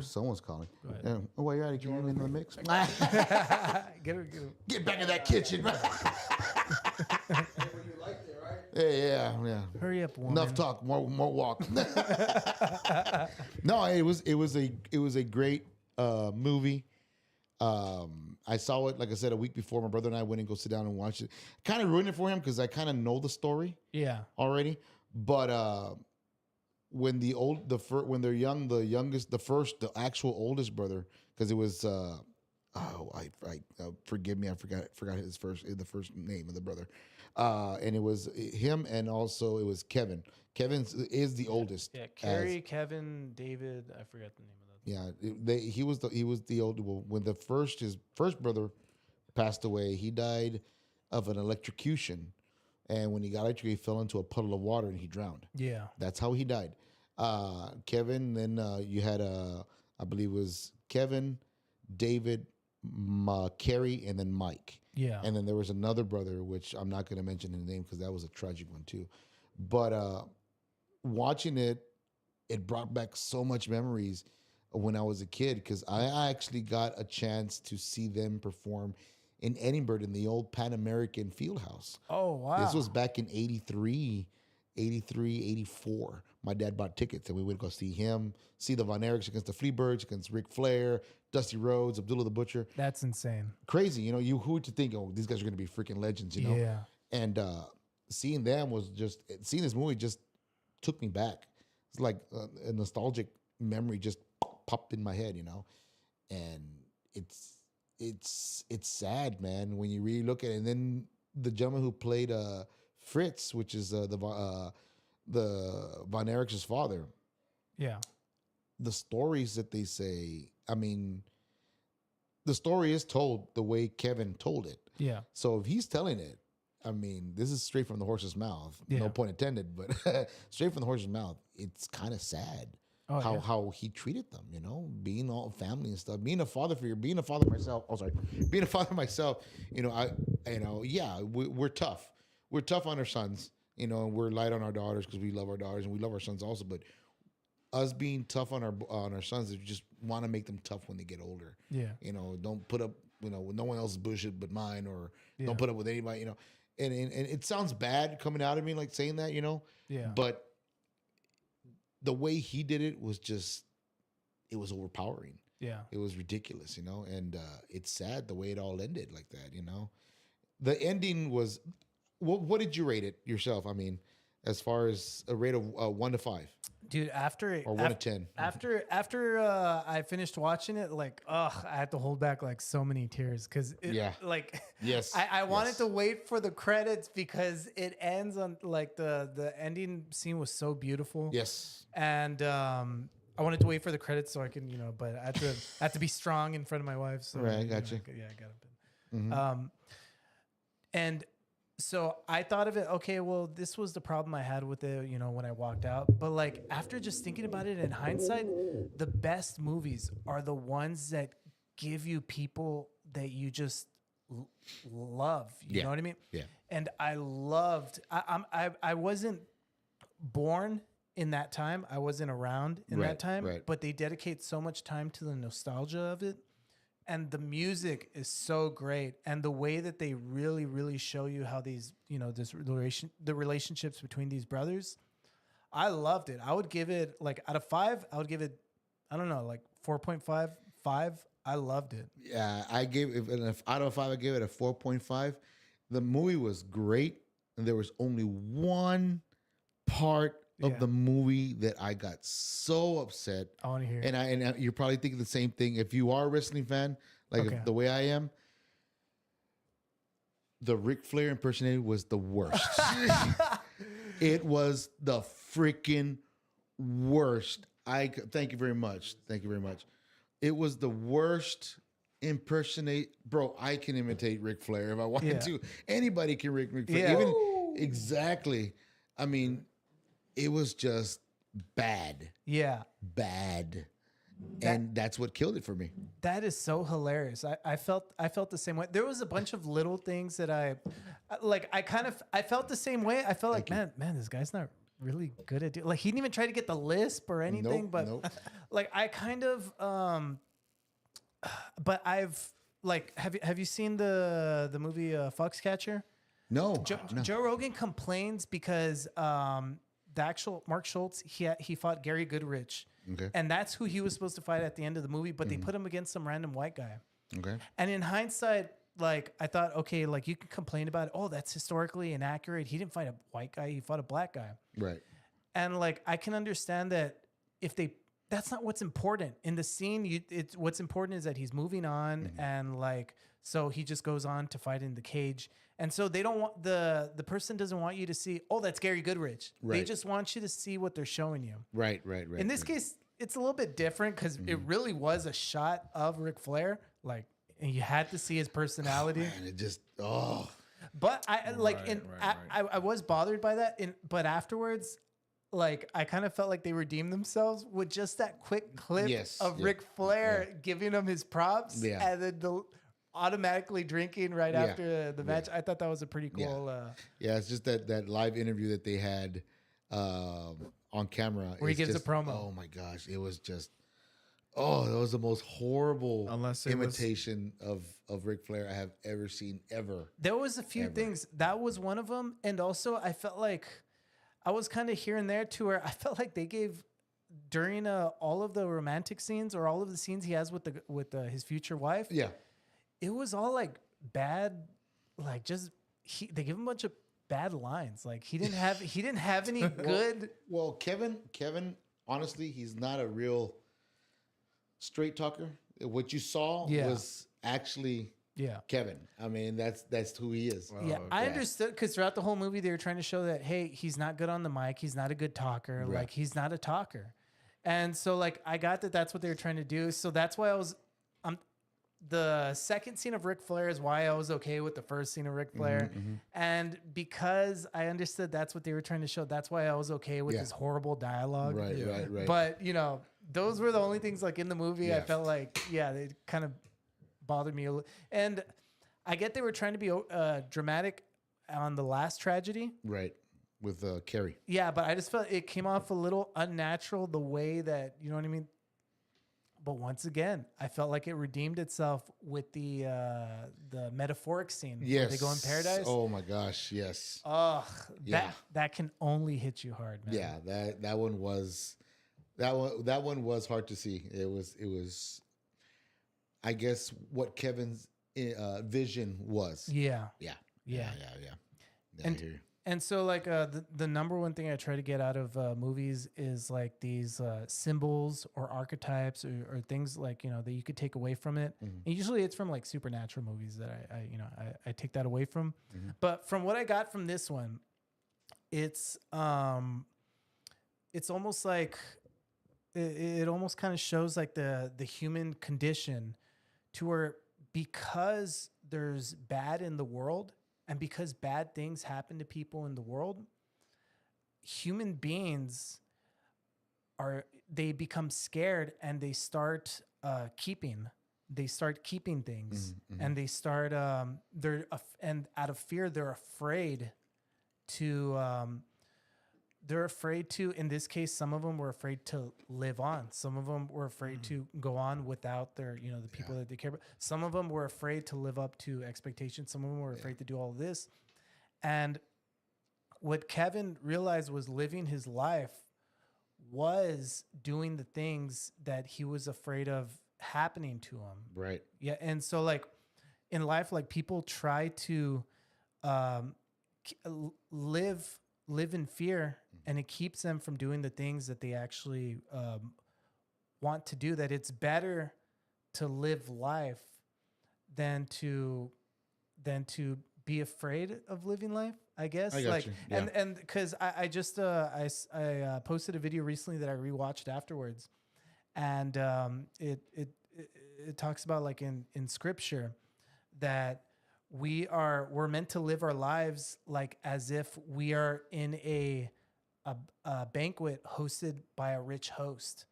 [SPEAKER 5] someone's calling.
[SPEAKER 2] Go ahead.
[SPEAKER 5] While you're at it, can you in the mix?
[SPEAKER 2] Get her.
[SPEAKER 5] Get back in that kitchen. Yeah.
[SPEAKER 2] Hurry up, woman.
[SPEAKER 5] Enough talk, more walk. No, it was a great movie. I saw it, like I said, a week before. My brother and I went and go sit down and watch it. Kind of ruined it for him because I kind of know the story
[SPEAKER 2] Yeah.
[SPEAKER 5] already. But when they're young, the actual oldest brother, because it was forgive me, I forgot the first name of the brother. And it was him, and also it was Kevin. Kevin is the oldest.
[SPEAKER 2] Yeah. Carrie, Kevin, David. I forgot the name of that.
[SPEAKER 5] Yeah, he was the older. Well, when his first brother passed away, he died of an electrocution, and when he got electrocuted, he fell into a puddle of water and he drowned.
[SPEAKER 2] Yeah.
[SPEAKER 5] That's how he died. Kevin. Then you had I believe it was Kevin, David, Carrie, and then Mike.
[SPEAKER 2] Yeah.
[SPEAKER 5] And then there was another brother, which I'm not going to mention his name because that was a tragic one too. But watching it brought back so much memories when I was a kid, because I actually got a chance to see them perform in Edinburgh in the old Pan American Fieldhouse.
[SPEAKER 2] Oh, wow.
[SPEAKER 5] This was back in 83, 84. My dad bought tickets and we would go see him, see the Von Erichs against the Freebirds, against Ric Flair, Dusty Rhodes, Abdullah the Butcher.
[SPEAKER 2] That's insane.
[SPEAKER 5] Crazy, who would you think, these guys are going to be freaking legends,
[SPEAKER 2] Yeah.
[SPEAKER 5] And seeing them seeing this movie just took me back. It's like a nostalgic memory just popped in my head, and it's sad, man, when you really look at it. And then the gentleman who played Fritz, which is the Von Erichs' father,
[SPEAKER 2] Yeah.
[SPEAKER 5] the stories that they say, I mean, the story is told the way Kevin told it.
[SPEAKER 2] Yeah.
[SPEAKER 5] So if he's telling it, I mean, this is straight from the horse's mouth.
[SPEAKER 2] Yeah.
[SPEAKER 5] No pun intended, but straight from the horse's mouth. It's kind of sad how he treated them, being all family and stuff. Being a father being a father myself. Being a father myself. We're tough. We're tough on our sons, and we're light on our daughters because we love our daughters and we love our sons also. But us being tough on our sons, we just want to make them tough when they get older.
[SPEAKER 2] Yeah.
[SPEAKER 5] Don't put up, with no one else's bullshit but mine, or don't put up with anybody, And it sounds bad coming out of me, like saying that,
[SPEAKER 2] Yeah.
[SPEAKER 5] But the way he did it was it was overpowering.
[SPEAKER 2] Yeah.
[SPEAKER 5] It was ridiculous, and it's sad the way it all ended like that, The ending was, what did you rate it yourself? I mean, as far as a rate of 1 to 5,
[SPEAKER 2] Dude, after
[SPEAKER 5] or 1 to 10.
[SPEAKER 2] After I finished watching it, like, I had to hold back like so many tears because like,
[SPEAKER 5] Yes,
[SPEAKER 2] I wanted to wait for the credits because it ends on like the ending scene was so beautiful.
[SPEAKER 5] Yes,
[SPEAKER 2] and I wanted to wait for the credits so I can, but I had to be strong in front of my wife. So
[SPEAKER 5] Right, I got you.
[SPEAKER 2] I got it. And so I thought of it, okay, well, this was the problem I had with it, when I walked out. But like after just thinking about it in hindsight, the best movies are the ones that give you people that you just love. You know what I mean?
[SPEAKER 5] Yeah.
[SPEAKER 2] And I loved. I wasn't born in that time. I wasn't around in that time.
[SPEAKER 5] Right.
[SPEAKER 2] But they dedicate so much time to the nostalgia of it. and the music is so great, and the way that they really show you how these, the relationships between these brothers, I loved it. I would give it like out of 5, I would give it, I don't know, like 4.5, 5. I loved it.
[SPEAKER 5] Yeah, I gave if out of 5, I gave it a 4.5. The movie was great, and there was only one part of
[SPEAKER 2] Yeah.
[SPEAKER 5] the movie that I got so upset.
[SPEAKER 2] I want to hear.
[SPEAKER 5] And you're probably thinking the same thing. If you are a wrestling fan, like
[SPEAKER 2] Okay.
[SPEAKER 5] the way I am, the Ric Flair impersonator was the worst. It was the freaking worst. Thank you very much. Thank you very much. It was the worst impersonate. Bro, I can imitate Ric Flair if I wanted
[SPEAKER 2] Yeah.
[SPEAKER 5] to. Anybody can Ric Flair.
[SPEAKER 2] Yeah.
[SPEAKER 5] Even exactly. I mean, it was just bad.
[SPEAKER 2] Yeah.
[SPEAKER 5] Bad. And that's what killed it for me.
[SPEAKER 2] That is so hilarious. I felt the same way. There was a bunch of little things that I felt the same way. I felt like, man, this guy's not really good at like he didn't even try to get the lisp or anything,
[SPEAKER 5] Nope,
[SPEAKER 2] but
[SPEAKER 5] nope.
[SPEAKER 2] like I kind of but I've like have you seen the movie Foxcatcher?
[SPEAKER 5] No. no.
[SPEAKER 2] Joe Rogan complains because the actual Mark Schultz, he fought Gary Goodrich.
[SPEAKER 5] Okay.
[SPEAKER 2] And that's who he was supposed to fight at the end of the movie, but they put him against some random white guy.
[SPEAKER 5] Okay.
[SPEAKER 2] And in hindsight, like I thought, okay, like you can complain about it. Oh, that's historically inaccurate. He didn't fight a white guy, he fought a black guy.
[SPEAKER 5] Right.
[SPEAKER 2] And like I can understand that if that's not what's important in the scene. It's what's important is that he's moving on, and like so he just goes on to fight in the cage. And so they don't want the person doesn't want you to see, oh, that's Gary Goodrich. They
[SPEAKER 5] Right.
[SPEAKER 2] just want you to see what they're showing you.
[SPEAKER 5] Right.
[SPEAKER 2] In this case, it's a little bit different because it really was a shot of Ric Flair, like, and you had to see his personality.
[SPEAKER 5] And it just
[SPEAKER 2] But I I was bothered by that. But afterwards, like I kind of felt like they redeemed themselves with just that quick clip
[SPEAKER 5] Yes,
[SPEAKER 2] of
[SPEAKER 5] yeah,
[SPEAKER 2] Ric Flair giving him his props,
[SPEAKER 5] Yeah.
[SPEAKER 2] and then automatically drinking right
[SPEAKER 5] Yeah,
[SPEAKER 2] after the match. I thought that was a pretty cool.
[SPEAKER 5] Yeah, it's just that live interview that they had on camera.
[SPEAKER 2] Where he
[SPEAKER 5] It's
[SPEAKER 2] gives a
[SPEAKER 5] just-
[SPEAKER 2] promo.
[SPEAKER 5] Oh my gosh, it was just that was the most horrible
[SPEAKER 4] Unless it was-
[SPEAKER 5] imitation of Ric Flair I have ever seen ever.
[SPEAKER 2] There was a few
[SPEAKER 5] Ever.
[SPEAKER 2] things. That was one of them. And also I felt like I was kind of here and there to where I felt like they gave during all of the romantic scenes or all of the scenes he has with his future wife.
[SPEAKER 5] Yeah.
[SPEAKER 2] It was all like bad, like just they give him a bunch of bad lines. Like he didn't have any good.
[SPEAKER 5] Well, Kevin, honestly, he's not a real straight talker. What you saw
[SPEAKER 2] Yeah.
[SPEAKER 5] was actually
[SPEAKER 2] Yeah.
[SPEAKER 5] Kevin. I mean, that's who he is.
[SPEAKER 2] Yeah, I understood because throughout the whole movie they were trying to show that hey, he's not good on the mic, he's not a good talker,
[SPEAKER 5] Right.
[SPEAKER 2] like he's not a talker, and so like I got that that's what they were trying to do. So that's why I was, the second scene of Ric Flair is why I was okay with the first scene of Ric Flair, and because I understood that's what they were trying to show, that's why I was okay with
[SPEAKER 5] Yeah.
[SPEAKER 2] this horrible dialogue.
[SPEAKER 5] Right.
[SPEAKER 2] But those were the only things like in the movie I
[SPEAKER 5] Yeah.
[SPEAKER 2] felt like they kind of bothered me and I get they were trying to be dramatic on the last tragedy.
[SPEAKER 5] Right. With Carrie.
[SPEAKER 2] Yeah, but I just felt it came off a little unnatural the way that, you know what I mean? But once again, I felt like it redeemed itself with the metaphoric scene where
[SPEAKER 5] Yes.
[SPEAKER 2] they go in paradise.
[SPEAKER 5] Oh my gosh, yes.
[SPEAKER 2] Ugh,
[SPEAKER 5] Yeah.
[SPEAKER 2] that can only hit you hard, man.
[SPEAKER 5] Yeah, that one was hard to see. It was I guess what Kevin's vision was.
[SPEAKER 2] Yeah.
[SPEAKER 5] Yeah.
[SPEAKER 2] Yeah.
[SPEAKER 5] I hear you.
[SPEAKER 2] And so, like, the number one thing I try to get out of movies is like these symbols or archetypes or things like that you could take away from it. And usually, it's from like supernatural movies that I take that away from. But from what I got from this one, it's almost like it almost kind of shows like the human condition, to where because there's bad in the world. And because bad things happen to people in the world, human beings they become scared and they start keeping things, and they start and out of fear they're afraid to they're afraid to, in this case, some of them were afraid to live on. Some of them were afraid to go on without their, you know, the people that they care about. Some of them were afraid to live up to expectations. Some of them were afraid to do all of this. And what Kevin realized was living his life was doing the things that he was afraid of happening to him.
[SPEAKER 5] Right.
[SPEAKER 2] Yeah. And so like in life, like people try to live in fear, and it keeps them from doing the things that they actually want to do. That it's better to live life than to be afraid of living life, I guess.
[SPEAKER 5] I got
[SPEAKER 2] like
[SPEAKER 5] you. Yeah.
[SPEAKER 2] and because I just I posted a video recently that I rewatched afterwards, and it talks about like in scripture that we're meant to live our lives like as if we are in a banquet hosted by a rich host.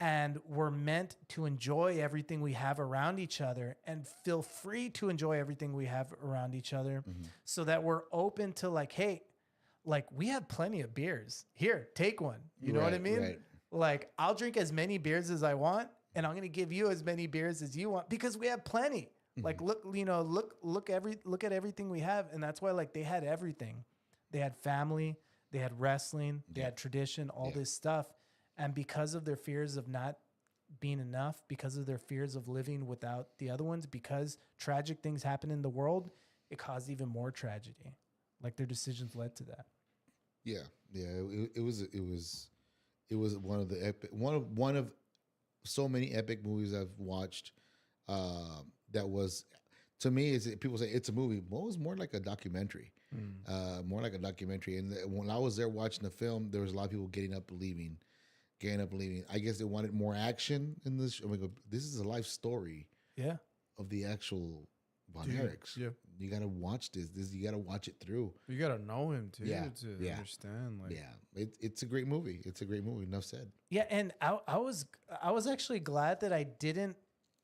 [SPEAKER 2] And we're meant to enjoy everything we have around each other and feel free to enjoy everything we have around each other, so that we're open to like, hey, like we have plenty of beers. Here, take one. You know what I
[SPEAKER 5] Right,
[SPEAKER 2] mean?
[SPEAKER 5] right.
[SPEAKER 2] Like I'll drink as many beers as I want, and I'm going to give you as many beers as you want because we have plenty. Like look at everything we have. And that's why like they had everything. They had family, they had wrestling, they had tradition, all this stuff. And because of their fears of not being enough, because of their fears of living without the other ones, because tragic things happen in the world, it caused even more tragedy. Like their decisions led to that.
[SPEAKER 5] Yeah, yeah. It was one of the epic one of so many epic movies I've watched. That was, to me, people say it's a movie. Well, it was more like a documentary. More like a documentary. And when I was there watching the film, there was a lot of people getting up, leaving. I guess they wanted more action in this. I mean, this is a life story.
[SPEAKER 2] Yeah.
[SPEAKER 5] Of the actual Von Erichs.
[SPEAKER 4] Yeah.
[SPEAKER 5] You got to watch this. You got to watch it through.
[SPEAKER 4] You got to know him too
[SPEAKER 5] Yeah,
[SPEAKER 4] to
[SPEAKER 5] yeah.
[SPEAKER 4] understand. Like,
[SPEAKER 5] Yeah, it's a great movie. It's a great movie. Enough said.
[SPEAKER 2] Yeah, and I was actually glad that I didn't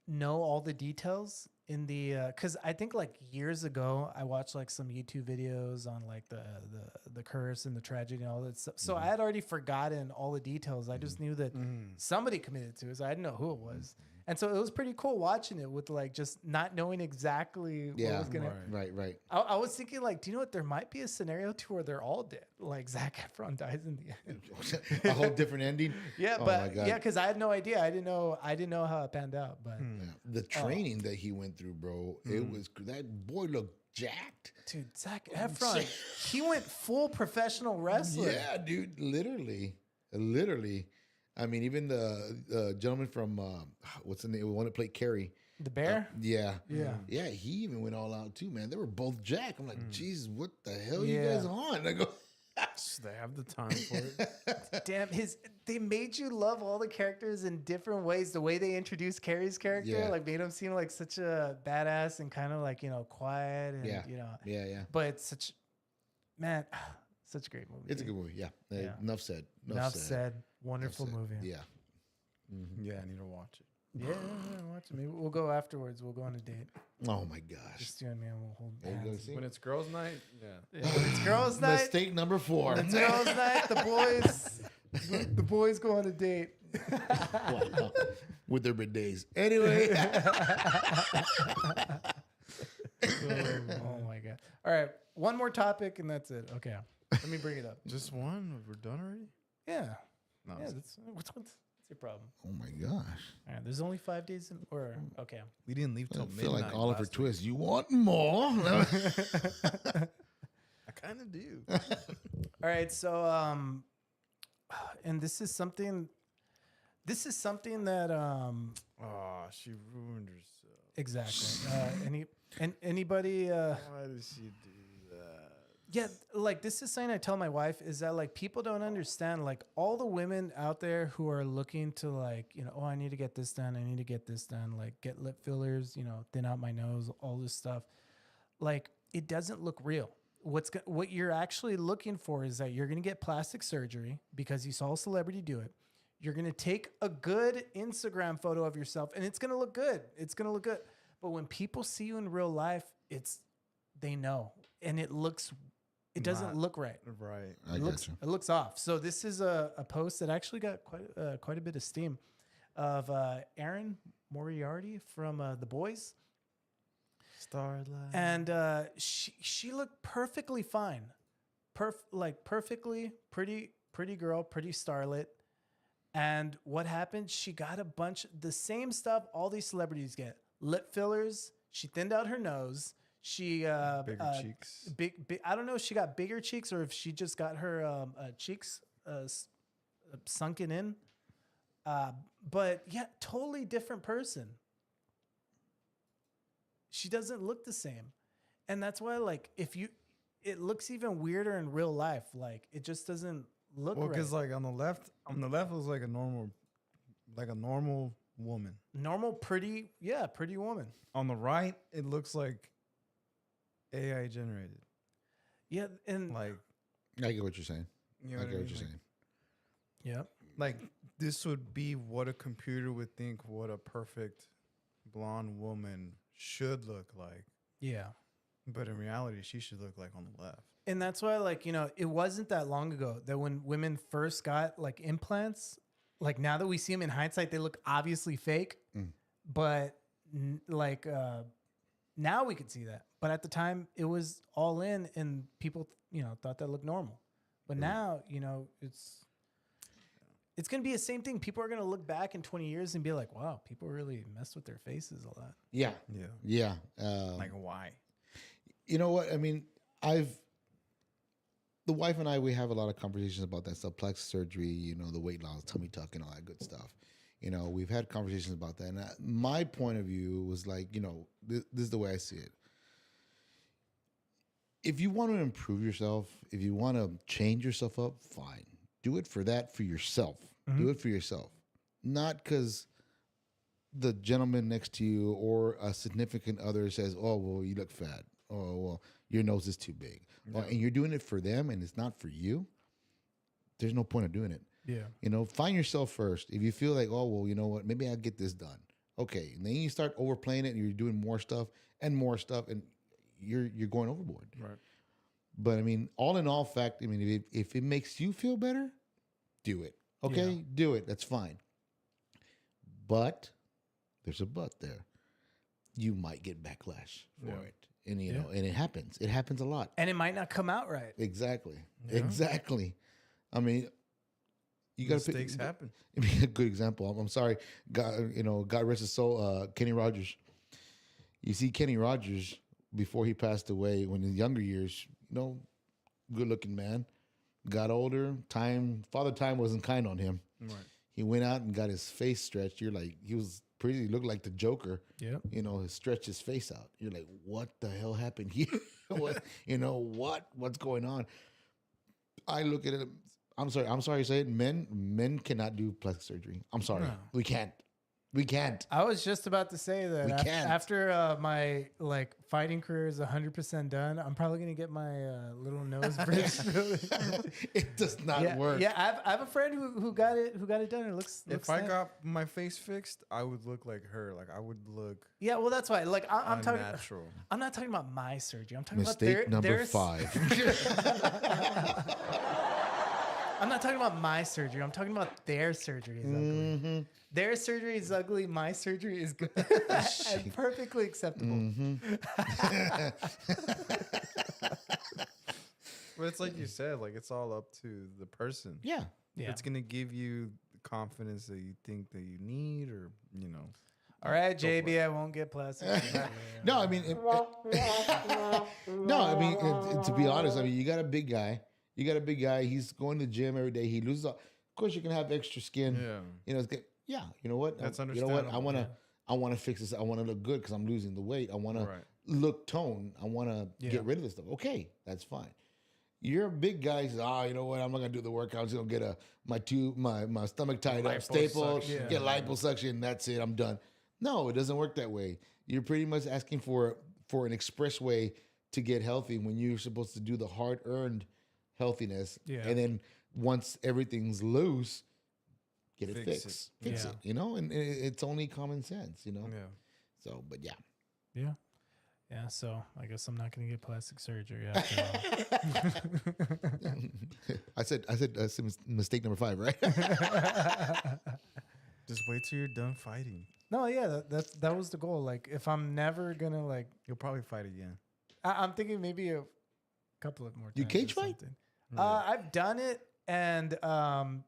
[SPEAKER 2] know all the details in the because I think like years ago I watched like some YouTube videos on like the curse and the tragedy and all that stuff. So I had already forgotten all the details. I just knew that somebody committed to it. So I didn't know who it was. And so it was pretty cool watching it with like just not knowing exactly what was gonna.
[SPEAKER 5] Right.
[SPEAKER 2] I was thinking like, do you know what? There might be a scenario too where they're all dead. Like Zac Efron dies in the end.
[SPEAKER 5] A whole different ending.
[SPEAKER 2] Yeah,
[SPEAKER 5] Oh
[SPEAKER 2] but
[SPEAKER 5] my God.
[SPEAKER 2] yeah, because I had no idea. I didn't know how it panned out. But
[SPEAKER 5] Yeah. The training that he went through, bro, it was that boy looked jacked.
[SPEAKER 2] dude, Zac Efron, he went full professional wrestler.
[SPEAKER 5] Yeah, dude, literally. I mean, even the gentleman from what's the name? The one that played Carrie.
[SPEAKER 2] The bear.
[SPEAKER 5] Yeah.
[SPEAKER 2] Yeah.
[SPEAKER 5] He even went all out too, man. They were both jacked. I'm like, Jesus, what the hell are you
[SPEAKER 2] Yeah.
[SPEAKER 5] guys on? I go,
[SPEAKER 4] they have the time for it.
[SPEAKER 2] Damn, they made you love all the characters in different ways. The way they introduced Carrie's character,
[SPEAKER 5] Yeah.
[SPEAKER 2] like made him seem like such a badass and kind of like, quiet and
[SPEAKER 5] Yeah. Yeah.
[SPEAKER 2] But it's such a great movie.
[SPEAKER 5] It's a
[SPEAKER 2] dude.
[SPEAKER 5] good movie. Yeah.
[SPEAKER 2] Yeah.
[SPEAKER 5] Enough said.
[SPEAKER 2] Enough said. Wonderful
[SPEAKER 5] Enough said.
[SPEAKER 2] movie.
[SPEAKER 5] Yeah.
[SPEAKER 4] Yeah, I need to watch it.
[SPEAKER 2] Yeah, watch it. Maybe we'll go afterwards. We'll go on a date.
[SPEAKER 5] Oh my gosh.
[SPEAKER 2] Just you and me, and we'll hold
[SPEAKER 5] There you go,
[SPEAKER 2] hands.
[SPEAKER 5] see?
[SPEAKER 4] When it's girls' night, yeah.
[SPEAKER 2] Yeah, it's girls' night.
[SPEAKER 5] Mistake number 4.
[SPEAKER 2] It's girls' night. The boys go on a date.
[SPEAKER 5] Wow. With their bidets. Anyway.
[SPEAKER 2] Oh my god! All right, one more topic and that's it. Okay, let me bring it up.
[SPEAKER 4] Just one? We're done already?
[SPEAKER 2] Yeah,
[SPEAKER 4] No.
[SPEAKER 2] yeah. What's your problem?
[SPEAKER 5] Oh my gosh.
[SPEAKER 2] All right, there's only 5 days. Okay.
[SPEAKER 4] We didn't leave till
[SPEAKER 5] I
[SPEAKER 4] midnight.
[SPEAKER 5] feel like Oliver
[SPEAKER 4] last week.
[SPEAKER 5] Twist. You want more?
[SPEAKER 4] I kind of do.
[SPEAKER 2] All right. So and this is something that
[SPEAKER 4] Oh, she ruined herself.
[SPEAKER 2] exactly. Anybody
[SPEAKER 4] Why did she do that?
[SPEAKER 2] Yeah, like this is something I tell my wife is that like people don't understand like all the women out there who are looking to like, oh, I need to get this done. I need to get this done. Like get lip fillers, thin out my nose, all this stuff. Like it doesn't look real. What you're actually looking for is that you're going to get plastic surgery because you saw a celebrity do it. You're going to take a good Instagram photo of yourself and it's going to look good. It's going to look good. But when people see you in real life, they know. And it looks it doesn't
[SPEAKER 4] Not-
[SPEAKER 2] look right.
[SPEAKER 4] Right.
[SPEAKER 5] I gotcha.
[SPEAKER 2] It looks off. So this is a post that actually got quite a bit of steam of Erin Moriarty from The Boys,
[SPEAKER 4] Starlight.
[SPEAKER 2] and she looked perfectly fine, perfectly pretty girl, pretty starlet. And what happened? She got the same stuff all these celebrities get: lip fillers. She thinned out her nose. She
[SPEAKER 4] Bigger cheeks.
[SPEAKER 2] big. I don't know if she got bigger cheeks or if she just got her cheeks sunken in. But yeah, totally different person. She doesn't look the same, and that's why it looks even weirder in real life. Like it just doesn't look
[SPEAKER 4] Well,
[SPEAKER 2] right.
[SPEAKER 4] because like on the left it was like a normal woman.
[SPEAKER 2] Normal, pretty woman.
[SPEAKER 4] On the right, it looks like AI generated.
[SPEAKER 2] Yeah, and
[SPEAKER 4] Like,
[SPEAKER 5] I get what you're saying.
[SPEAKER 4] you know
[SPEAKER 5] I
[SPEAKER 4] what
[SPEAKER 5] get
[SPEAKER 4] I
[SPEAKER 5] what
[SPEAKER 4] mean?
[SPEAKER 5] you're
[SPEAKER 4] Like,
[SPEAKER 5] saying.
[SPEAKER 2] yeah.
[SPEAKER 4] like this would be what a computer would think what a perfect blonde woman should look like.
[SPEAKER 2] Yeah.
[SPEAKER 4] But in reality, she should look like on the left.
[SPEAKER 2] And that's why, it wasn't that long ago that when women first got implants, now that we see them in hindsight, they look obviously fake. But now we could see that. But at the time, it was all in, and people, thought that looked normal. But now, it's going to be the same thing. People are going to look back in 20 years and be like, wow, people really messed with their faces a lot.
[SPEAKER 5] Yeah.
[SPEAKER 4] Yeah.
[SPEAKER 5] Yeah.
[SPEAKER 4] Like why?
[SPEAKER 5] You know what? I mean, the wife and I, we have a lot of conversations about that stuff, plastic surgery, the weight loss, tummy tuck, and all that good stuff. We've had conversations about that. And my point of view was this is the way I see it. If you want to improve yourself, if you want to change yourself up, fine. Do it for yourself. Do it for yourself. Not because the gentleman next to you or a significant other says, oh, well, you look fat. Oh, well, your nose is too big. Well, and you're doing it for them and it's not for you. There's no point of doing it.
[SPEAKER 2] Yeah.
[SPEAKER 5] Find yourself first. If you feel like, oh, well, you know what, maybe I'll get this done. Okay. And then you start overplaying it and you're doing more stuff, and you're going overboard.
[SPEAKER 4] Right.
[SPEAKER 5] But I mean, all in all fact, I mean, if it makes you feel better, do it. Okay?
[SPEAKER 2] Yeah.
[SPEAKER 5] Do it. That's fine. But there's a but there. You might get backlash for it. And know, and it happens. It happens a lot.
[SPEAKER 2] And it might not come out right.
[SPEAKER 5] Exactly. Yeah. Exactly. I mean, you got to
[SPEAKER 4] mistakes happen.
[SPEAKER 5] I mean, a good example. I'm sorry. God rest his soul. Kenny Rogers. You see, Kenny Rogers before he passed away, when in younger years, good looking man, got older. Father Time wasn't kind on him.
[SPEAKER 4] Right.
[SPEAKER 5] He went out and got his face stretched. You're like, he was pretty. He looked like the Joker.
[SPEAKER 2] Yeah.
[SPEAKER 5] Stretched his face out. You're like, what the hell happened here? What's going on? I look at it. I'm sorry to say it. Men cannot do plastic surgery. I'm sorry.
[SPEAKER 2] No.
[SPEAKER 5] We can't. We can't.
[SPEAKER 2] I was just about to say that
[SPEAKER 5] We can't.
[SPEAKER 2] after my fighting career is 100% done, I'm probably gonna get my little nose bridge.
[SPEAKER 5] It does not work.
[SPEAKER 2] Yeah, I have a friend who got it done. It looks.
[SPEAKER 4] If I got my face fixed, I would look like her. Like I would look
[SPEAKER 2] Yeah, well, that's why. I'm talking.
[SPEAKER 4] unnatural.
[SPEAKER 2] I'm not talking about my surgery. I'm talking
[SPEAKER 5] Mistake
[SPEAKER 2] about
[SPEAKER 5] number 5.
[SPEAKER 2] I'm not talking about my surgery. I'm talking about their surgery is ugly. Their surgery is ugly. My surgery is good. And perfectly acceptable.
[SPEAKER 4] But it's like you said, like it's all up to the person.
[SPEAKER 5] Yeah.
[SPEAKER 2] Yeah.
[SPEAKER 4] It's gonna give you the confidence that you think that you need, or
[SPEAKER 2] All right, JB, I won't get plastic.
[SPEAKER 5] No, I mean, to be honest, I mean, you got a big guy. He's going to the gym every day. He loses. Of course, you can have extra skin.
[SPEAKER 4] Yeah.
[SPEAKER 5] It's good. Yeah. You know what?
[SPEAKER 4] That's
[SPEAKER 5] You know what?
[SPEAKER 4] understandable.
[SPEAKER 5] I want to fix this. I want to look good because I'm losing the weight. I want to look toned. I want to get rid of this stuff. Okay, that's fine. You're a big guy. Says, you know what? I'm not gonna do the workout. I'm just gonna get my stomach tied up, stapled, get liposuction. That's it. I'm done. No, it doesn't work that way. You're pretty much asking for an express way to get healthy when you're supposed to do the hard-earned healthiness.
[SPEAKER 2] Yeah.
[SPEAKER 5] And then once everything's loose, get it
[SPEAKER 4] Fix
[SPEAKER 5] fixed.
[SPEAKER 4] it.
[SPEAKER 5] Fix
[SPEAKER 2] Yeah.
[SPEAKER 5] it. And it's only common sense.
[SPEAKER 4] Yeah.
[SPEAKER 5] So, but yeah.
[SPEAKER 2] Yeah. Yeah, so I guess I'm not gonna get plastic surgery after all.
[SPEAKER 5] I said mistake number 5, right?
[SPEAKER 4] Just wait till you're done fighting.
[SPEAKER 2] No, yeah, that was the goal. Like, if I'm never gonna like,
[SPEAKER 4] You'll probably fight again.
[SPEAKER 2] I'm thinking maybe a couple of more times.
[SPEAKER 5] You cage
[SPEAKER 2] or
[SPEAKER 5] fight?
[SPEAKER 2] something. I've done it, and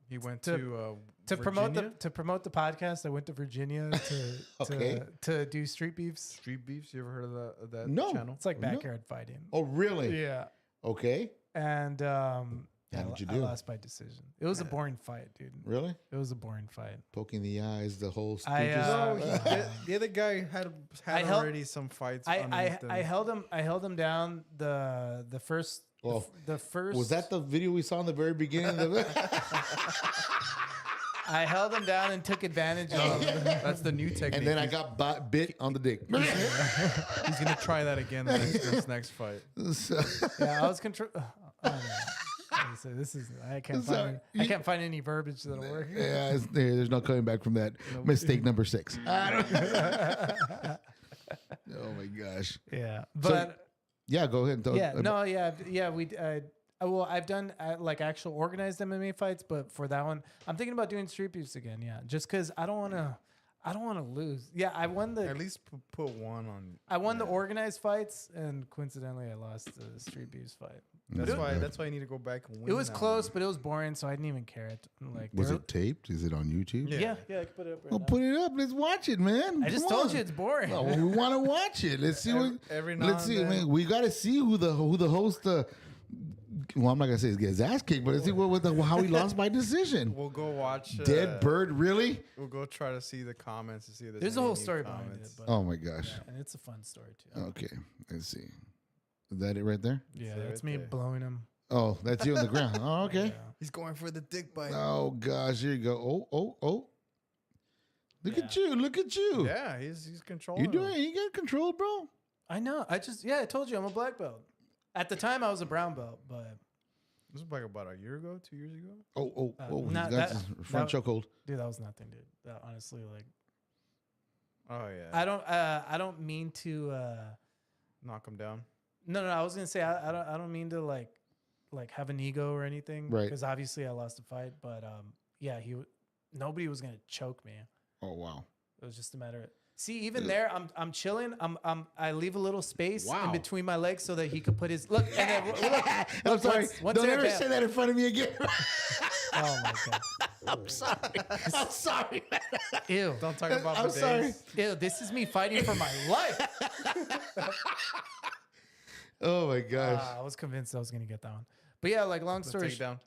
[SPEAKER 4] He went
[SPEAKER 2] to
[SPEAKER 4] to
[SPEAKER 2] promote
[SPEAKER 4] Virginia?
[SPEAKER 2] the podcast. I went to Virginia to
[SPEAKER 5] Okay.
[SPEAKER 2] to do street beefs.
[SPEAKER 4] Street Beefs. You ever heard of that
[SPEAKER 5] No.
[SPEAKER 4] channel?
[SPEAKER 2] It's like
[SPEAKER 5] No.
[SPEAKER 2] backyard fighting.
[SPEAKER 5] Oh, really?
[SPEAKER 2] Yeah,
[SPEAKER 5] Okay.
[SPEAKER 2] and
[SPEAKER 5] How did you
[SPEAKER 2] I
[SPEAKER 5] do?
[SPEAKER 2] lost by decision. It was a boring fight, dude.
[SPEAKER 5] Really?
[SPEAKER 2] It was a boring fight.
[SPEAKER 5] Poking the eyes, the whole.
[SPEAKER 2] I,
[SPEAKER 5] Stooges?
[SPEAKER 2] uh,
[SPEAKER 4] The other guy had
[SPEAKER 2] I held-
[SPEAKER 4] already some fights.
[SPEAKER 2] I
[SPEAKER 4] underneath him.
[SPEAKER 2] I held him down the first
[SPEAKER 5] Well,
[SPEAKER 2] the first
[SPEAKER 5] Was that the video we saw in the very beginning? Of the
[SPEAKER 2] I held him down and took advantage of him.
[SPEAKER 4] That's the new technique.
[SPEAKER 5] and then I got bit on the dick.
[SPEAKER 4] He's gonna try that again in his next fight.
[SPEAKER 2] Yeah, I was control. So this is I can't
[SPEAKER 5] Sorry.
[SPEAKER 2] find any verbiage that'll work.
[SPEAKER 5] Yeah, there's no coming back from that. Mistake number 6. Oh my gosh.
[SPEAKER 2] Yeah, but
[SPEAKER 5] Yeah, go ahead.
[SPEAKER 2] well, I've done like actual organized MMA fights, but for that one, I'm thinking about doing street beefs again. Yeah, just because I don't want to lose. Yeah, I won the
[SPEAKER 4] At least put one on.
[SPEAKER 2] I won the organized fights, and coincidentally, I lost the street beefs fight.
[SPEAKER 4] That's why you need to go back and win.
[SPEAKER 2] It was
[SPEAKER 4] that
[SPEAKER 2] close,
[SPEAKER 4] one.
[SPEAKER 2] but it was boring, so I didn't even care. Like,
[SPEAKER 5] Was
[SPEAKER 2] there-
[SPEAKER 5] it taped? Is it on YouTube?
[SPEAKER 2] Yeah, I can put it up right
[SPEAKER 5] Well,
[SPEAKER 2] now.
[SPEAKER 5] put it up. Let's watch it, man.
[SPEAKER 2] I just
[SPEAKER 5] Come
[SPEAKER 2] told
[SPEAKER 5] on.
[SPEAKER 2] you it's boring.
[SPEAKER 5] No, we want to watch it. Let's see what.
[SPEAKER 4] every now
[SPEAKER 5] Let's
[SPEAKER 4] and
[SPEAKER 5] see,
[SPEAKER 4] then.
[SPEAKER 5] man. We got to see who the host. Well, I'm not gonna say he gets his ass kicked, but let's see how he lost by decision.
[SPEAKER 4] We'll go watch.
[SPEAKER 5] Dead bird, really?
[SPEAKER 4] We'll go try to see the comments to see if
[SPEAKER 2] There's a
[SPEAKER 4] any
[SPEAKER 2] whole
[SPEAKER 4] new
[SPEAKER 2] story behind it,
[SPEAKER 4] comments.
[SPEAKER 2] but
[SPEAKER 5] Oh my gosh.
[SPEAKER 2] and it's a fun story too.
[SPEAKER 5] Okay, let's see. Is that it right there?
[SPEAKER 2] Yeah,
[SPEAKER 4] Say
[SPEAKER 2] that's
[SPEAKER 4] right
[SPEAKER 2] me
[SPEAKER 4] there.
[SPEAKER 2] blowing him.
[SPEAKER 5] Oh, that's you on the ground. Oh, okay.
[SPEAKER 2] Yeah.
[SPEAKER 4] He's going for the dick bite.
[SPEAKER 5] Oh gosh, here you go. Oh. Look at
[SPEAKER 2] Yeah.
[SPEAKER 5] you. Look at you.
[SPEAKER 4] Yeah, he's controlling.
[SPEAKER 5] You doing? You got control, bro.
[SPEAKER 2] I know. I told you I'm a black belt. At the time, I was a brown belt, but
[SPEAKER 4] This was like about a year ago, 2 years ago.
[SPEAKER 5] Oh. He
[SPEAKER 2] not
[SPEAKER 5] got
[SPEAKER 2] that-
[SPEAKER 5] his front chokehold.
[SPEAKER 2] dude, that was nothing, dude. That honestly, like,
[SPEAKER 4] Oh yeah.
[SPEAKER 2] I don't mean to.
[SPEAKER 4] Knock him down.
[SPEAKER 2] No, I was gonna say I don't mean to like have an ego or anything,
[SPEAKER 5] Right.
[SPEAKER 2] Because obviously I lost the fight, but yeah, nobody was gonna choke me.
[SPEAKER 5] Oh wow.
[SPEAKER 2] It was just a matter of. See, even there, I'm chilling. I leave a little space
[SPEAKER 5] Wow.
[SPEAKER 2] in between my legs so that he could put his look. And then, look
[SPEAKER 5] I'm sorry.
[SPEAKER 2] once
[SPEAKER 5] Don't
[SPEAKER 2] they're
[SPEAKER 5] ever
[SPEAKER 2] down-
[SPEAKER 5] say that in front of me again.
[SPEAKER 2] Oh my god!
[SPEAKER 5] I'm sorry. I'm sorry.
[SPEAKER 2] Ew!
[SPEAKER 4] Don't talk about
[SPEAKER 5] I'm
[SPEAKER 4] the
[SPEAKER 5] sorry.
[SPEAKER 4] days.
[SPEAKER 2] Ew! This is me fighting for my life.
[SPEAKER 5] Oh my gosh.
[SPEAKER 2] I was convinced I was gonna get that one, but yeah, like long
[SPEAKER 4] The
[SPEAKER 2] story.
[SPEAKER 4] takedown.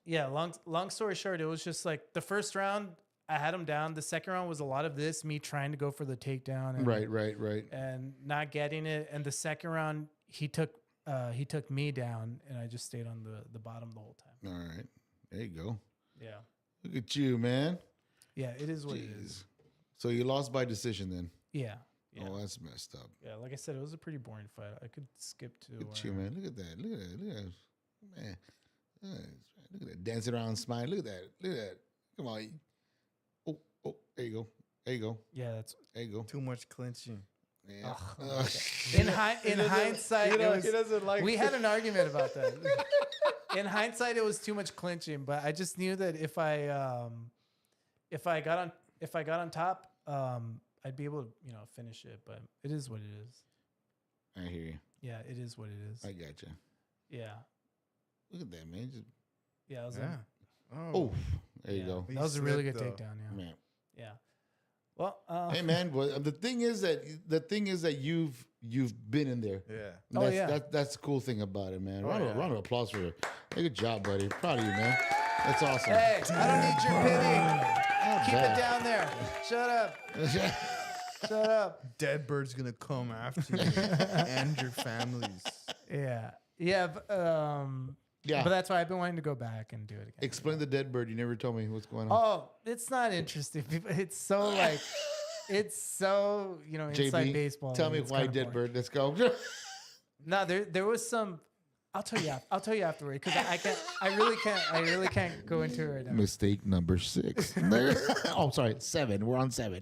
[SPEAKER 2] Yeah, long story short, it was just like the first round I had him down. The second round was a lot of this, me trying to go for the takedown, and,
[SPEAKER 5] Right.
[SPEAKER 2] and not getting it. And the second round, he took me down, and I just stayed on the bottom the whole time.
[SPEAKER 5] All right. There you go.
[SPEAKER 2] Yeah,
[SPEAKER 5] Look at you, man.
[SPEAKER 2] yeah, it is what it is.
[SPEAKER 5] Jeez. So you lost by decision then.
[SPEAKER 2] Yeah, yeah,
[SPEAKER 5] Oh, that's messed up.
[SPEAKER 2] yeah. Like I said, it was a pretty boring fight. I could skip to.
[SPEAKER 5] Look at you, man. Look at that. Look at that. Look at that. Man. Look at that. Dancing around, smiling. Look at that. Look at that. Come on. Oh, there you go. There you go.
[SPEAKER 2] Yeah, that's
[SPEAKER 5] There you go.
[SPEAKER 4] Too much clinching.
[SPEAKER 5] Yeah.
[SPEAKER 2] in hindsight. It was,
[SPEAKER 4] he doesn't like.
[SPEAKER 2] we had an argument about that. In hindsight, it was too much clinching, but I just knew that if I got on top, I'd be able to finish it. But it is what it is.
[SPEAKER 5] I hear you.
[SPEAKER 2] Yeah, it is what it is.
[SPEAKER 5] I got you.
[SPEAKER 2] Yeah,
[SPEAKER 5] Look at that, man. Just,
[SPEAKER 2] yeah. That was,
[SPEAKER 4] Yeah.
[SPEAKER 5] oh, there you
[SPEAKER 2] yeah.
[SPEAKER 5] go.
[SPEAKER 2] That was a really good
[SPEAKER 4] slipped, though.
[SPEAKER 2] takedown. Yeah,
[SPEAKER 5] Man.
[SPEAKER 2] yeah. Well,
[SPEAKER 5] Hey, man. Well, the thing is that you've been in there.
[SPEAKER 4] Yeah.
[SPEAKER 2] Oh,
[SPEAKER 5] That's,
[SPEAKER 2] yeah.
[SPEAKER 5] That's the cool thing about it, man.
[SPEAKER 4] Oh,
[SPEAKER 5] Round
[SPEAKER 4] yeah.
[SPEAKER 5] of applause for it. Hey, good job, buddy. Proud of you, man. That's awesome.
[SPEAKER 2] hey, I don't need your pity.
[SPEAKER 5] Not
[SPEAKER 2] Keep
[SPEAKER 5] bad.
[SPEAKER 2] it down there. Shut up. Shut up.
[SPEAKER 4] Dead bird's gonna come after you and your families.
[SPEAKER 2] Yeah, yeah.
[SPEAKER 5] Yeah.
[SPEAKER 2] But that's why I've been wanting to go back and do it again.
[SPEAKER 5] Explain the dead bird. You never told me what's going on.
[SPEAKER 2] Oh, it's not interesting. It's so like, it's so inside baseball.
[SPEAKER 5] tell me
[SPEAKER 2] It's
[SPEAKER 5] why
[SPEAKER 2] kinda
[SPEAKER 5] dead
[SPEAKER 2] boring.
[SPEAKER 5] bird. Let's go.
[SPEAKER 2] No, there was some. I'll tell you. I'll tell you afterward because I can't. I really can't go into it right now.
[SPEAKER 5] Mistake number 6. Oh, sorry, 7. We're on 7.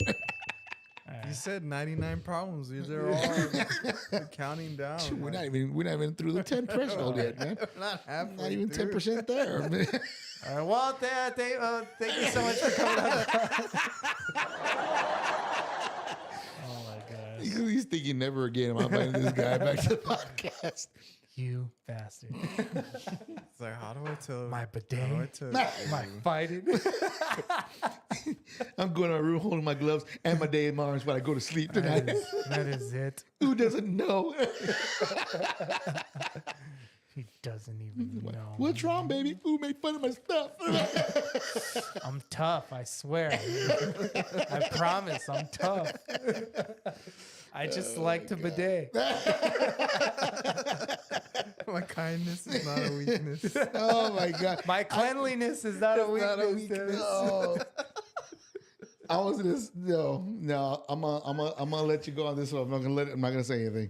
[SPEAKER 4] You said 99 problems. These are all counting down.
[SPEAKER 5] We're not even through the 10 threshold yet, man. Not even 10% there.
[SPEAKER 2] All right. Well, thank you so much for coming on. Oh my gosh.
[SPEAKER 5] He's thinking never again am I inviting this guy back to the podcast.
[SPEAKER 2] You bastard.
[SPEAKER 4] It's like, how do I tell?
[SPEAKER 2] My
[SPEAKER 4] How do I
[SPEAKER 2] bidet.
[SPEAKER 4] tell?
[SPEAKER 2] My fighting.
[SPEAKER 5] I'm going to my room holding my gloves and my day in my arms when I go to sleep tonight.
[SPEAKER 2] That is it.
[SPEAKER 5] Who doesn't know?
[SPEAKER 2] He doesn't even know.
[SPEAKER 5] What's wrong, baby? Who made fun of my stuff?
[SPEAKER 2] I'm tough, I swear. I promise, I'm tough. I just like to bidet.
[SPEAKER 4] My kindness is not a weakness.
[SPEAKER 5] Oh my god!
[SPEAKER 2] My cleanliness is not a weakness. Dennis.
[SPEAKER 5] Oh. I was just no. I'm gonna let you go on this one. I'm not gonna say anything.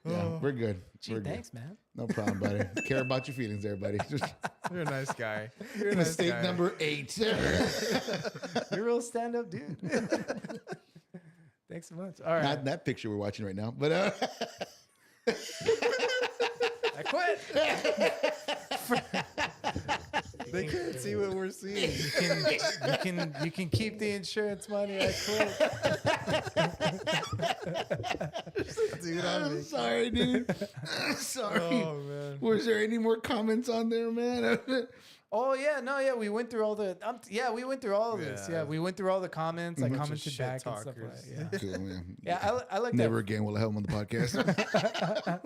[SPEAKER 5] Yeah, we're good.
[SPEAKER 2] Gee,
[SPEAKER 5] We're good.
[SPEAKER 2] thanks, man.
[SPEAKER 5] No problem, buddy. Care about your feelings there, buddy. Just
[SPEAKER 4] You're a nice guy. You're a nice
[SPEAKER 5] mistake
[SPEAKER 4] guy.
[SPEAKER 5] number 8.
[SPEAKER 2] You're a real stand-up dude. Thanks so much. All right.
[SPEAKER 5] Not that picture we're watching right now, but
[SPEAKER 2] I quit.
[SPEAKER 4] They can't see what we're seeing.
[SPEAKER 2] You can keep the insurance money. I quit.
[SPEAKER 4] Dude,
[SPEAKER 5] I'm sorry, dude. I'm sorry.
[SPEAKER 4] Oh man.
[SPEAKER 5] Was there any more comments on there, man?
[SPEAKER 2] Oh yeah, no, yeah, we went through all the. We went through all of this.
[SPEAKER 4] Yeah.
[SPEAKER 2] Yeah, we went through all the comments. I
[SPEAKER 4] Bunch of
[SPEAKER 2] commented
[SPEAKER 4] shit
[SPEAKER 2] back and stuff like
[SPEAKER 4] talkers.
[SPEAKER 2] that. Yeah,
[SPEAKER 5] Cool, man.
[SPEAKER 2] yeah, I like
[SPEAKER 5] Never
[SPEAKER 2] that.
[SPEAKER 5] again will I have him on the podcast.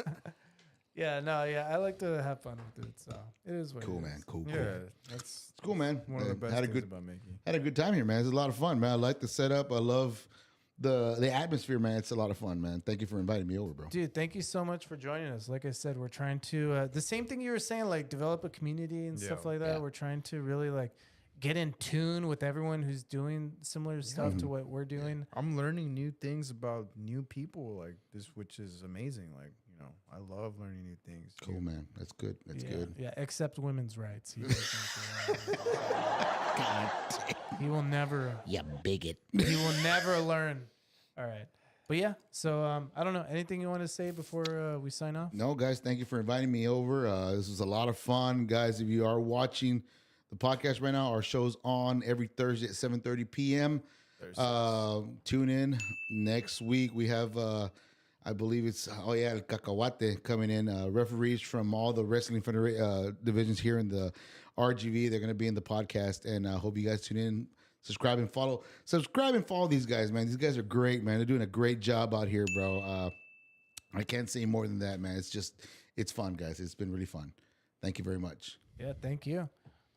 [SPEAKER 2] Yeah, no, yeah, I like to have fun with it. So it is what
[SPEAKER 5] Cool,
[SPEAKER 2] it
[SPEAKER 5] man.
[SPEAKER 2] is.
[SPEAKER 5] Cool.
[SPEAKER 4] Yeah, that's
[SPEAKER 5] It's cool, man.
[SPEAKER 4] one of the best
[SPEAKER 5] had a
[SPEAKER 4] things
[SPEAKER 5] good
[SPEAKER 4] about Mickey.
[SPEAKER 5] had a good time here, man. It's a lot of fun, man. I like the setup. I love the atmosphere, man. It's a lot of fun, man. Thank you for inviting me over, bro.
[SPEAKER 2] Dude, thank you so much for joining us. Like I said, we're trying to the same thing you were saying, like develop a community and stuff
[SPEAKER 4] Yeah.
[SPEAKER 2] like that.
[SPEAKER 5] Yeah.
[SPEAKER 2] We're trying to really like get in tune with everyone who's doing similar stuff to what we're doing.
[SPEAKER 4] I'm learning new things about new people like this, which is amazing. Like, you know, I love learning new things.
[SPEAKER 5] Cool, man. That's good. That's
[SPEAKER 2] Yeah,
[SPEAKER 5] good.
[SPEAKER 2] yeah, except women's rights. He will never.
[SPEAKER 5] You bigot.
[SPEAKER 2] He will never learn. All right. But yeah, so I don't know. Anything you want to say before we sign off?
[SPEAKER 5] No, guys, thank you for inviting me over. This was a lot of fun. Guys, if you are watching the podcast right now, our show's on every Thursday at 7:30 p.m. Tune in. Next week, we have, I believe it's, El Cacahuate coming in. Referees from all the wrestling divisions here in the RGV. They're going to be in the podcast, and I hope you guys tune in. Subscribe and follow these guys, man. These guys are great, man. They're doing a great job out here, bro. I can't say more than that, man. It's fun, guys. It's been really fun. Thank you very much.
[SPEAKER 2] Yeah, thank you.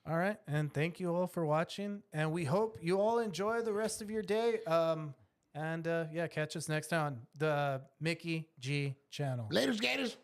[SPEAKER 2] All right. And thank you all for watching. And we hope you all enjoy the rest of your day. And catch us next time on the Mickey G channel.
[SPEAKER 5] Later, skaters.